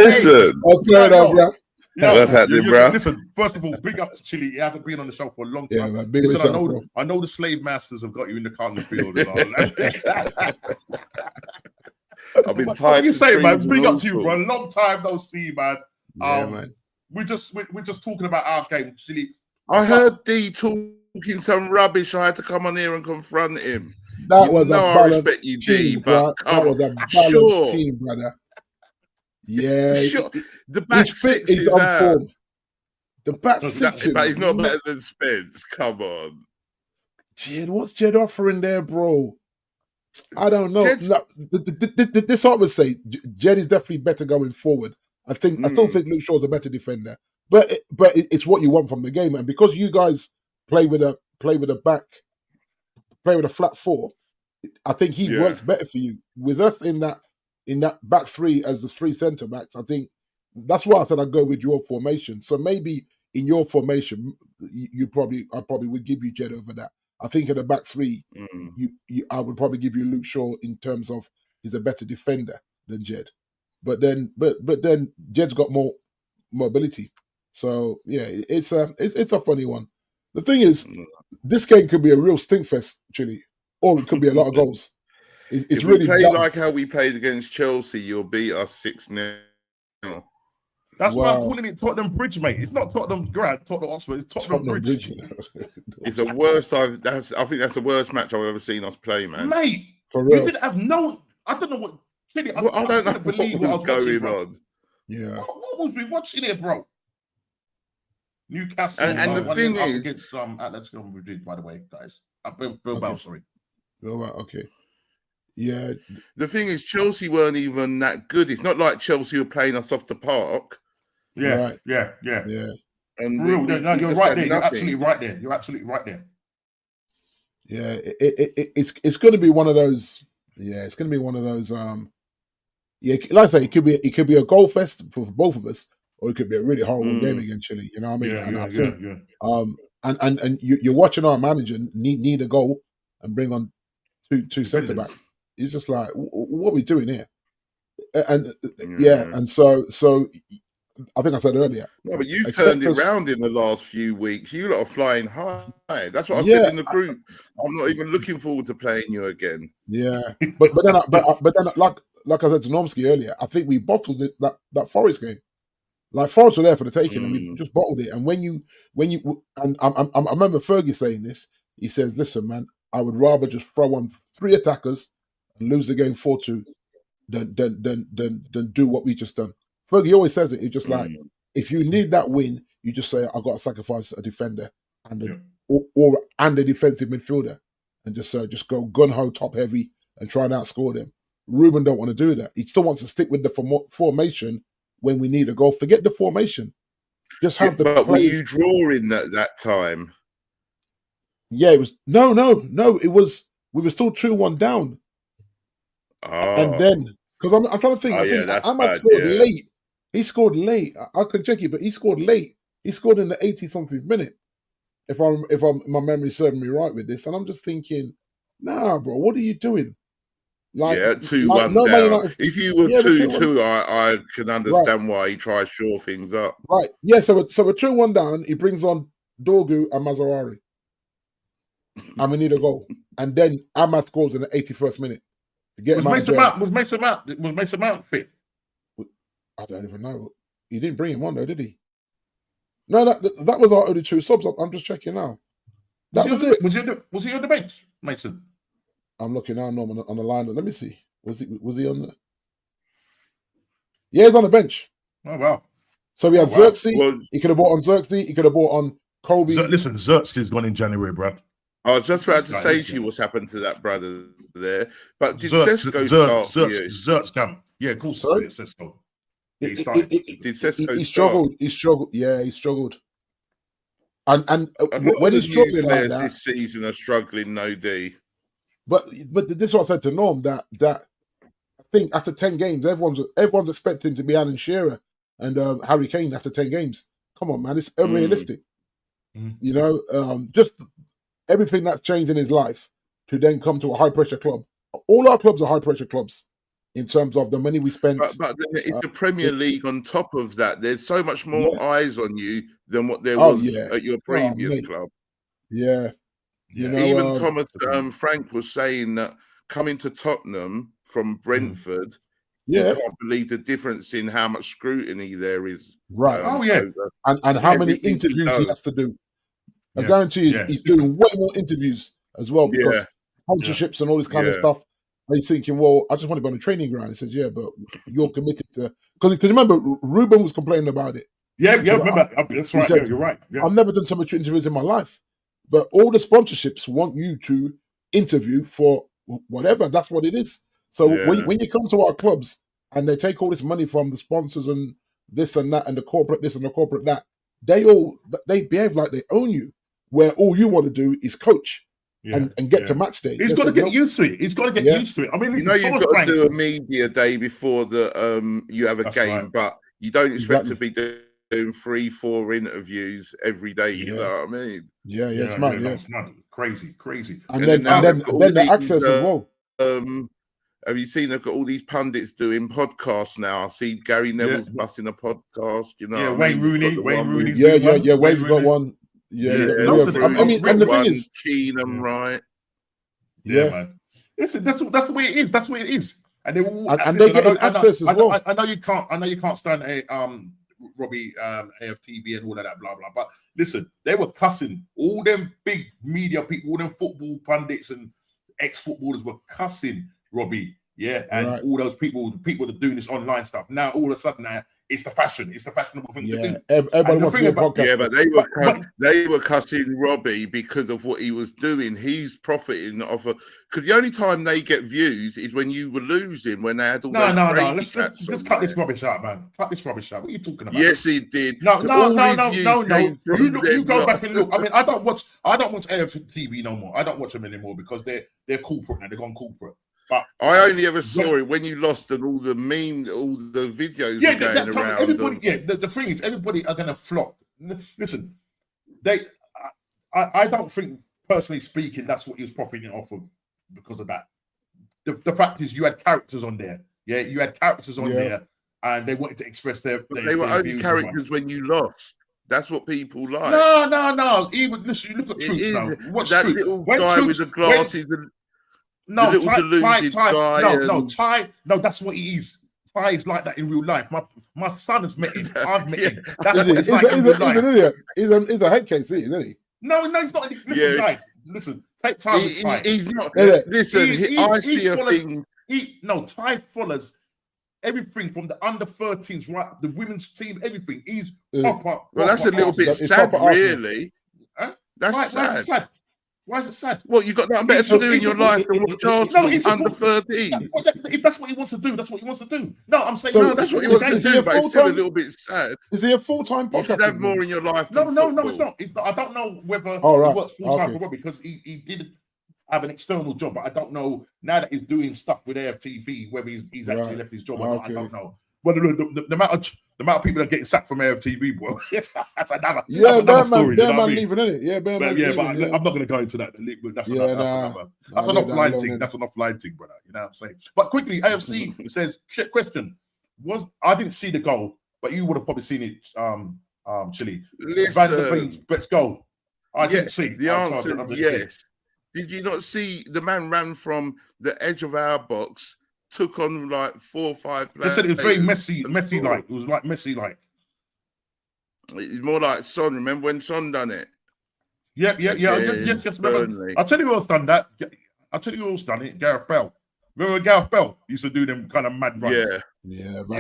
Listen, what's going on, bro? What's happening, bro? Listen, first of all, big up to Chile. He hasn't been on the show for a long time. Yeah, man, listen, I know the slave masters have got you in the Carlton field. I've been tired. What you say, man? Big up to you, bro. Long time no see, man. Man. We're just talking about our game, Chile. I heard D talking some rubbish. I had to come on here and confront him. That was a balanced team, but that was a balanced team, brother. Yeah, the back six is unformed. The back six, but he's not better than Spence. Come on, Jed. What's Jed offering there, bro? I don't know. This I would say Jed is definitely better going forward. I still think Luke Shaw's a better defender, but it's what you want from the game, and because you guys play with a flat 4, I think he works better for you. With us in that back 3 as the 3 centre backs, I think that's why I said I'd go with your formation. So maybe in your formation, I probably would give you Jed over that. I think in the back 3, I would probably give you Luke Shaw in terms of he's a better defender than Jed. But then Jed's got more mobility. So yeah, it's a funny one. The thing is, this game could be a real stinkfest, Chile, or it could be a lot of goals. It's if really we play like how we played against Chelsea, you'll beat us 6-0. That's why I'm calling it Tottenham Bridge, mate. It's not Tottenham Grand, Tottenham Oxford. It's Tottenham Bridge. It's the worst I think that's the worst match I've ever seen us play, man. Mate, for real. You didn't have I don't know what. I don't know believe what was going on. Yeah. What was we watching here, bro? Newcastle. And the thing is, against Atletico Madrid, by the way, guys. Bilbao, sorry. Bilbao, okay. Yeah, The thing is, Chelsea weren't even that good. It's not like Chelsea were playing us off the park, Yeah, right. yeah. Yeah, and For real, no, we you're just right had there. You're nothing. absolutely right there. You're absolutely right there. yeah. It's going to be one of those. Yeah, it's going to be one of those. Yeah, like I say, it could be a goal fest for both of us, or it could be a really horrible game against Chile. You know what I mean? Yeah, And I yeah, think, yeah. and you're watching our manager need a goal and bring on two centre Defenders. backs. It's just like, what are we doing here? And Yeah. and so I think I said earlier. No, but you've expect turned it us- round in the last few weeks. You lot are flying high. That's what I Yeah, said in the group. I'm not even looking forward to playing you again. Yeah, but then like I said to Normski earlier, I think we bottled it, that Forest game. Like Forest were there for the taking, and we just bottled it. And when you and I remember Fergie saying this. He said, "Listen, man, I would rather just throw on 3 attackers and lose the game 4-2 than do what we just done." Fergie always says it. He's just like, if you need that win, you just say, "I've got to sacrifice a defender and and a defensive midfielder." And just go gun ho top heavy and try and outscore them. Ruben don't want to do that. He still wants to stick with the formation when we need a goal. Forget the formation. Just have the But were players. you drawing at that time? Yeah, it was no. It was we were still 2-1 down, and then because I'm trying to think. I think Ahmad scored late. He scored late. I can check it, but he scored late. He scored in the 80-something minute. If my memory serving me right with this, and I'm just thinking, nah, bro, what are you doing? Like, 2-1 no, down. United, If you were 2-2, I can understand why he tries to shore things up. Right. Yeah, so we're 2-1 down. He brings on Dorgu and Mazarari. And we need a goal. And then Ahmad scores in the 81st minute. To get Was Mason Mount fit? I don't even know. He didn't bring him on though, did he? No, that was our only 2 subs. I'm just checking now. That was it. Was he on the bench, Mason? I'm looking now, Norman, on the lineup. Let me see. Was he on the? Yeah, he's on the bench. Oh wow! So we had Xerxes. Well, he could have bought on Xerxes. He could have bought on Kobe. Listen, Xerxes gone in January, bro. I was just about to say to you what's happened to that brother there. But did Sesko start for you? Xerxes come. Yeah, of course. Sesko. He struggled. He struggled. Yeah, he struggled. And when he's struggling like that, this season are struggling, no D. But this is what I said to Norm that I think after 10 games, everyone's expecting to be Alan Shearer and Harry Kane after 10 games. Come on, man, it's unrealistic. You know, just everything that's changed in his life to then come to a high pressure club. All our clubs are high pressure clubs in terms of the money we spend. But then it's the Premier League on top of that. There's so much more eyes on you than what there was at your previous club. Yeah. You know, even Thomas Frank was saying that coming to Tottenham from Brentford, you can't believe the difference in how much scrutiny there is. Right. And how many interviews he has to do. I guarantee he's doing way more interviews as well because sponsorships and all this kind of stuff. And he's thinking, well, I just want to be on the training ground. He says, yeah, but you're committed to because remember, Ruben was complaining about it. Yeah, remember. That's right. Said, you're right. Yeah. I've never done so much interviews in my life. But all the sponsorships want you to interview for whatever. That's what it is. So when you come to our clubs and they take all this money from the sponsors and this and that and the corporate this and the corporate that, they behave like they own you. Where all you want to do is coach and get to match day. He's got to get used to it. He's got to get used to it. I mean, you've got to do a media day before you have a game, but you don't expect to be doing 3-4 interviews every day. You know what I mean? Yeah, it's mad. It's mad. Crazy. And then the access as well. Have you seen they've got all these pundits doing podcasts now? I see Gary Neville's busting a podcast. You know, Wayne Rooney. Wayne's got one. Yeah. I mean, and the thing is, Keenan, right? Yeah, man. Listen, that's the way it is. That's the way it is. And they will, and they're getting access as well. I know you can't stand Robbie AFTV and all of that blah blah. But listen, they were cussing all them big media people, all them football pundits and ex-footballers were cussing Robbie. Yeah, and all those people that are doing this online stuff. Now all of a sudden it's the fashion. It's the fashionable thing to Yeah, do. everybody wants to be a podcast. Yeah, but they were cussing Robbie because of what he was doing. He's profiting off of, because the only time they get views is when you were losing, when they had all those No. crazy Let's just cut this rubbish out, man. Cut this rubbish out. What are you talking about? Yes, he did. No. All his views came from You go them back and look. I mean, I don't watch AFTV no more. I don't watch them anymore because they're corporate now. They're gone corporate. But I only ever saw it when you lost and all the videos were going around. Everybody, the thing is, everybody are going to flock. Listen, I don't think, personally speaking, that's what he was profiting off of because of that. The fact is, you had characters on there. Yeah, you had characters on there, and they wanted to express their. They were only characters when you lost. That's what people like. No. Even listen, you look at Truth now. What's that Truth? little guy with the glasses? No, the little deluded guy. Ty. No, that's what he is. Ty is like that in real life. My son has met him. I've met him. That's what it's like in real life. He's a head case, isn't he? No, he's not. Listen, guys. Listen, take time with Ty. He's not. Listen, I see a thing. Ty follows everything from the under 13s, right? The women's team, everything. He's proper. Well, that's a little bit sad, really. Huh? That's sad. Why is it sad? Well, you got nothing better to do in your life than watch Arsenal under 13. If that's what he wants to do, that's what he wants to do. No, I'm saying no, that's what he wants to do, but it's still a little bit sad. Is he a full-time podcast? You should have more in your life. No, it's not. I don't know whether he works full-time for Robbie because he did have an external job, but I don't know now that he's doing stuff with AFTV whether he's actually left his job or not. I don't know. Well, the amount of people that are getting sacked from AFTV, bro. That's another story. Man leaving, innit? Yeah, but I'm not going to go into that. That's an offline thing. That's an offline thing, brother. You know what I'm saying? But quickly, AFC says, question. I didn't see the goal, but you would have probably seen it, Chile. Van der Beek's best goal. I didn't see. The answer is yes. Did you not see the man ran from the edge of our box, took on like 4 or 5 players? They said it was very Messi-like. It was like Messi-like. It's more like Son. Remember when Son done it? Yes. I'll tell you who else done that. I'll tell you who else done it. Gareth Bale. Remember Gareth Bale used to do them kind of mad runs? Yeah.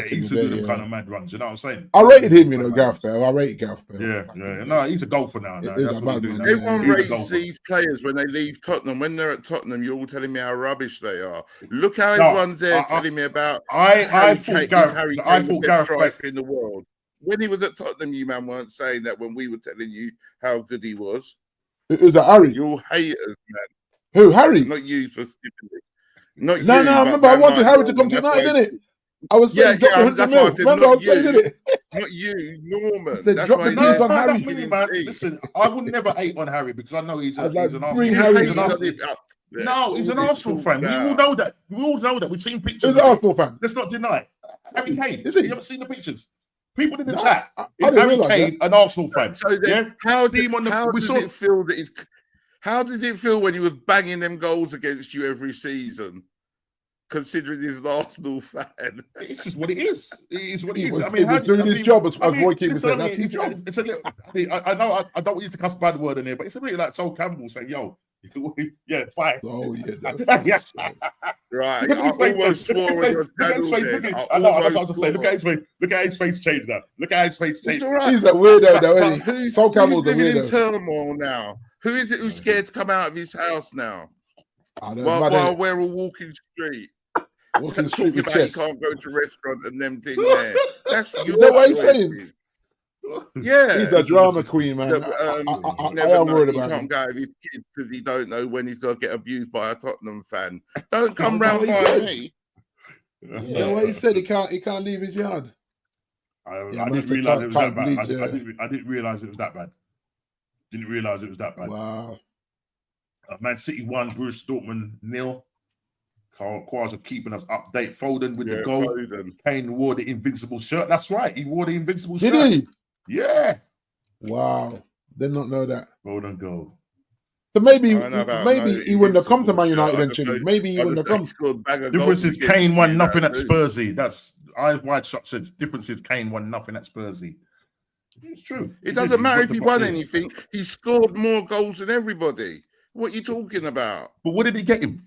He used to do them kind of mad runs. You know what I'm saying? I rated him, Gareth Bale. I rated Gareth Bale. Yeah. No, he's a golfer now. Everyone rates these players when they leave Tottenham. When they're at Tottenham, you're all telling me how rubbish they are. Look how everyone's there telling me about I thought Gareth Bale in the world. When he was at Tottenham, you man weren't saying that when we were telling you how good he was. It was Harry. You're all haters, man. Who, Harry? Not you specifically. Not no, I remember I wanted Harry to come to United, didn't it? I was saying that's why I said remember I was saying, didn't it? Not you, Norman. That's why on Harry. Man. Listen, I would never hate on Harry because I know he's an Arsenal. No, he's an Arsenal fan. We all know that. We've seen pictures. He's an Arsenal fan. Let's not deny it. Harry Kane. Is he? You haven't seen the pictures? People in the chat. Is Harry Kane an Arsenal fan? So then, how did it feel that how did it feel when he was banging them goals against you every season? Considering he's an Arsenal fan, it's just what it is. It is what it is. He was doing his job, as Roy Keeper said. That's his job. It's a little. I know I don't want you to cuss bad word in here, but it's a bit like Sol Campbell saying, "Yo, yeah, fine." Oh yeah, right. I almost swore on your channel. I know. That's what I was saying. Look at his face. Look at his face change now. Look at his face change. He's a weirdo, though, isn't he? Sol Campbell's a weirdo. In turmoil now. Who is it who's scared to come out of his house now? While we're all walking street. Walking street with chest. You can't go to a restaurant and them thing there. Is that what he's saying? Yeah, he's a drama queen, man. I am worried about him. He can't go with his kids because he don't know when he's going to get abused by a Tottenham fan. Don't come round by me. Yeah, what he said, he can't leave his yard. I didn't realize it was that bad. I didn't realize it was that bad. Didn't realize it was that bad. Wow. Man City 1, Borussia Dortmund 0. Carl Quasar keeping us update. Foden with the goal. Kane wore the invincible shirt. That's right. He wore the invincible shirt. Did he? Yeah. Wow. Did not know that. Foden goal. So maybe he wouldn't have come to Man United and Chile. Maybe he wouldn't have come. Difference is Kane won nothing at Spursy. That's Eyes Wide Shut says difference is Kane won nothing at Spursy. It's true. It doesn't matter if he won anything. He scored more goals than everybody. What are you talking about? But what did he get him?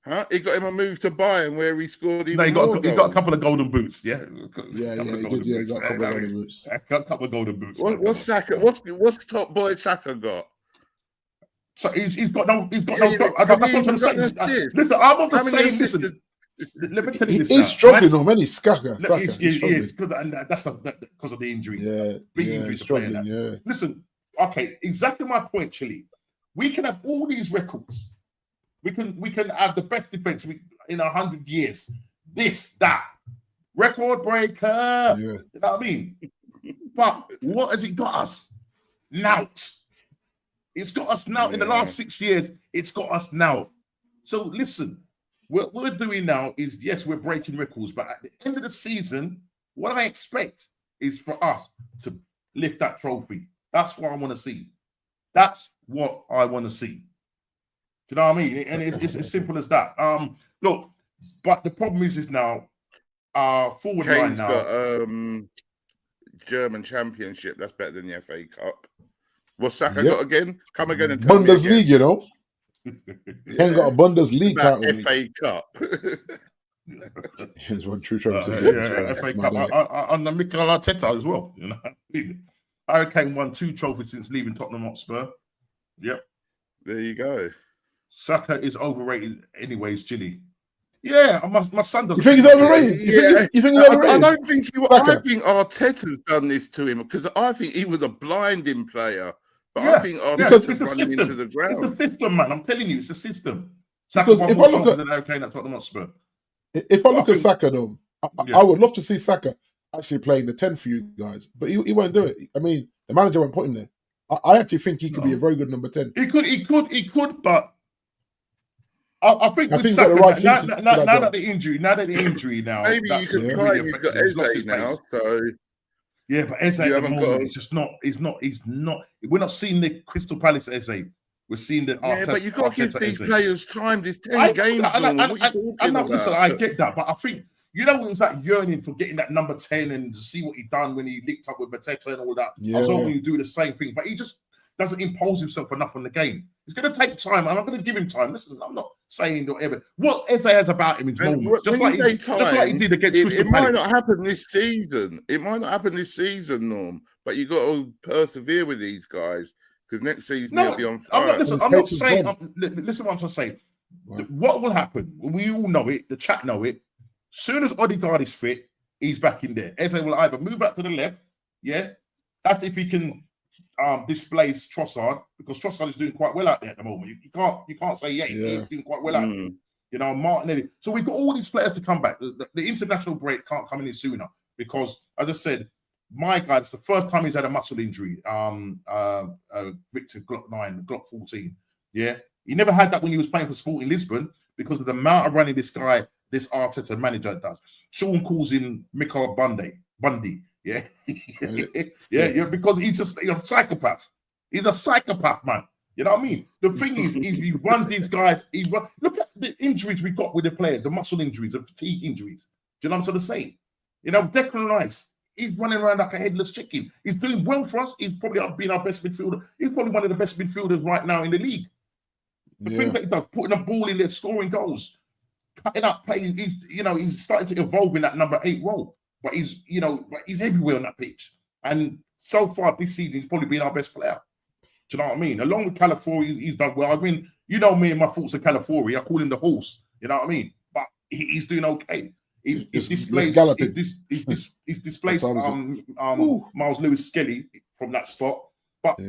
Huh? He got him a move to Bayern where he scored even No, he more got a couple of golden boots. Yeah, He did. Yeah, he got a couple of golden boots. A couple of golden boots. What's Saka? What's top boy Saka got? So he's got no. That's what I'm saying. Listen, I'm of the same. Listen, let me tell you this. He's struggling, or many Saka. He is because because of the injury. Yeah, big injury to play in that. Yeah. Listen, okay, exactly my point, Chile. We can have all these records. We can have the best defense in 100 years. This, that, record breaker. Yeah. You know what I mean? But what has it got us? Nout. It's got us now. In the last 6 years, it's got us now. So listen, what we're doing now is, yes, we're breaking records, but at the end of the season, what I expect is for us to lift that trophy. That's what I want to see. That's what I want to see. Do you know what I mean? And it's as simple as that. Look, but the problem is now forward line now. Got, German Championship. That's better than the FA Cup. What's Saka got again? Come again and tell Bundesliga, me again. you know. He ain't got a Bundesliga title. FA Cup. Here's one true trophy. FA Cup under Mikel Arteta as well. You know, Harry Kane won 2 trophies since leaving Tottenham Hotspur. Yep. There you go. Saka is overrated, anyways, Ginny. Yeah, my son doesn't. You think he's overrated? You think he's overrated? I don't think I think Arteta's done this to him because I think he was a blinding player. But I think Arteta's running him into the ground. It's a system, man. I'm telling you, it's a system. Because if I look at Harry Kane at Tottenham Hotspur, if I look at Saka, though, I would love to see Saka actually playing the 10 for you guys, but he won't do it. I mean, the manager won't put him there. I actually think he could be a very good number 10. He could, but I think with Saka, now that the injury, now maybe you could try. You've got Eze now, so yeah, but Eze at the moment is just not. He's not. We're not seeing the Crystal Palace Eze. We're seeing the but you've got to give these players time. There's 10 games. Listen, I get that, but I think it was that yearning for getting that number 10 and to see what he done when he linked up with Mateta and all that. I was hoping he'd do the same thing, but he just doesn't impose himself enough on the game. It's going to take time, and I'm going to give him time. Listen, I'm not saying whatever. What Eze has about him is moments, just like he did against Crystal Palace. It might not happen this season. Norm, but you got to persevere with these guys because next season they'll be on fire. I'm not saying. Listen, what I'm trying to say. Right. What will happen? We all know it. The chat know it. Soon as Odegaard is fit, he's back in there. Eze will either move back to the left. Yeah, that's if he can displace Trossard, because Trossard is doing quite well out there at the moment. You can't say he's doing quite well out there. You know, Martinelli. So we've got all these players to come back. The international break can't come in sooner because, as I said, my guy, it's the first time he's had a muscle injury. Victor Glock 14. Yeah, he never had that when he was playing for Sporting Lisbon because of the amount of running this Arteta manager does. Sean calls him Mikel Bundy. Yeah. yeah, because he's just a psychopath. He's a psychopath, man. You know what I mean? The thing is he runs these guys. Look at the injuries we got with the players, the muscle injuries, the fatigue injuries. Do you know what I'm trying to say? You know, Declan Rice, he's running around like a headless chicken. He's doing well for us. He's probably been our best midfielder. He's probably one of the best midfielders right now in the league. The things that he does, putting a ball in there, scoring goals, cutting up plays. He's starting to evolve in that number 8 role. But he's everywhere on that pitch. And so far this season, he's probably been our best player. Do you know what I mean? Along with Calafiori, he's done well. I mean, you know me and my thoughts of Calafiori. I call him the horse. You know what I mean? But he's doing okay. He's displaced Miles Lewis Skelly from that spot. But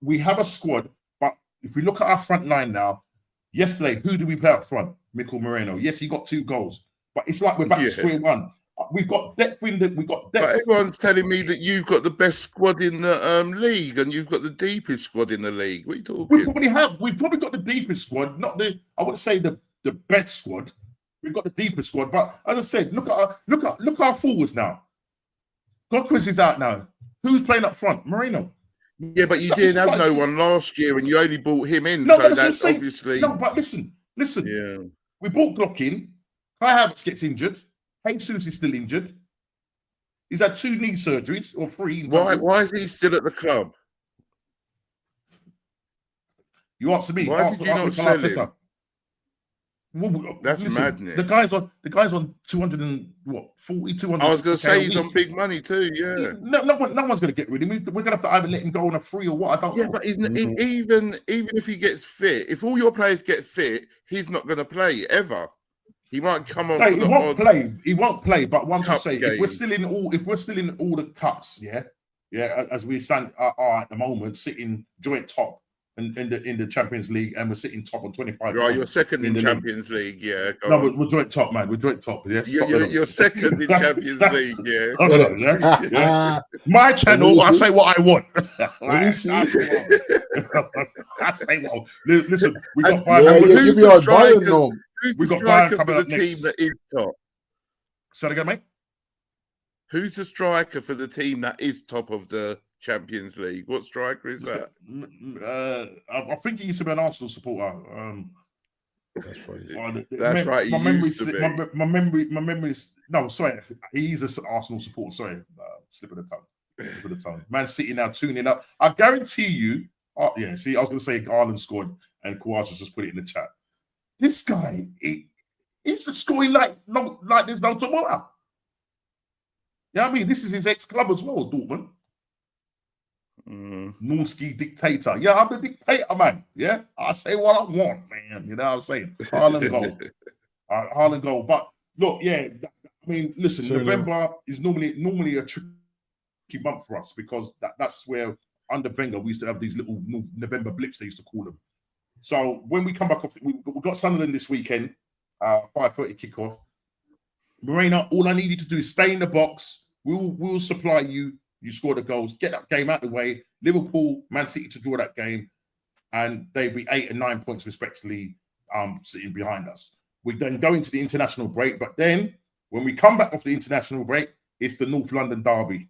we have a squad. But if we look at our front line now, yesterday, who did we play up front? Mikel Moreno. Yes, he got 2 goals. But it's like we're back to square one. We've got depth in the. But everyone's telling me that you've got the best squad in the league, and you've got the deepest squad in the league. What are you talking? We probably have. We've probably got the deepest squad, not the. I wouldn't say the best squad. We've got the deepest squad, but as I said, look at our forwards now. Godquist is out now. Who's playing up front? Moreno. Yeah, but you didn't have no one last year, and you only brought him in. No, so that's obviously. No, but listen. Yeah, we brought Glock in. Kai Havertz gets injured. Jesus is still injured. He's had 2 knee surgeries or 3. Why is he still at the club? You answer me. Why did you not sell him? That's madness. The guy's on 200 and what 40, 200. I was going to say he's on big money too. Yeah. No one's going to get rid of him. We're going to have to either let him go on a free or what. I don't know. But even if he gets fit, if all your players get fit, he's not going to play ever. He might come on. He won't play. He won't play. But once I say, game. if we're still in all the cups, as we stand are at the moment, sitting joint top in the Champions League, and we're sitting top on 25. Right, you're second in the Champions League. Yeah. No, we're joint top, man. We're joint top. Yeah. You're second in Champions League. Yeah. Yeah. My channel. I say what I want. I say what. Listen, we got Bayern. Who's the striker for the team that is top? Say again, mate. Who's the striker for the team that is top of the Champions League? What striker is that? I think he used to be an Arsenal supporter. That's right. That's right. My memory's no. Sorry, he's an Arsenal supporter. Sorry, slip of the tongue. Man City now tuning up. I guarantee you. See, I was going to say Garland scored, and Kouacha just put it in the chat. This guy, he's scoring like there's no tomorrow. Yeah, I mean, this is his ex-club as well, Dortmund. Noomski dictator. Yeah, I'm the dictator, man. Yeah, I say what I want, man. You know what I'm saying? Haaland goal. Haaland goal. But look, I mean, listen, November is normally a tricky month for us because that's where under Wenger we used to have these little November blips, they used to call them. So when we come back, we've got Sunderland this weekend, 5:30 kickoff. Morena, all I need you to do is stay in the box. We'll supply you. You score the goals, get that game out of the way. Liverpool, Man City to draw that game, and they'll be 8 and 9 points respectively, sitting behind us. We then go into the international break, but then when we come back off the international break, it's the North London derby.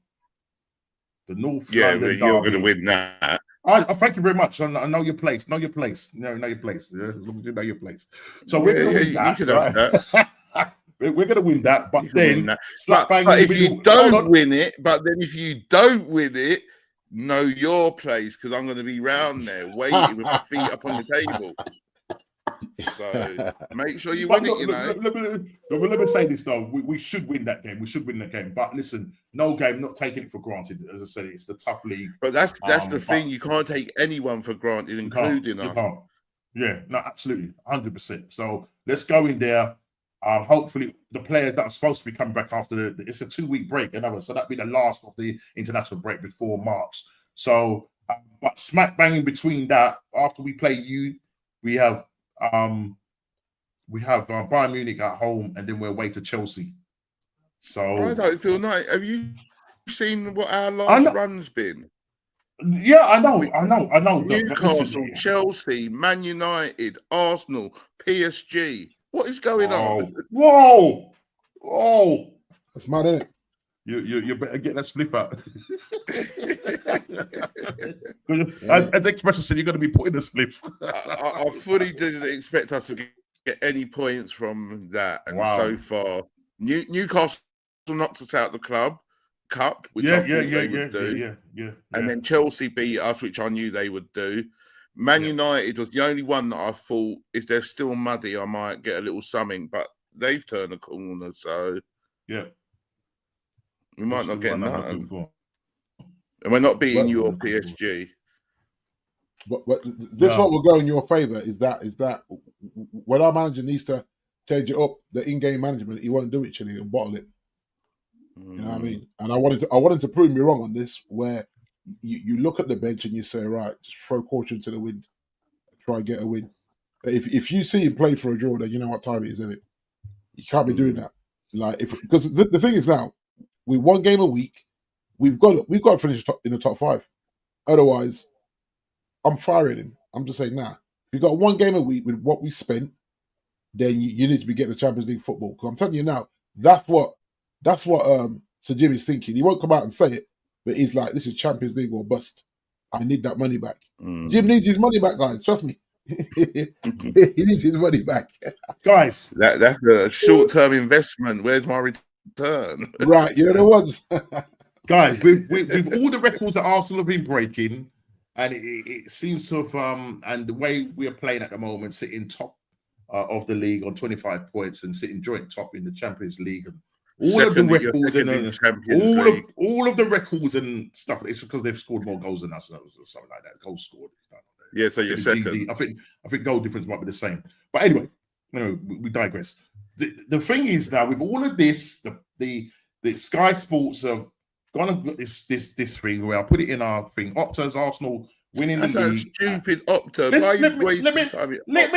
The North London derby. You're going to win that. I thank you very much. I know your place. Know your place. Know your place. Yeah, as long as you know your place. So we're going to win that. You can have that. We're going to win that, but then if you don't win it, know your place because I'm going to be round there waiting with my feet up on the table. So make sure you win it. Let me say this though: we should win that game. We should win that game. But listen, no game, not taking it for granted. As I said, it's the tough league. But that's the thing. You can't take anyone for granted, including us. Yeah, no, absolutely, 100%. So let's go in there. Hopefully, the players that are supposed to be coming back after it's a 2-week break, so that'll be the last of the international break before March. So, but smack bang in between that, after we play you, we have Bayern Munich at home, and then we're away to Chelsea. So I don't feel nice. Have you seen what our last run's been? Yeah, I know. Newcastle, Chelsea, Man United, Arsenal, PSG. What is going on? Whoa! That's mad, isn't it? You better get that slip out. As Expression said, you're going to be putting a slip. I fully didn't expect us to get any points from that. And so far, Newcastle knocked us out of the cup, which I thought they would do. And then Chelsea beat us, which I knew they would do. Man United was the only one that I thought, if they're still muddy, I might get a little something, but they've turned the corner, so we might not get nothing. And we're not beating your PSG. But this what will go in your favour is that when our manager needs to change it up, the in-game management, he won't do it, Chile, he'll bottle it. You know what I mean? And I wanted to prove me wrong on this, where you look at the bench and you say, right, just throw caution to the wind, try and get a win. But if you see him play for a draw, then you know what time it is, isn't it? You can't be doing that. Because the thing is now, with one game a week, we've got to finish in the top 5. Otherwise, I'm firing him. I'm just saying, nah. If you've got one game a week with what we spent, then you need to be getting the Champions League football. Because I'm telling you now, that's what Sir Jimmy's thinking. He won't come out and say it, but he's like, this is Champions League or bust. I need that money back. Jim needs his money back, guys. Trust me. He needs his money back. Guys. That's a short-term investment. Where's my return? Right, you know the ones. Guys, with all the records that Arsenal have been breaking, and it seems to have, and the way we are playing at the moment, sitting top of the league on 25 points and sitting joint top in the Champions League. And all of the records and all of the records and stuff. It's because they've scored more goals than us, or something like that. Goals scored. Yeah, so you're second. I think goal difference might be the same. But anyway, we digress. The thing is now with all of this, the Sky Sports have gone and this thing where I put it in our thing. Opta's Arsenal winning the league. Stupid Opta. Why are you wasting time? Let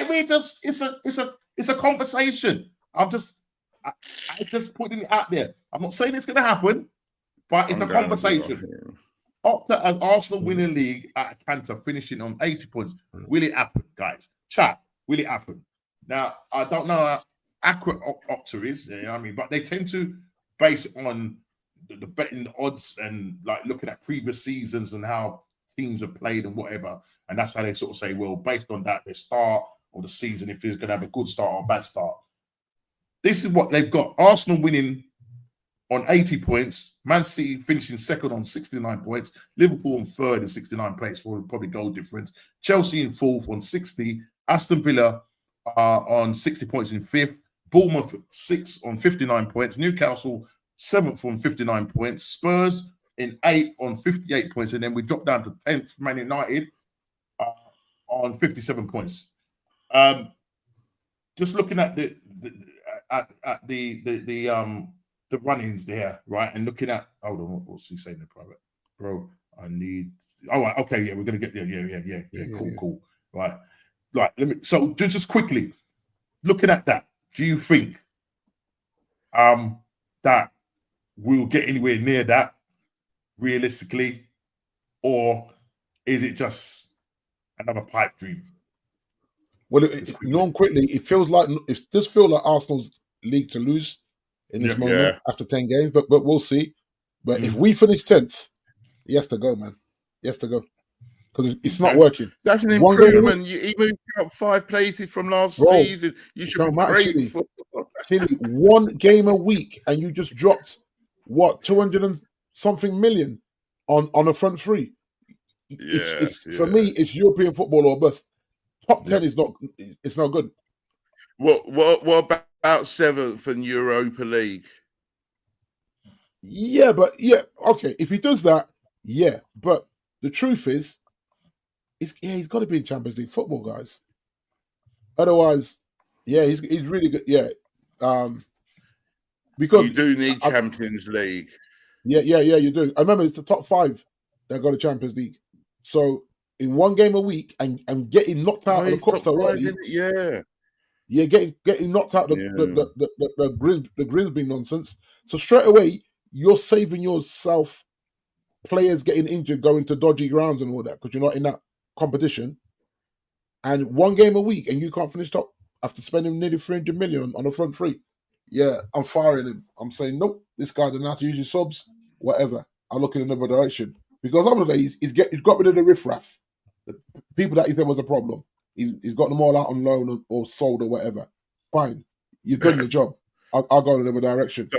me just. It's a conversation. I just putting it out there. I'm not saying it's going to happen, but it's a conversation. Opta as Arsenal winning league at Cantor, finishing on 80 points. Will it happen, guys? Chat. Will it happen? Now, I don't know how accurate Opta is, you know what I mean, but they tend to base it on the betting odds and like looking at previous seasons and how teams have played and whatever. And that's how they sort of say, well, based on that, the start of the season, if it's going to have a good start or a bad start. This is what they've got. Arsenal winning on 80 points. Man City finishing second on 69 points. Liverpool on third and 69 points for probably goal difference. Chelsea in fourth on 60. Aston Villa on 60 points in fifth. Bournemouth 6th on 59 points. Newcastle 7th on 59 points. Spurs in 8th on 58 points. And then we drop down to 10th, Man United on 57 points. Just looking at the run-ins there, right? And looking at, hold on, what's he saying in private? Bro, I need, okay, yeah, we're going to get there. Yeah, cool. Right. So just quickly, looking at that, do you think that we'll get anywhere near that realistically, or is it just another pipe dream? Well, quickly, it feels like it does feel like Arsenal's league to lose in this moment after 10 games, but we'll see. But if we finish 10th, he has to go, man. He has to go. Because it's not working. That's an improvement. He moved up 5 places from last season. You should be grateful. Chile, 1 game a week, and you just dropped, 200 and something million on a front three. For me, it's European football or bust. Top 10 is not. It's not good. What about 7th in Europa League? Okay. If he does that, but the truth is, he's got to be in Champions League football, guys. Otherwise, he's really good. Because you do need Champions League. Yeah, you do. I remember it's the top 5 that got a Champions League. So in 1 game a week and getting knocked out of the cups already. Getting knocked out the Grimsby nonsense. So straight away, you're saving yourself players getting injured, going to dodgy grounds and all that because you're not in that competition. And 1 game a week and you can't finish top after spending nearly 300 million on a front three. Yeah, I'm firing him. I'm saying, nope, this guy doesn't have to use his subs, whatever. I'll look in another direction. Because obviously he's got rid of the riffraff. The people that he said was a problem. He's got them all out on loan or sold or whatever. Fine. You've done your job. I'll go in another direction.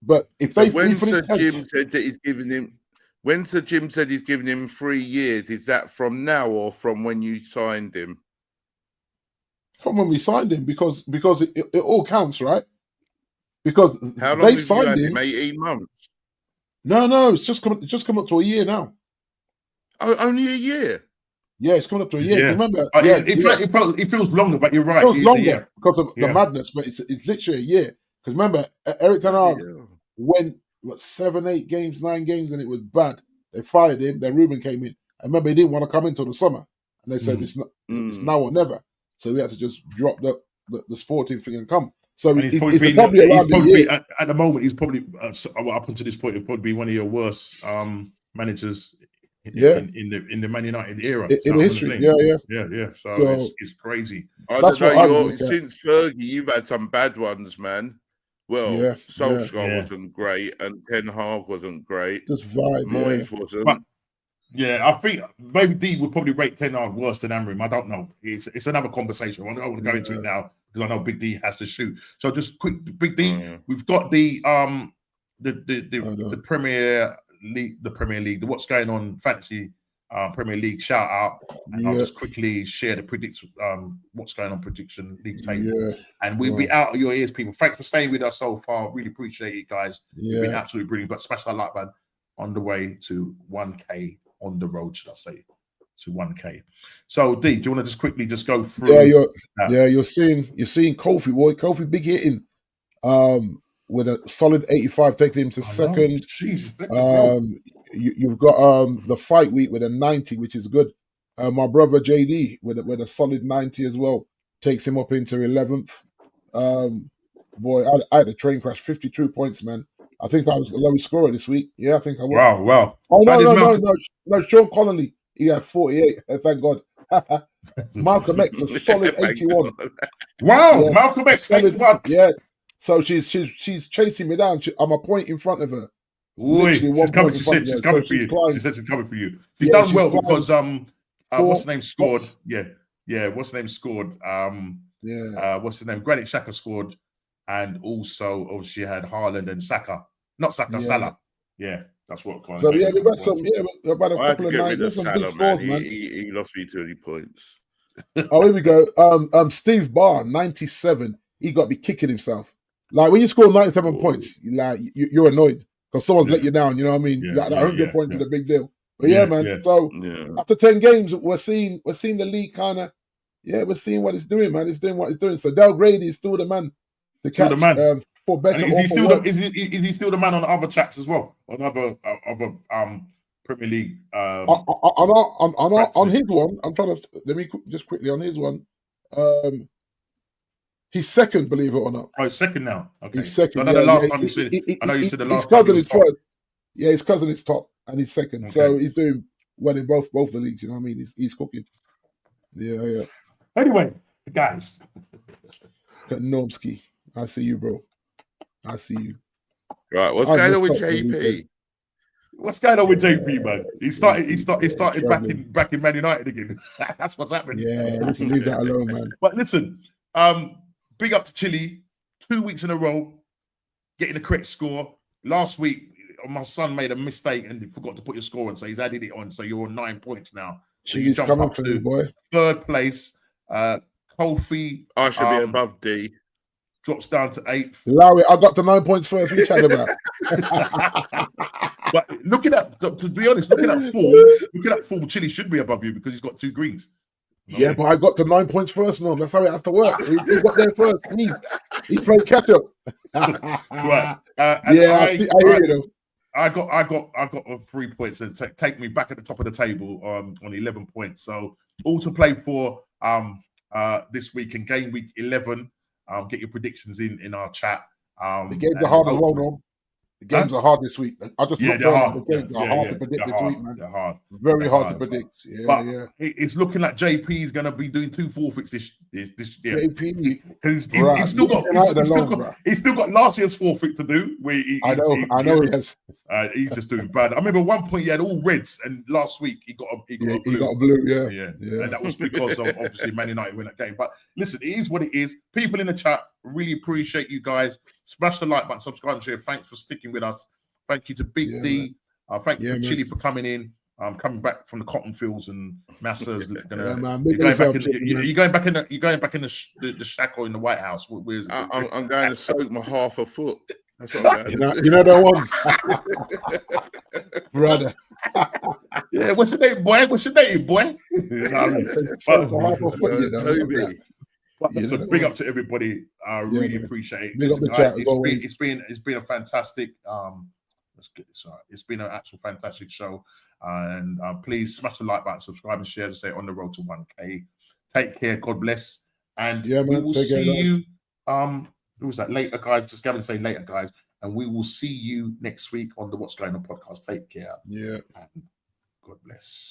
But if they when Sir Jim said that he's giving him, when Sir Jim said he's giving him 3 years, is that from now or from when you signed him? From when we signed him, because it all counts, right? Because how long they signed him? 18 months. No, it's just come up to a year now. Oh, only a year. Yeah, it's coming up to a year. Yeah. Remember? It feels longer, but you're right. It feels longer because of the madness, but it's literally a year. Because remember, Eric Ten Hag went 7, 8 games, 9 games, and it was bad. They fired him. Then Ruben came in. I remember he didn't want to come in until the summer, and they said it's now or never. So we had to just drop the sporting thing and come. So it's probably around a year. At the moment, he's probably up until this point, he'll probably be one of your worst managers in the Man United era in history. Yeah. So it's crazy. I don't know. Since Fergie, you've had some bad ones, man. Well, Solskjaer wasn't great, and Ten Hag wasn't great. Just vibe. Moyes wasn't. But, I think maybe D would probably rate Ten Hag worse than Amorim. I don't know. It's another conversation. I don't want to go into it now because I know Big D has to shoot. So just quick, Big D. We've got the Premier League, what's going on fantasy Premier League shout out, and I'll just quickly share the what's going on prediction league table, and we'll be out of your ears, people. Thanks for staying with us so far. Really appreciate it, guys. You've been absolutely brilliant. But smash that like button. On the way to 1K, on the road, should I say, to 1K. So, D, do you want to just quickly just go through? You're seeing Kofi, boy. Kofi big hitting, with a solid 85, taking him to second. You've got the fight week with a 90, which is good. My brother JD with a solid 90 as well, takes him up into 11th. Boy, I had a train crash, 52 points, man. I think I was the lowest scorer this week. Yeah, I think I was. Wow. Oh, no, Sean Connolly. He had 48. Thank God. Malcolm X, a solid 81. Wow, yeah, Malcolm X, solid 81. Yeah. So she's chasing me down. I'm a point in front of her. She's coming. She said she's coming for you. She said she's coming for you. She's done well because what's the name scored? Yeah. What's the name scored? What's the name? Granit Xhaka scored, and also obviously had Haaland and Saka. Not Saka, Salah. Yeah, that's what. So they've got some. Yeah, about a couple of nights. Some big scores, man. He lost me 20 points. Oh, here we go. Steve Barr, 97. He got to be kicking himself. Like when you score 97 points, you're annoyed because someone's let you down. You know what I mean? That 100 points is a big deal. But man. So after 10 games, we're seeing the league kind of. Yeah, we're seeing what it's doing, man. It's doing what it's doing. So Del Grady is still the man to catch for better. Is he still the man on the other chats as well? On other Premier League. On his one, I'm trying to let me just quickly on his one. He's second, believe it or not. Oh, he's second now. Okay. He's second. So I know the last time you said. I know you said the last time. His cousin is first. Yeah, his cousin is top, and he's second. Okay. So he's doing well in both the leagues. You know what I mean? He's cooking. Yeah. Anyway, guys. Normski, I see you, bro. I see you. Right, what's going on with JP? What's going on with JP, man? He started back in Man United again. That's what's happening. Yeah, listen, leave that alone, man. But listen, big up to Chile, 2 weeks in a row, getting the correct score. Last week, my son made a mistake and he forgot to put your score on, so he's added it on. So you're on 9 points now. So you jump up to third place. Kofi, I should be above D. Drops down to 8th. Larry, I got to 9 points first. We chatted about. But to be honest, looking at full, Chile should be above you because he's got 2 greens. Yeah, but I got to 9 points first, no. That's how it has to work. He got there first. He played catch up. Right. I hear you though. I got 3 points and take me back at the top of the table on 11 points. So all to play for this week and game week 11. Get your predictions in our chat. The games are hard as well, no? The games are hard this week. I just looked at the games are hard to predict this week, man. They're hard. Very hard to predict. It's looking like JP is going to be doing 2 forfeits this year. JP, because he's still got last year's forfeit to do. I know he has. He's just doing bad. I remember one point he had all reds, and last week he got a blue. He got a blue, yeah. And that was because of obviously Man United win that game. But listen, it is what it is. People in the chat, really appreciate you guys. Smash the like button, subscribe and share. Thanks for sticking with us. Thank you to Big D. Thank you to Chile for coming in. Coming back from the cotton fields and Massa's you're going back in the shack or in the White House. I'm going to soak my half a foot. That's what I'm going you know that one, brother. Yeah, what's your name, boy? So big up to everybody. I really appreciate it. It's been a fantastic. Let's get this right. It's been an actual fantastic show. And please smash the like button, subscribe and share to stay on the road to 1K. Take care. God bless. And we will see you. Who was that? Later, guys. Just Gavin say later, guys. And we will see you next week on the What's Going On podcast. Take care. Yeah. And God bless.